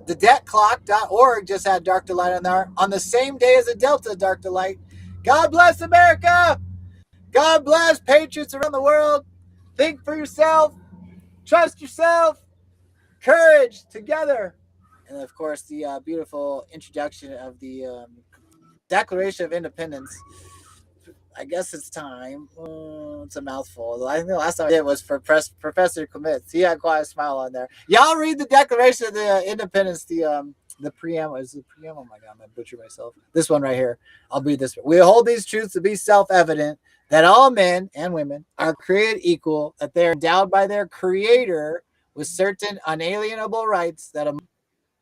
debtclock.org just had dark to light on there on the same day as the Delta dark to light. God bless America. God bless patriots around the world. Think for yourself. Trust yourself. Courage together. And of course, the beautiful introduction of the Declaration of Independence. I guess it's time. It's a mouthful. I think the last time I did was for Professor Clements. He had quite a smile on there. Y'all read the Declaration of the Independence, the preamble. Is the preamble? Oh my God, I'm going to butcher myself. This one right here. I'll read this one. We hold these truths to be self-evident, that all men and women are created equal, that they are endowed by their Creator with certain unalienable rights, that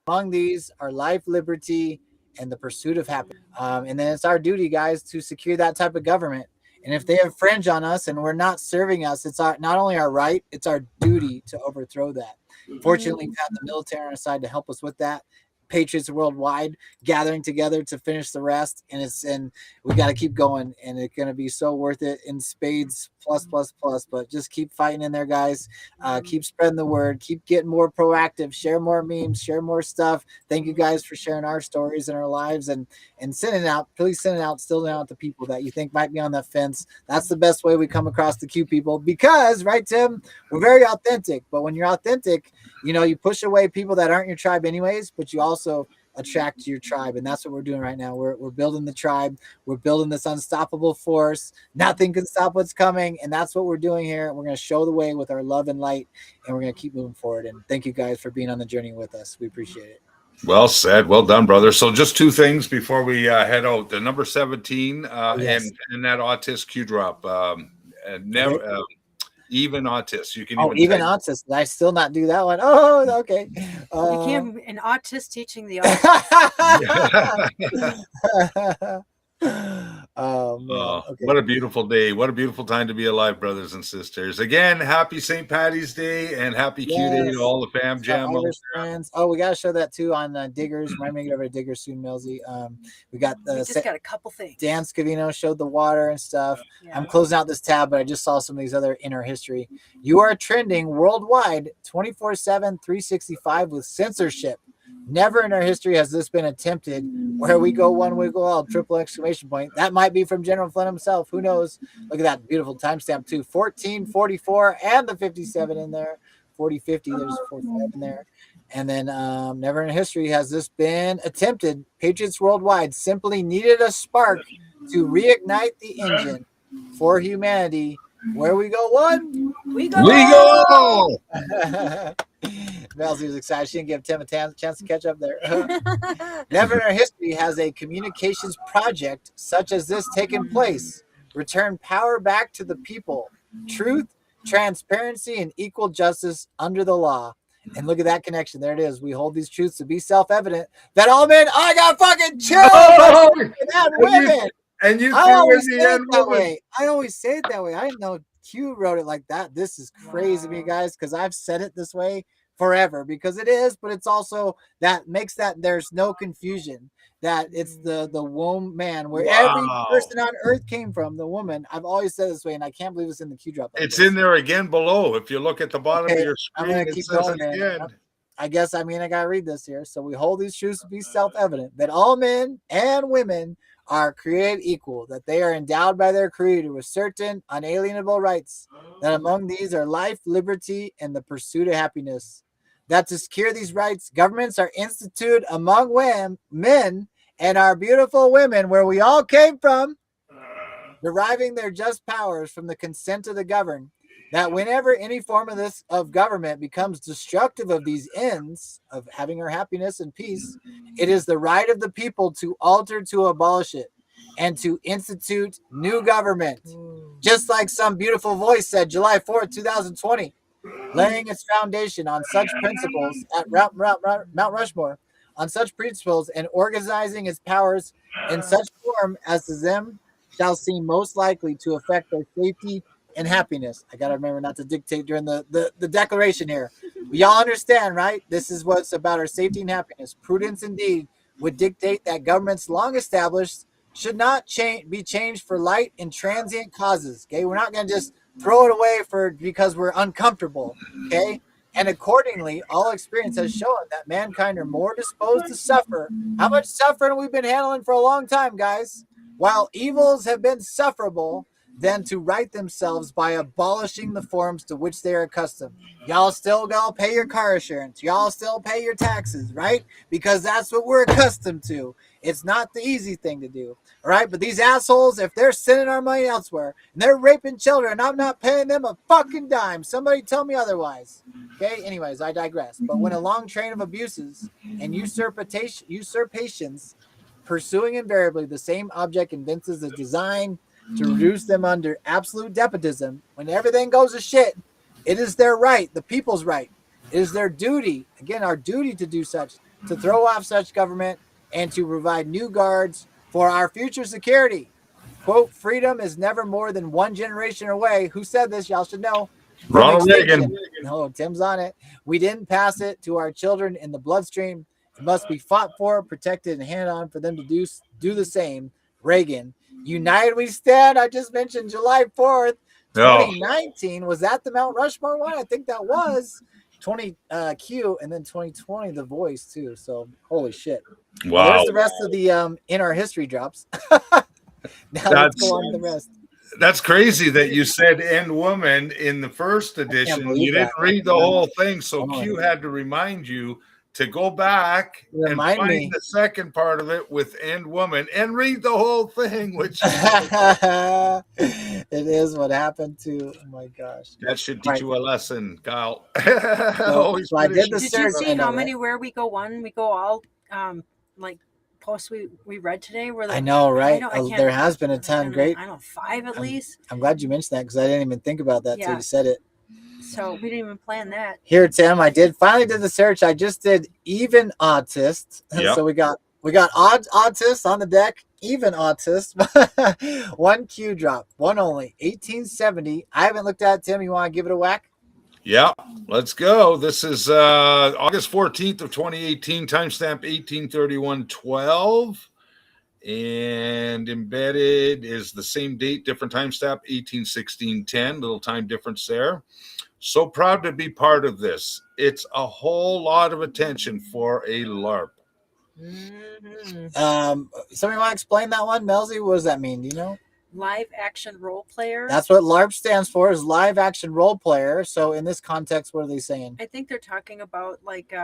among these are life, liberty, and the pursuit of happiness. And then it's our duty, guys, to secure that type of government. And if they infringe on us and we're not serving us, it's not only our right, it's our duty to overthrow that. Fortunately, we've had the military on our side to help us with that. Patriots worldwide gathering together to finish the rest, and we got to keep going, and it's going to be so worth it in spades plus. But just keep fighting in there, guys. Keep spreading the word, keep getting more proactive, share more memes, share more stuff. Thank you guys for sharing our stories and our lives, and sending out to people that you think might be on that fence. That's the best way we come across the Q people, because right, Tim, we're very authentic. But when you're authentic, you push away people that aren't your tribe anyways, but you also attract your tribe. And that's what we're doing right now. We're building the tribe. We're building this unstoppable force. Nothing can stop what's coming. And that's what we're doing here. We're going to show the way with our love and light, and we're going to keep moving forward. And thank you guys for being on the journey with us. We appreciate it. Well said. Well done, brother. So just two things before we head out. The number 17 Yes. and that autist Q drop. And never Okay. even autist. You can Oh, even even type. autism. Did I still not do that one? Oh, okay. You can't an autist teaching the autism. Oh man. Okay. What a beautiful day. What a beautiful time to be alive, brothers and sisters. Again, happy St. Patty's Day and happy Q Day to all the fam jam. Irish friends. Oh, we gotta show that too on Diggers. Remind me to get over to Diggers soon, Melzie. We got We just got a couple things. Dan Scavino showed the water and stuff. Yeah. I'm closing out this tab, but I just saw some of these other inner history. You are trending worldwide 24/7, 365 with censorship. Never in our history has this been attempted. Where we go one, we go all, triple exclamation point. That might be from General Flynn himself. Who knows? Look at that beautiful timestamp too. 1444 and the 57 in there. 4050, there's 45 in there. And then never in history has this been attempted. Patriots worldwide simply needed a spark to reignite the engine for humanity. Where we go one, we go. We go. Melzie was excited. She didn't give Tim a chance to catch up there. Never in our history has a communications project such as this taken place. Return power back to the people. Truth, transparency, and equal justice under the law. And look at that connection. There it is. We hold these truths to be self-evident that all men. I got fucking chills. And women. And you I always the say it end that woman. way. I always say it that way. I didn't know Q wrote it like that. This is crazy to me, guys, because I've said it this way forever because it is, but it's also that makes that there's no confusion that it's the womb man where every person on earth came from, the woman. I've always said it this way, and I can't believe it's in the Q drop. Like It's this. in there again below. If you look at the bottom of your I'm screen, gonna it keep says going, it man. again. I guess I gotta read this here. So we hold these truths to be self-evident that all men and women are created equal, that they are endowed by their creator with certain unalienable rights, that among these are life, liberty, and the pursuit of happiness. That to secure these rights, governments are instituted among men and our beautiful women, where we all came from, deriving their just powers from the consent of the governed. That whenever any form of government becomes destructive of these ends of having our happiness and peace, it is the right of the people to alter, to abolish it, and to institute new government. Just like some beautiful voice said July 4th, 2020, laying its foundation on such principles at Mount Rushmore, on such principles and organizing its powers in such form as to them shall seem most likely to affect their safety and happiness. I gotta remember not to dictate during the declaration here. We all understand, right? This is what's about our safety and happiness. Prudence indeed would dictate that governments long established should not be changed for light and transient causes. Okay, we're not gonna just throw it away because we're uncomfortable. Okay, and accordingly, all experience has shown that mankind are more disposed to suffer. How much suffering we've been handling for a long time, guys? While evils have been sufferable, than to right themselves by abolishing the forms to which they are accustomed. Y'all still gotta pay your car insurance. Y'all still pay your taxes, right? Because that's what we're accustomed to. It's not the easy thing to do, all right? But these assholes, if they're sending our money elsewhere and they're raping children, I'm not paying them a fucking dime. Somebody tell me otherwise. Okay, anyways, I digress. But when a long train of abuses and usurpations pursuing invariably the same object evinces a design to reduce them under absolute despotism, when everything goes to shit, it is their right, the people's right. It is their duty, again, our duty to do such, to throw off such government and to provide new guards for our future security. Quote, freedom is never more than one generation away. Who said this? Y'all should know. Ronald Reagan. No, Tim's on it. We didn't pass it to our children in the bloodstream. It must be fought for, protected, and handed on for them to do the same. Reagan. United we stand. I just mentioned July 4th, 2019. Was that the Mount Rushmore one? I think that was 20 Q, and then 2020 The Voice too. So holy shit. Wow. Well, there's the rest of the in our history drops. Now let's go on to the rest. That's crazy that you said "and woman" in the first edition. You didn't read the whole thing, so Q had to remind you to go back Remind and find me. the second part of it with "and woman" and read the whole thing, which is It is what happened to. Oh my gosh. that should All teach right. you a lesson, Kyle. So, Always so I did the Did you search. see I know, how right? many where we go one? We go all like posts we read today were I know, right? I can't, There has been a ton. Great. I don't know, 5 at least. I'm glad you mentioned that because I didn't even think about that till Yeah. you said it. So we didn't even plan that. Here, Tim, I finally did the search. I just did even autist. Yep. So we got odd autist on the deck, even autist. One Q drop, one only, 1870. I haven't looked at it, Tim. You want to give it a whack? Yeah, let's go. This is August 14th of 2018, timestamp 18/31/12. And embedded is the same date, different timestamp, 18/16/10. Little time difference there. So proud to be part of this. It's a whole lot of attention for a LARP. Somebody want to explain that one, Melzie? What does that mean? Do you know? Live action role player. That's what LARP stands for, is live action role player. So in this context, what are they saying? I think they're talking about like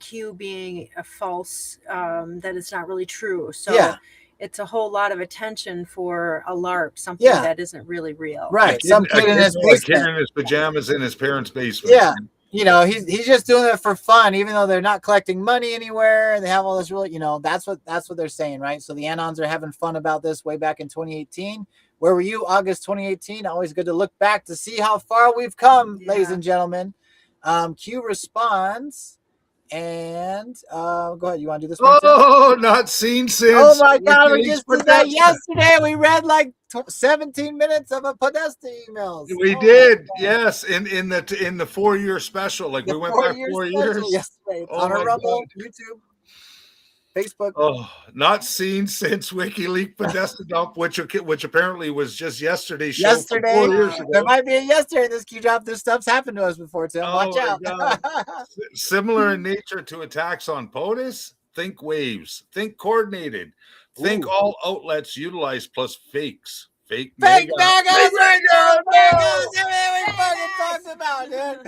Q being a false, that it's not really true. So Yeah. it's a whole lot of attention for a LARP, something Yeah. that isn't really real. Right. Some kid in his A kid basement. in his pajamas in his parents' basement. Yeah. He's just doing it for fun, even though they're not collecting money anywhere. They have all this really, that's what they're saying, right? So the Anons are having fun about this way back in 2018. Where were you, August 2018? Always good to look back to see how far we've come, ladies and gentlemen. Q responds, and go ahead. You want to do this one? Oh, not seen since. Oh my God, we WikiLeaks just did that Podesta. yesterday. We read like 17 minutes of a Podesta emails. We did, yes, in the 4-year special. Like we went back 4 years. Yesterday. Oh On our my Rumble, God. YouTube, Facebook. Oh, not seen since WikiLeaks Podesta dump, which apparently was just yesterday's show. From 4 years ago. There might be a yesterday in this Q drop. This stuff's happened to us before, Tim. Watch my out. God. Similar in nature to attacks on POTUS. Think waves. Think coordinated. Think all outlets utilized plus fakes. Fake Fake mega. megas, megas, everything we fucking talked about, dude.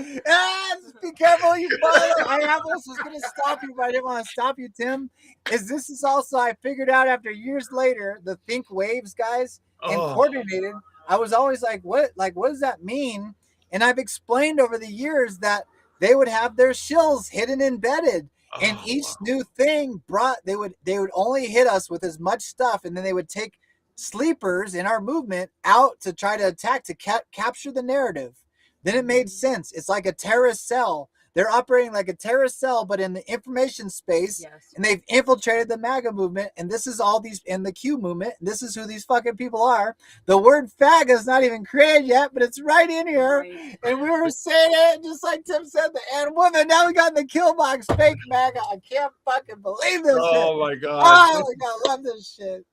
Just be careful, you follow. I almost was going to stop you, but I didn't want to stop you, Tim. This is also, I figured out after years later, the think waves guys and coordinated. I was always like, what does that mean? And I've explained over the years that they would have their shills hidden embedded. And each new thing they would only hit us with as much stuff, and then they would take sleepers in our movement out to try to attack to capture the narrative. Then it made sense. It's like a terrorist cell. They're operating like a terrorist cell, but in the information space, and they've infiltrated the MAGA movement. And this is all these in the Q movement. This is who these fucking people are. The word fag is not even created yet, but it's right in here. Right. And we were saying it just like Tim said, the and woman. Now we got in the kill box fake MAGA. I can't fucking believe this shit. Oh my God. Oh my God, I love this shit.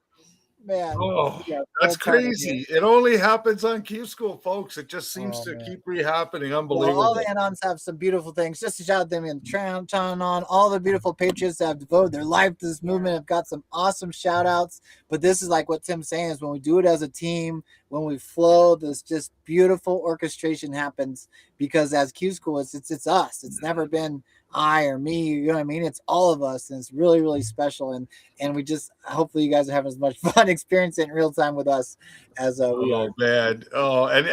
Man, that's crazy. It only happens on Q School, folks. It just seems to keep re-happening. Unbelievable. Well, all the Anons have some beautiful things. Just to shout them in on all the beautiful patriots that have devoted their life to this movement have got some awesome shout outs. But this is like what Tim's saying is when we do it as a team, when we flow, this just beautiful orchestration happens because as Q School, it's us. It's never been I or me, you know what I mean? It's all of us, and it's really, really special. And we just hopefully you guys are having as much fun experiencing it in real time with us as we are. Man. Oh, and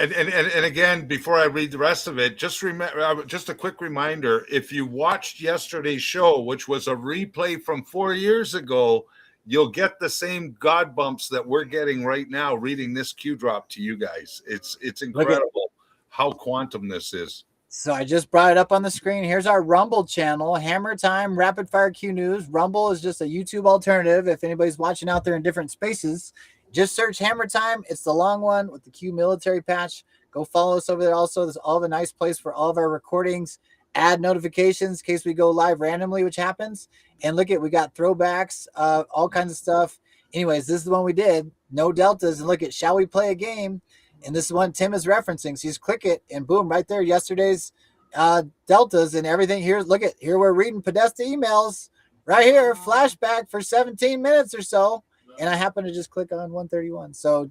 again, before I read the rest of it, just remember, just a quick reminder: if you watched yesterday's show, which was a replay from 4 years ago, you'll get the same God bumps that we're getting right now. Reading this Q drop to you guys, it's incredible how quantum this is. So I just brought it up on the screen. Here's our Rumble channel, Hammer Time, Rapid Fire Q News. Rumble is just a YouTube alternative. If anybody's watching out there in different spaces, just search Hammer Time. It's the long one with the Q military patch. Go follow us over there. Also, there's all the nice place for all of our recordings. Add notifications in case we go live randomly, which happens. And look at, we got throwbacks, all kinds of stuff. Anyways, this is the one we did. No deltas. And look at, shall we play a game? And this is one Tim is referencing. So you just click it and boom, right there, yesterday's deltas and everything. Here we're reading Podesta emails right here, flashback for 17 minutes or so. And I happen to just click on 131. So,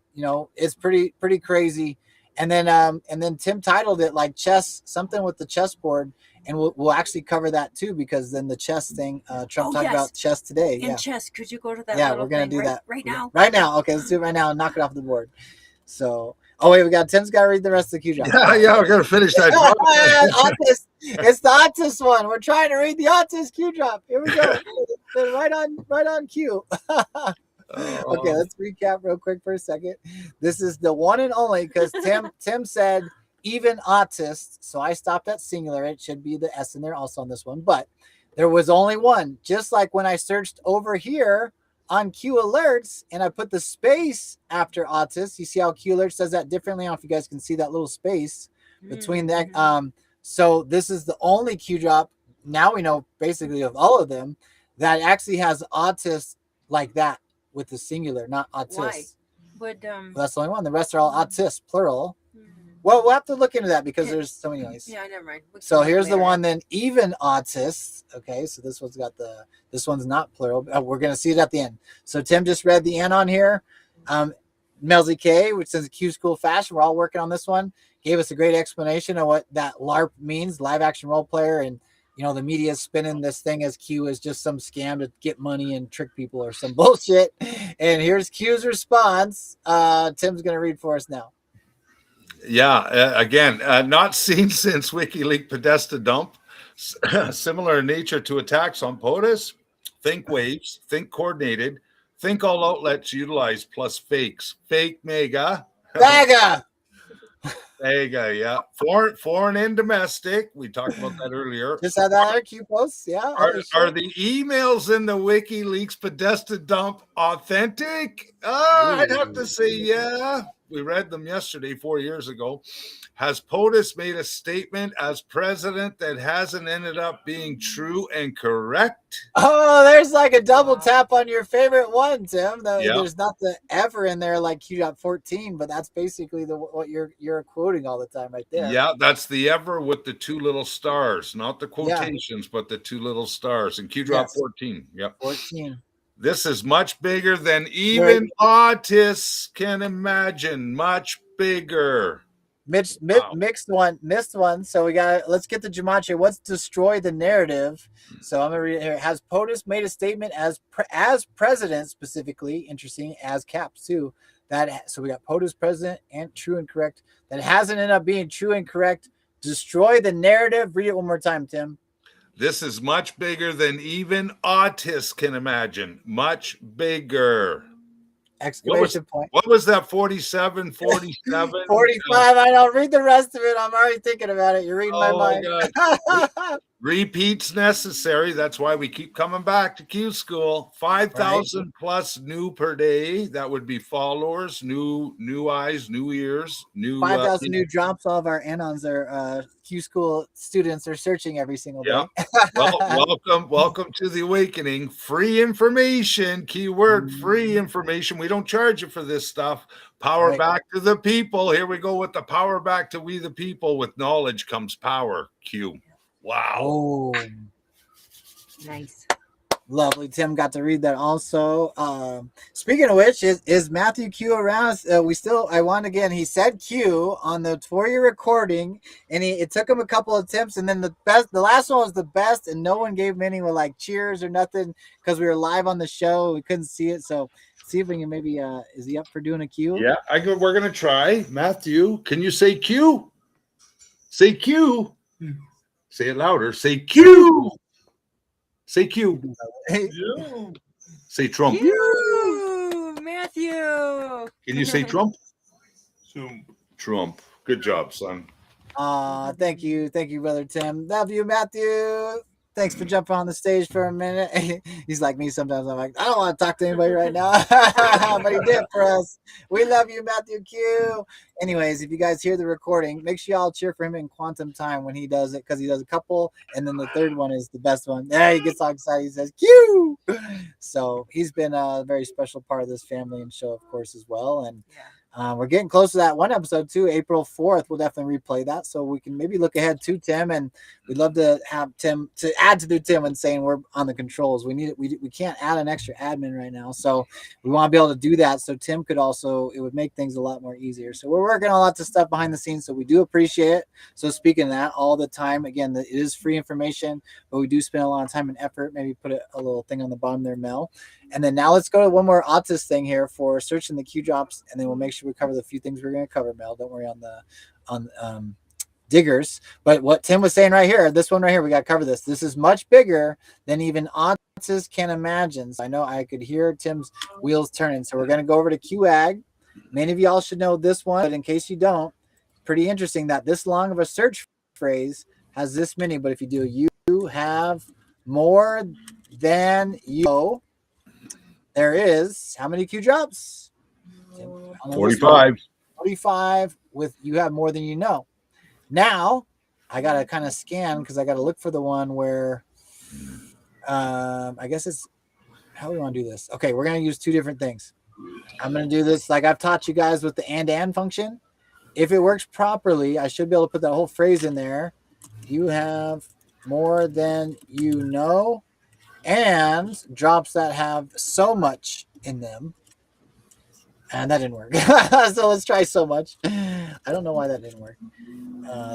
it's pretty crazy. And then Tim titled it like chess, something with the chessboard, and we'll actually cover that too, because then the chess thing, Trump talked about chess today. In chess, could you go to that? Yeah, little we're gonna thing do that right now. Right now. Okay, let's do it right now and knock it off the board. So, oh wait, Tim's got to read the rest of the cue drop. Yeah, we're gonna finish that. Autist, it's the Autist one. We're trying to read the Autist cue drop. Here we go. right on cue. Okay, let's recap real quick for a second. This is the one and only, because Tim said even autist, so I stopped at singular. It should be the S in there also on this one, but there was only one. Just like when I searched over here on Q alerts and I put the space after autist, you see how Q alerts does that differently. I don't know if you guys can see that little space between that. So this is the only Q drop. Now we know basically of all of them that actually has autist like that with the singular, not autist. Why? Would Well, that's the only one. The rest are all autist, plural. Well, we'll have to look into that because there's so many ways. Yeah, never mind. So here's the one then, even autists. Okay, so this one's not plural. We're gonna see it at the end. So Tim just read the end on here. MelzieKaye, which says Q School Fashion. We're all working on this one. Gave us a great explanation of what that LARP means, live action role player, and the media is spinning this thing as Q is just some scam to get money and trick people or some bullshit. And here's Q's response. Tim's gonna read for us now. Yeah, again, not seen since WikiLeaks Podesta dump. Similar in nature to attacks on POTUS. Think waves, think coordinated, think all outlets utilized plus fakes. Fake mega. Mega, yeah. Foreign and domestic. We talked about that earlier. Just had that other Q post, yeah. Are the emails in the WikiLeaks Podesta dump authentic? I'd have to say, yeah. We read them yesterday, 4 years ago. Has POTUS made a statement as president that hasn't ended up being true and correct? Oh, there's like a double tap on your favorite one, Tim. There's not the ever in there like Q.14, but that's basically what you're quoting all the time right there. Yeah, that's the ever with the two little stars, not the quotations, but the two little stars. And Q.14. Yep. 14. This is much bigger than even autists can imagine. Much bigger. Missed one. So let's get the gematria. What's destroy the narrative? So I'm gonna read it here. Has POTUS made a statement as president specifically? Interesting, as caps too. So we got POTUS president and true and correct. That hasn't ended up being true and correct. Destroy the narrative. Read it one more time, Tim. This is much bigger than even autists can imagine. Much bigger. Exclamation point. What was that? 47, 47? 45. I don't read the rest of it. I'm already thinking about it. You're reading my mind. Repeats necessary. That's why we keep coming back to Q School. 5,000 plus new per day. That would be followers, new eyes, new ears, new 5,000 new drops. All of our anons are Q School students are searching every single day. Well, welcome to the awakening. Free information. Keyword free information. We don't charge you for this stuff. Power back to the people. Here we go with the power back to we the people. With knowledge comes power. Q. Wow. Oh, nice. Lovely. Tim got to read that also. Speaking of which, is Matthew Q around? I want again. He said Q on the for-year recording, and it took him a couple of attempts, and then the last one was the best, and no one gave him any with like cheers or nothing because we were live on the show. We couldn't see it, so see if we can maybe. Is he up for doing a Q? Yeah, we're gonna try. Matthew, can you say Q? Say Q. Say it louder. Say Q. Say Q. Say Trump. Q, Matthew. Can you say Trump? Trump. Good job, son. Thank you, brother Tim. Love you, Matthew. Thanks for jumping on the stage for a minute. He's like me sometimes. I'm like, I don't want to talk to anybody right now. But he did for us. We love you, Matthew Q. Anyways, if you guys hear the recording, make sure y'all cheer for him in quantum time when he does it, because he does a couple, and then the third one is the best one. There, he gets all excited. He says, Q. So he's been a very special part of this family and show, of course, as well. And We're getting close to that one episode too. April 4th, we'll definitely replay that, so we can maybe look ahead to Tim, and we'd love to have Tim to add to Tim and saying we're on the controls. We need it. We can't add an extra admin right now, so we want to be able to do that. So Tim could also, it would make things a lot more easier. So we're working on lots of stuff behind the scenes, so we do appreciate it. So speaking of that, all the time, again, it is free information, but we do spend a lot of time and effort. Maybe put a little thing on the bottom there, Mel. And then now let's go to one more Autis thing here for searching the Q drops, and then we'll make sure we cover the few things we're going to cover, Mel. Don't worry on diggers. But what Tim was saying right here, this one right here, we got to cover this. This is much bigger than even Autis can imagine. So I know I could hear Tim's wheels turning. So we're going to go over to QAG. Many of y'all should know this one, but in case you don't, pretty interesting that this long of a search phrase has this many. But if you do, you have more than you know. There is how many Q drops? 45. 45 with you have more than you know. Now I gotta kind of scan because I gotta look for the one where I guess it's how we want to do this. Okay, we're gonna use two different things. I'm gonna do this like I've taught you guys with the and function. If it works properly, I should be able to put that whole phrase in there. You have more than you know. And drops that have so much in them. And that didn't work. So let's try so much. I don't know why that didn't work.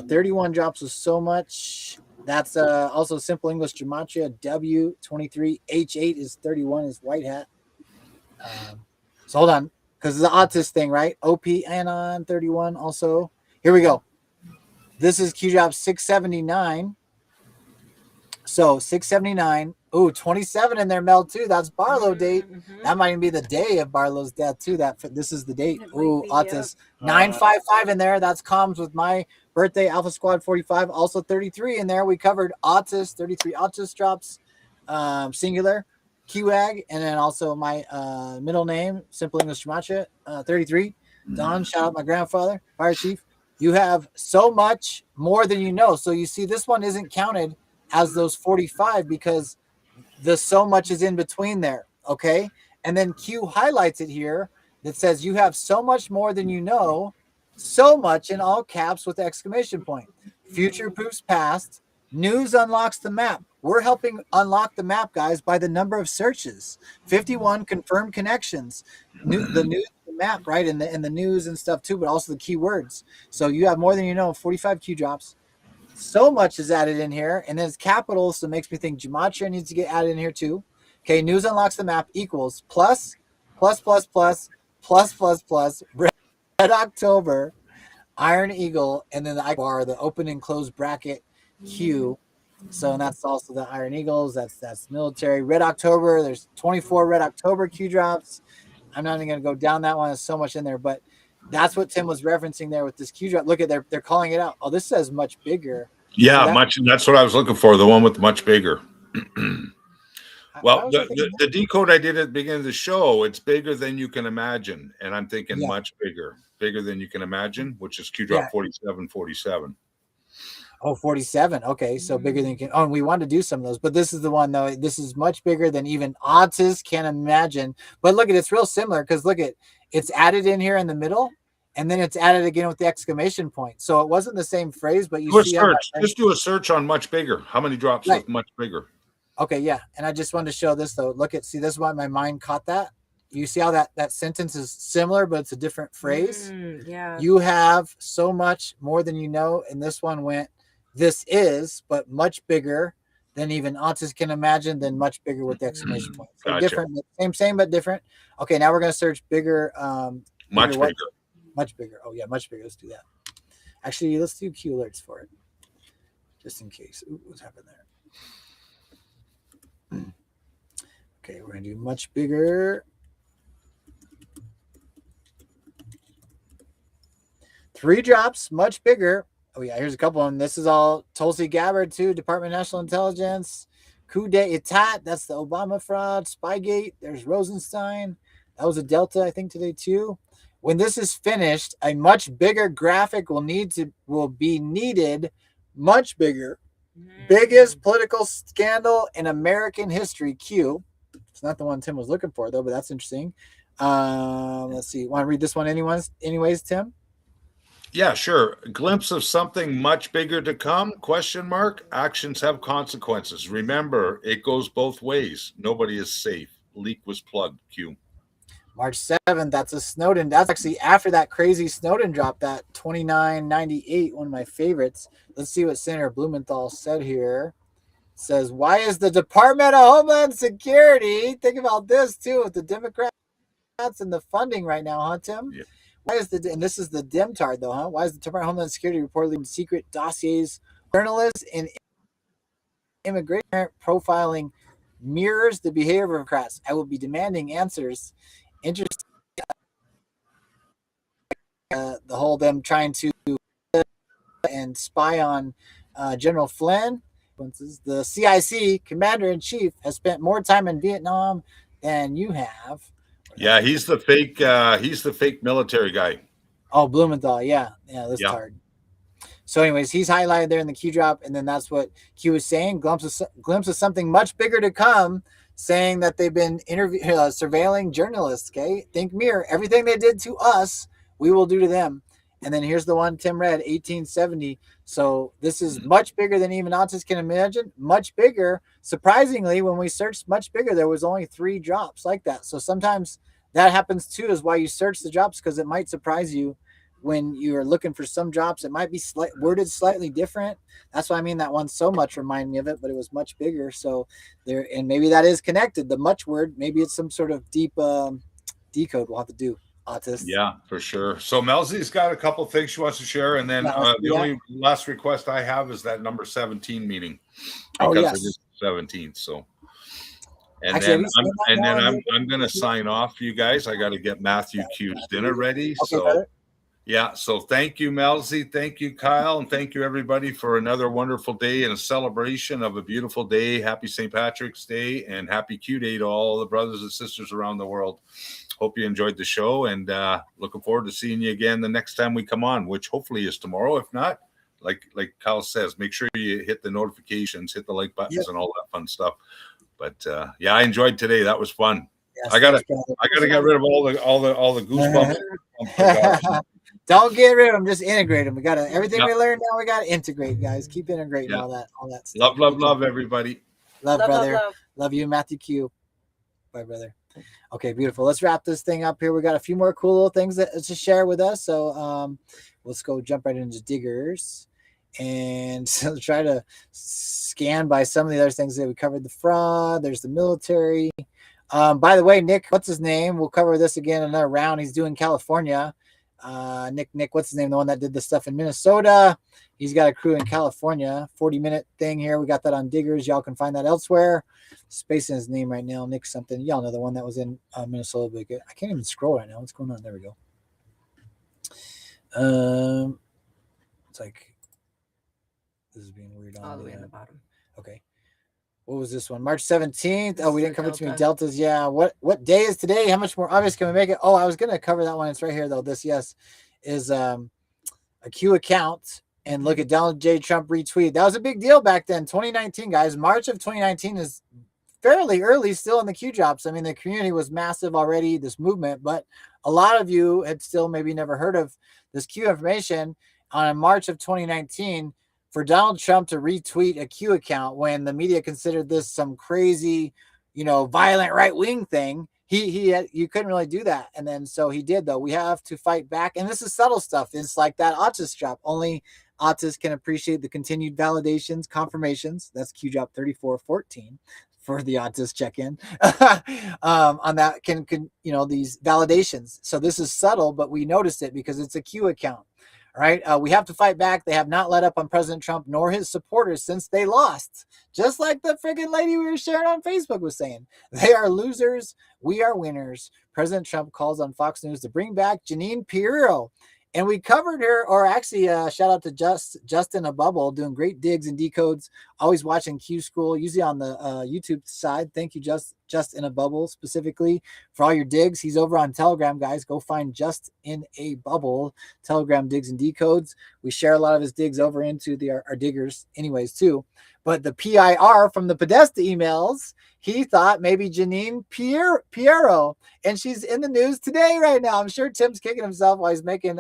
31 drops with so much. That's also simple English gematria. W23. H8 is 31 is white hat. So hold on. Because it's the Autis thing, right? OP anon 31 also. Here we go. This is Q drop 679. So 679. Ooh, 27 in there, Mel, too. That's Barlow date. That might even be the day of Barlow's death, too. This is the date. Ooh, Autis. 955 in there. That's comms with my birthday, Alpha Squad 45. Also 33 in there. We covered Autis, 33 Autis drops, singular, QAG, and then also my middle name, Simple English Gematria, 33. Don, shout out my grandfather, Fire Chief. You have so much more than you know. So you see, this one isn't counted as those 45 because the so much is in between there, okay? And then Q highlights it here that says you have so much more than you know, so much in all caps with exclamation point. Future proofs past. News unlocks the map. We're helping unlock the map, guys, by the number of searches. 51 confirmed connections. The news, the map, right? And the news and stuff too, but also the keywords. So you have more than you know, 45 Q drops. So much is added in here, and then it's capital, so it makes me think gematria needs to get added in here too. Okay, news unlocks the map equals plus red October, Iron Eagle, and then the bar, the open and close bracket Q. So and that's also the Iron Eagles. That's military. Red October. There's 24 Red October Q drops. I'm not even going to go down that one. There's so much in there, but that's what Tim was referencing there with this Q drop. Look at they're calling it out. Oh, this says much bigger. Yeah, that's what I was looking for. The one with much bigger. Well, the decode I did at the beginning of the show, it's bigger than you can imagine. And I'm thinking much bigger than you can imagine, which is Q drop 4747. Oh, 47. Okay, so bigger than you can. Oh, and we wanted to do some of those, but this is the one though. This is much bigger than even Autis can imagine. But look at it's real similar because look at it's added in here in the middle, and then it's added again with the exclamation point. So it wasn't the same phrase, but you see just do a search on much bigger. How many drops with much bigger? Okay, yeah. And I just wanted to show this though. Look at this is why my mind caught that. You see how that sentence is similar, but it's a different phrase. Yeah. You have so much more than you know, and this one went. This is, but much bigger than even Autis can imagine, than much bigger with the exclamation point. So different, same, but different. Okay, now we're going to search bigger. Much bigger. Much bigger. Oh, yeah, much bigger. Let's do that. Actually, let's do Q alerts for it, just in case. Ooh, what's happened there? Okay, we're going to do much bigger. 3 drops, much bigger. Oh, yeah, here's a couple of them. This is all Tulsi Gabbard, too. Department of National Intelligence. Coup d'etat. That's the Obama fraud. Spygate. There's Rosenstein. That was a Delta, I think, today, too. When this is finished, a much bigger graphic will be needed. Much bigger. Biggest political scandal in American history, Q. It's not the one Tim was looking for, though, but that's interesting. Let's see. Want to read this one anyways, Tim? Yeah, sure. A glimpse of something much bigger to come? Question mark. Actions have consequences. Remember, it goes both ways. Nobody is safe. Leak was plugged. Q. March 7th, that's a Snowden. That's actually after that crazy Snowden drop, that 2998, one of my favorites. Let's see what Senator Blumenthal said here. It says, why is the Department of Homeland Security, think about this too, with the Democrats and the funding right now, huh, Tim? Yeah. Why is and this is the Demtard though, huh? Why is the Department of Homeland Security reportedly secret dossiers, journalists, and immigration profiling mirrors the behavior of Democrats? I will be demanding answers. Interesting. The whole them trying to and spy on General Flynn. The CIC commander-in-chief has spent more time in Vietnam than you have. Yeah, he's the fake military guy. Oh, Blumenthal, yeah, this tard. So, anyways, he's highlighted there in the Q drop, and then that's what Q was saying. Glimpse of something much bigger to come, saying that they've been surveilling journalists. Okay, think mirror. Everything they did to us, we will do to them. And then here's the one Tim read, 1870. So this is much bigger than even autists can imagine. Much bigger. Surprisingly, when we searched much bigger, there was only 3 drops like that. So sometimes that happens too, is why you search the drops, because it might surprise you when you're looking for some drops. It might be worded slightly different. That's why I mean that one so much reminded me of it, but it was much bigger. So there, and maybe that is connected. The much word, maybe it's some sort of deep decode we'll have to do. Autists. Yeah, for sure. So Melzie's got a couple things she wants to share, and then the only last request I have is that number 17 meeting, because it is 17th. So, and actually, I'm going to sign off, you guys. I got to get Matthew Q's dinner ready. Okay, so. Brother. Yeah, so thank you, Melzie. Thank you, Kyle. And thank you, everybody, for another wonderful day and a celebration of a beautiful day. Happy St. Patrick's Day and happy Q Day to all the brothers and sisters around the world. Hope you enjoyed the show, and looking forward to seeing you again the next time we come on, which hopefully is tomorrow. If not, like Kyle says, make sure you hit the notifications, hit the like buttons, and all that fun stuff. But yeah, I enjoyed today. That was fun. Yes, I gotta get rid of all the goosebumps. Don't get rid of them, just integrate them. We got to everything we learned now. We got to integrate, guys. Keep integrating all that stuff. Love, everybody. Love, brother. Love you, Matthew Q. Bye, brother. Okay, beautiful. Let's wrap this thing up here. We got a few more cool little things to share with us. So let's go jump right into Diggers and try to scan by some of the other things that we covered. The fraud. There's the military. By the way, Nick, what's his name? We'll cover this again in another round. He's doing California. Nick, what's his name? The one that did the stuff in Minnesota. He's got a crew in California. 40-minute thing here. We got that on Diggers. Y'all can find that elsewhere. Spacing his name right now. Nick something. Y'all know the one that was in Minnesota. But I can't even scroll right now. What's going on? There we go. It's like this is being weird. All the way on the bottom. Okay. What was this one? March 17th. Oh, we didn't cover too many deltas. Yeah. What day is today? How much more obvious can we make it? Oh, I was going to cover that one. It's right here, though. This, yes, is a Q account. And look at Donald J. Trump retweet. That was a big deal back then. 2019, guys. March of 2019 is fairly early still in the Q drops. I mean, the community was massive already, this movement. But a lot of you had still maybe never heard of this Q information on March of 2019. For Donald Trump to retweet a Q account when the media considered this some crazy, violent right-wing thing, you couldn't really do that. And then so he did, though. We have to fight back. And this is subtle stuff. It's like that autist drop. Only autists can appreciate the continued validations, confirmations. That's Q drop 3414 for the autist check-in on that can these validations. So this is subtle, but we noticed it because it's a Q account. All right. We have to fight back. They have not let up on President Trump nor his supporters since they lost. Just like the freaking lady we were sharing on Facebook was saying. They are losers. We are winners. President Trump calls on Fox News to bring back Jeanine Pirro. And we covered her, or actually shout out to Justin A Bubble, doing great digs and decodes, always watching Q School, usually on the YouTube side. Thank you, Justin A Bubble, specifically for all your digs. He's over on Telegram, guys. Go find Just in a Bubble, Telegram digs and decodes. We share a lot of his digs over into our diggers anyways, too. But the PIR from the Podesta emails, he thought maybe Janine Piero, and she's in the news today right now. I'm sure Tim's kicking himself while he's making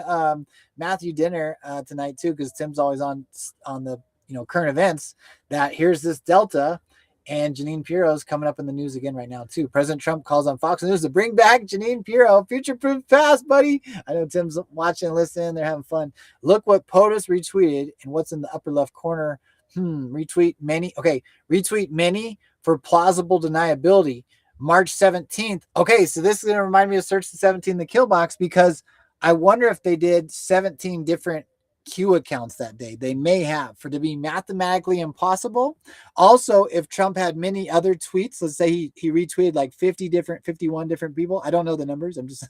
Matthew dinner tonight too, because Tim's always on the current events. That here's this Delta, and Janine Pirro's coming up in the news again right now too. President Trump calls on Fox News to bring back Janine Pirro, future-proof past, buddy. I know Tim's watching, listening, they're having fun. Look what POTUS retweeted, and what's in the upper left corner. Retweet many. Okay, retweet many for plausible deniability. March 17th. Okay, so this is going to remind me of Search the 17 the Kill Box, because I wonder if they did 17 different Q accounts that day. They may have, for to be mathematically impossible. Also, if Trump had many other tweets, let's say he retweeted like 51 different people. I don't know the numbers. I'm just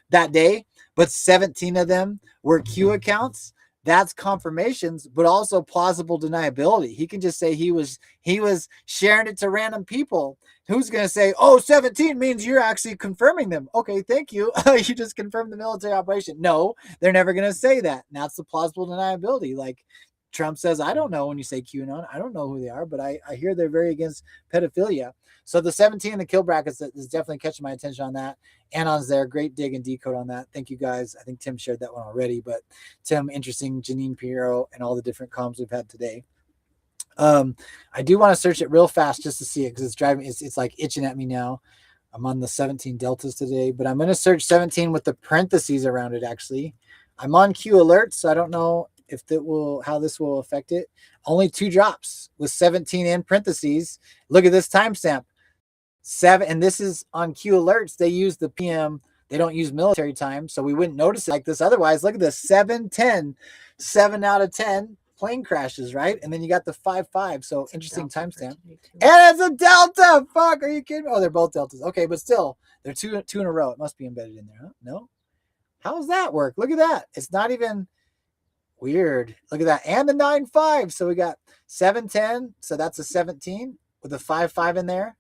that day, but 17 of them were Q accounts. That's confirmations, but also plausible deniability. He can just say he was sharing it to random people. Who's going to say, 17 means you're actually confirming them? Okay, thank you. You just confirmed the military operation. No, they're never going to say that. And that's the plausible deniability. Like Trump says, I don't know when you say QAnon. I don't know who they are, but I hear they're very against pedophilia. So the 17 and the kill brackets is definitely catching my attention on that. Anon's there. Great dig and decode on that. Thank you guys. I think Tim shared that one already, but Tim, interesting. Janine Pirro and all the different comms we've had today. I do want to search it real fast just to see it, because it's driving. It's like itching at me now. I'm on the 17 deltas today, but I'm going to search 17 with the parentheses around it. Actually, I'm on Q alerts, so I don't know if how this will affect it. Only 2 drops with 17 in parentheses. Look at this timestamp. 7, and this is on Q alerts. They use the PM. They don't use military time, so we wouldn't notice it like this otherwise. Look at this, 7:10, 7 out of 10 plane crashes, right? And then you got the 5.5. So interesting timestamp. And it's a Delta. Fuck, are you kidding me? Oh, they're both Deltas. Okay, but still, they're two in a row. It must be embedded in there, huh? No. How does that work? Look at that. It's not even weird. Look at that, and the 9.5. So we got 7:10. So that's a 17 with a 5.5 in there,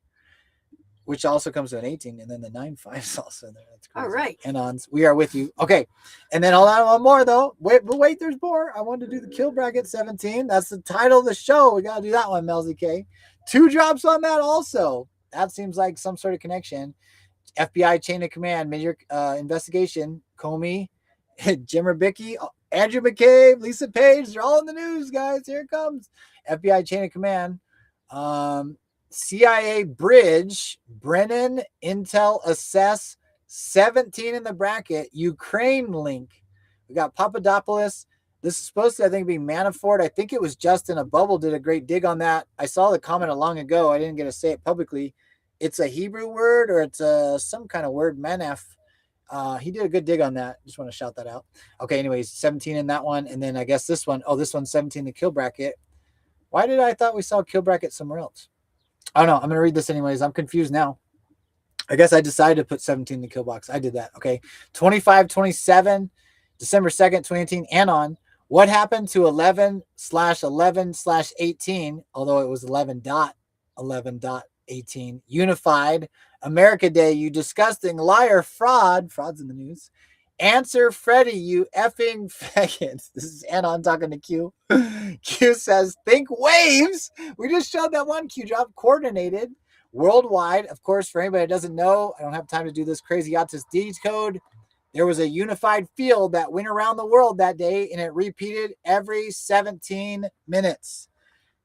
which also comes to an 18, and then the 9.5 is also in there. That's crazy. All right. And we are with you. Okay. And then hold on, one more though. Wait, there's more. I wanted to do the kill bracket 17. That's the title of the show. We got to do that one, MelzieKaye. 2 drops on that also. That seems like some sort of connection. FBI chain of command, major investigation. Comey, Jim Rubicki, Andrew McCabe, Lisa Page. They're all in the news, guys. Here it comes. FBI chain of command. CIA bridge, Brennan, Intel assess, 17 in the bracket, Ukraine link. We got Papadopoulos. This is supposed to, I think, be Manafort. I think it was Justin a Bubble did a great dig on that. I saw the comment long ago. I didn't get to say it publicly. It's a Hebrew word, or it's some kind of word, manaf. He did a good dig on that. Just want to shout that out. Okay, anyways, 17 in that one. And then I guess this one, this one's 17, the kill bracket. Why did I thought we saw kill bracket somewhere else? Oh no, I'm going to read this anyways. I'm confused now. I guess I decided to put 17 in the kill box. I did that. Okay. 25-27, December 2nd, 2018. Anon. What happened to 11/11/18, although it was 11.11.18, unified America Day, you disgusting liar, fraud's in the news. Answer Freddie, you effing faggots. This is Anon talking to Q. Q says, think waves. We just showed that one Q drop, coordinated worldwide. Of course, for anybody that doesn't know, I don't have time to do this crazy Yachts decode. There was a unified field that went around the world that day, and it repeated every 17 minutes.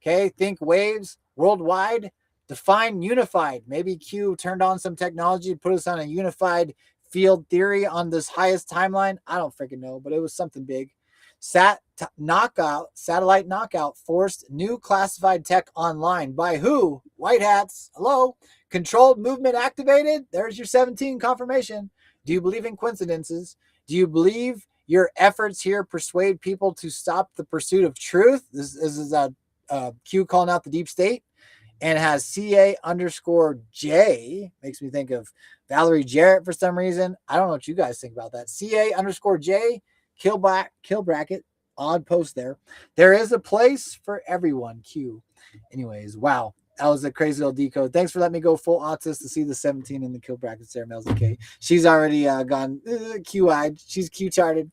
Okay, think waves worldwide. Define unified. Maybe Q turned on some technology to put us on a unified field theory on this highest timeline. I don't freaking know, but it was something big. Satellite knockout forced new classified tech online. By who? White hats. Hello. Controlled movement activated. There's your 17 confirmation. Do you believe in coincidences? Do you believe your efforts here persuade people to stop the pursuit of truth? This is a Q calling out the deep state. And has CA_J. Makes me think of Valerie Jarrett for some reason. I don't know what you guys think about that. CA_J, kill bracket, odd post there. There is a place for everyone, Q. Anyways, wow. That was a crazy little decode. Thanks for letting me go full autist to see the 17 in the kill brackets there, MelzieKaye. She's already gone Q-eyed. She's Q-charted.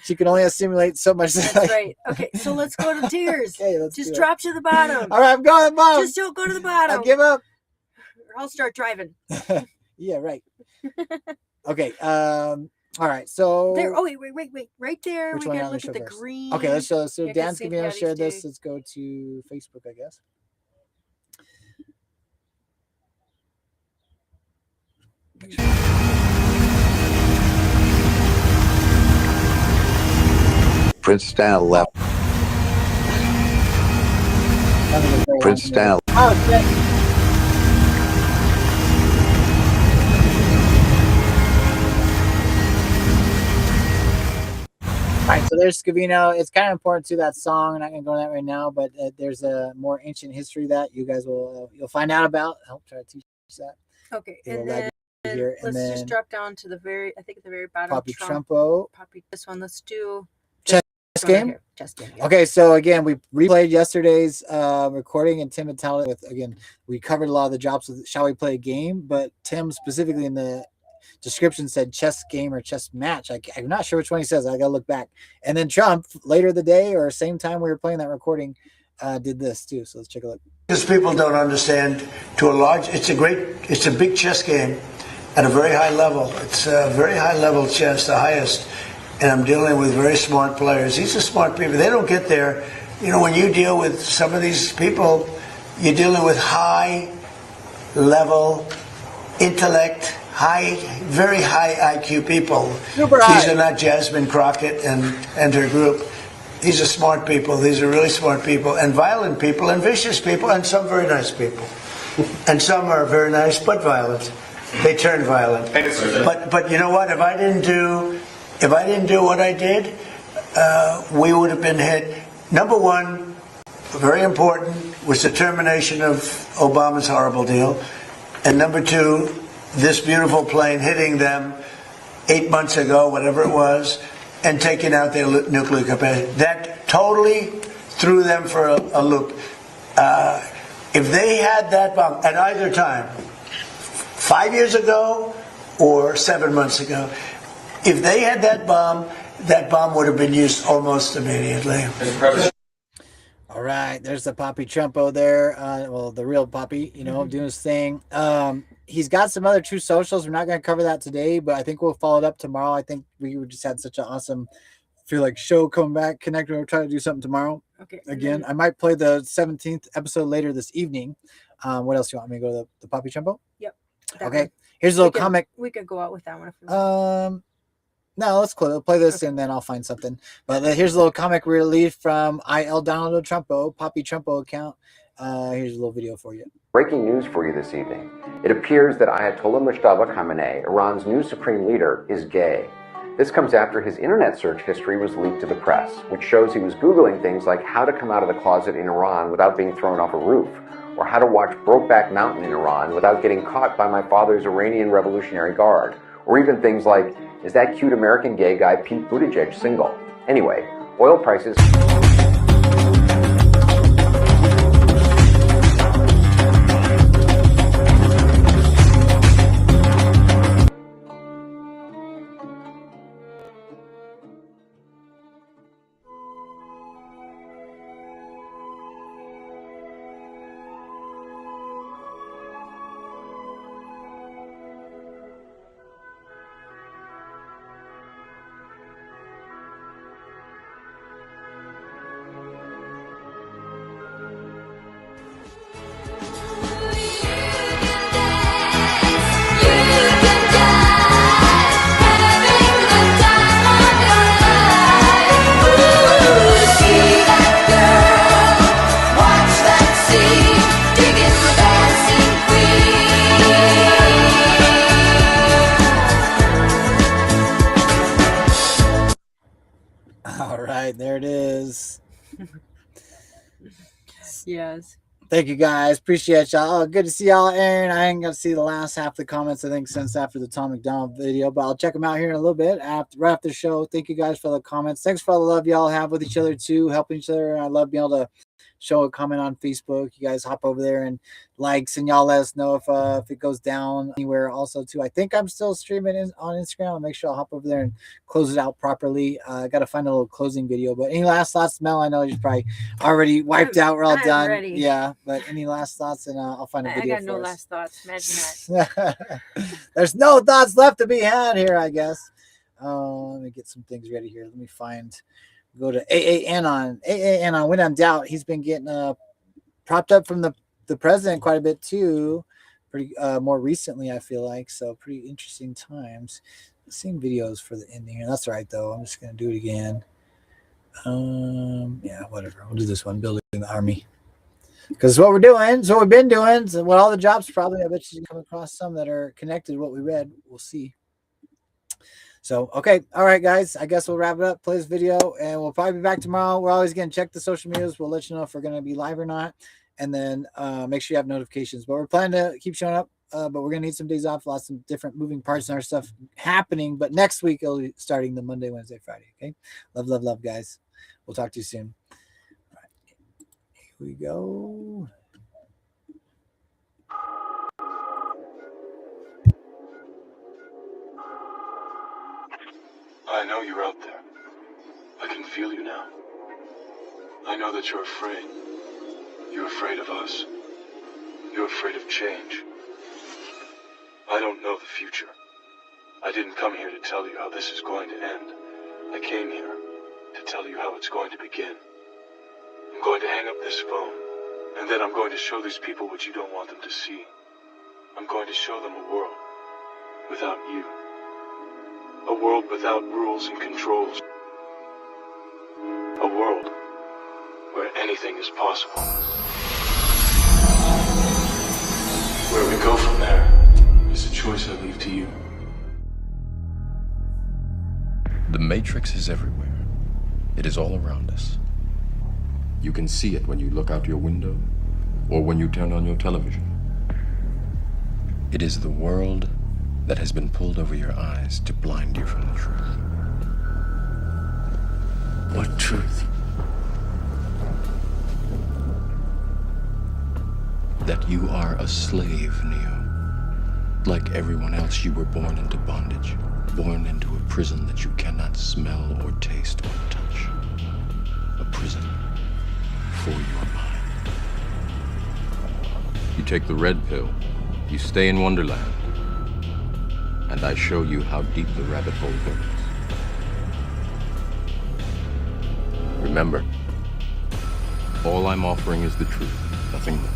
She can only assimilate so much. That's right. Okay, so let's go to tiers. Okay, just drop to the bottom. All right, I'm going to the bottom. Just don't go to the bottom. I give up. I'll start driving. Yeah, right. Okay. All right. So There. Oh wait. Right there. which We one gotta are we look show at the first? green. Okay, let's show. So Yeah, 'cause Dan's St. gonna be able to share Paddy's this. Day. Let's go to Facebook, I guess. Prince down left. Prince down. Oh, shit. All right, so there's Scavino. It's kind of important to that song. I'm not going to go into that right now, but there's a more ancient history that you guys will you'll find out about. I'll try to teach that. Okay, It will and guide then you here, and let's just then drop down to the very. I think at the very bottom. Poppy Trumpo. Poppy. This one. Let's do Chess this one right game? here. Chess game. Yeah. Okay, so again, we replayed yesterday's recording, and Tim had talent with again. We covered a lot of the drops with "Shall we play a game?" But Tim specifically in the description said chess game or chess match. I'm not sure which one he says. I gotta look back. And then Trump later the day or same time we were playing that recording did this too. So let's take a look. Because people don't understand to a large, it's a big chess game at a very high level. It's a very high level chess, the highest. And I'm dealing with very smart players. These are smart people. They don't get there. You know, when you deal with some of these people, you're dealing with high level intellect, very high IQ people. Super These high. are not Jasmine Crockett and her group. These are smart people. These are really smart people, and violent people, and vicious people, and some very nice people. And some are very nice but violent. They turn violent. But you know what? If I didn't do what I did, we would have been hit. Number one, very important, was the termination of Obama's horrible deal, and number two, this beautiful plane hitting them 8 months ago, whatever it was, and taking out their nuclear capacity. That totally threw them for a loop. If they had that bomb at either time, 5 years ago or 7 months ago, if they had that bomb would have been used almost immediately. All right, there's the Poppy Trumpo there. Well, the real Poppy, doing his thing. He's got some other true socials. We're not going to cover that today, but I think we'll follow it up tomorrow. I think we just had such an awesome, show coming back, connecting. We'll try to do something tomorrow. Okay. Again, I might play the 17th episode later this evening. What else do you want me to go to the Poppy Trumpo? Yep. Okay. One. Here's a little comic. We could go out with that one if we want. No, let's play this and then I'll find something. But here's a little comic relief from IL Donald Trumpo, Poppy Trumpo account. Here's a little video for you. Breaking news for you this evening. It appears that Ayatollah Mustafa Khamenei, Iran's new supreme leader, is gay. This comes after his internet search history was leaked to the press, which shows he was Googling things like how to come out of the closet in Iran without being thrown off a roof, or how to watch Brokeback Mountain in Iran without getting caught by my father's Iranian Revolutionary Guard, or even things like, is that cute American gay guy Pete Buttigieg single? Anyway, oil prices... All right, there it is. Yes. Thank you guys. Appreciate y'all. Oh, good to see y'all, Aaron. I ain't gonna see the last half of the comments, I think, since after the Tom McDonald video, but I'll check them out here in a little bit right after the show. Thank you guys for the comments. Thanks for all the love y'all have with each other too, helping each other. I love being able to show a comment on Facebook. You guys hop over there and likes, and y'all let us know if it goes down anywhere. Also, too, I think I'm still streaming on Instagram. I'll make sure I'll hop over there and close it out properly. I got to find a little closing video. But any last thoughts, Mel? I know you're probably already wiped out. We're all I'm done. ready. Yeah, but any last thoughts, and I'll find a I video. got no for us. last thoughts. Imagine that. There's no thoughts left to be had here, I guess. Let me get some things ready here. Let me go to AAN on. When I'm doubt, he's been getting propped up from the president quite a bit too. Pretty more recently, I feel like. So pretty interesting times. Same videos for the ending here. That's all right though. I'm just gonna do it again. Yeah, whatever. We'll do this one. Building the army. Because what we're doing, it's what we've been doing, so what all the jobs probably, I bet you can come across some that are connected to what we read. We'll see. So, okay. All right, guys. I guess we'll wrap it up, play this video, and we'll probably be back tomorrow. We're always going to check the social medias. We'll let you know if we're going to be live or not. And then make sure you have notifications. But we're planning to keep showing up, but we're going to need some days off. Lots of different moving parts and our stuff happening. But next week, it'll be starting the Monday, Wednesday, Friday. Okay. Love, love, love, guys. We'll talk to you soon. All right. Here we go. I know you're out there. I can feel you now. I know that you're afraid. You're afraid of us. You're afraid of change. I don't know the future. I didn't come here to tell you how this is going to end. I came here to tell you how it's going to begin. I'm going to hang up this phone, and then I'm going to show these people what you don't want them to see. I'm going to show them a world without you. A world without rules and controls. A world where anything is possible. Where we go from there is a choice I leave to you. The Matrix is everywhere. It is all around us. You can see it when you look out your window or when you turn on your television. It is the world that has been pulled over your eyes to blind you from the truth. What truth? That you are a slave, Neo. Like everyone else, you were born into bondage, born into a prison that you cannot smell or taste or touch. A prison for your mind. You take the red pill, you stay in Wonderland, and I show you how deep the rabbit hole goes. Remember, all I'm offering is the truth, nothing more.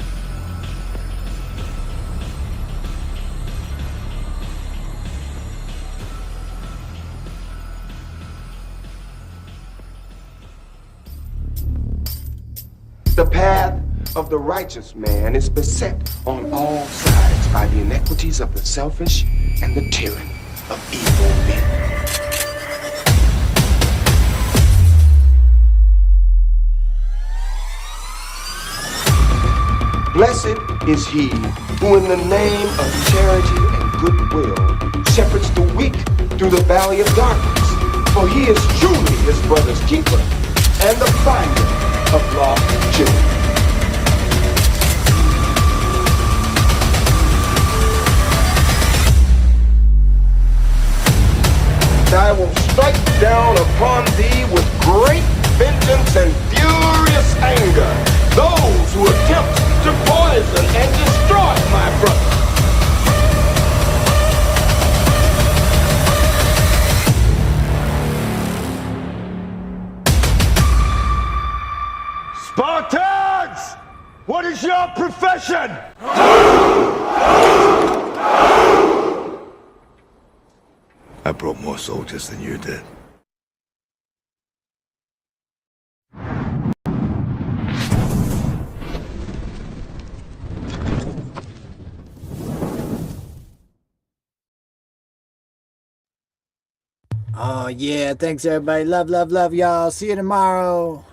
The path of the righteous man is beset on all sides by the inequities of the selfish and the tyranny of evil men. Blessed is he who in the name of charity and goodwill shepherds the weak through the valley of darkness, for he is truly his brother's keeper and the finder of lost children. I will strike down upon thee with great vengeance and furious anger those who attempt to poison and destroy my brother. Spartans! What is your profession? I brought more soldiers than you did. Oh, yeah. Thanks, everybody. Love, love, love, y'all. See you tomorrow.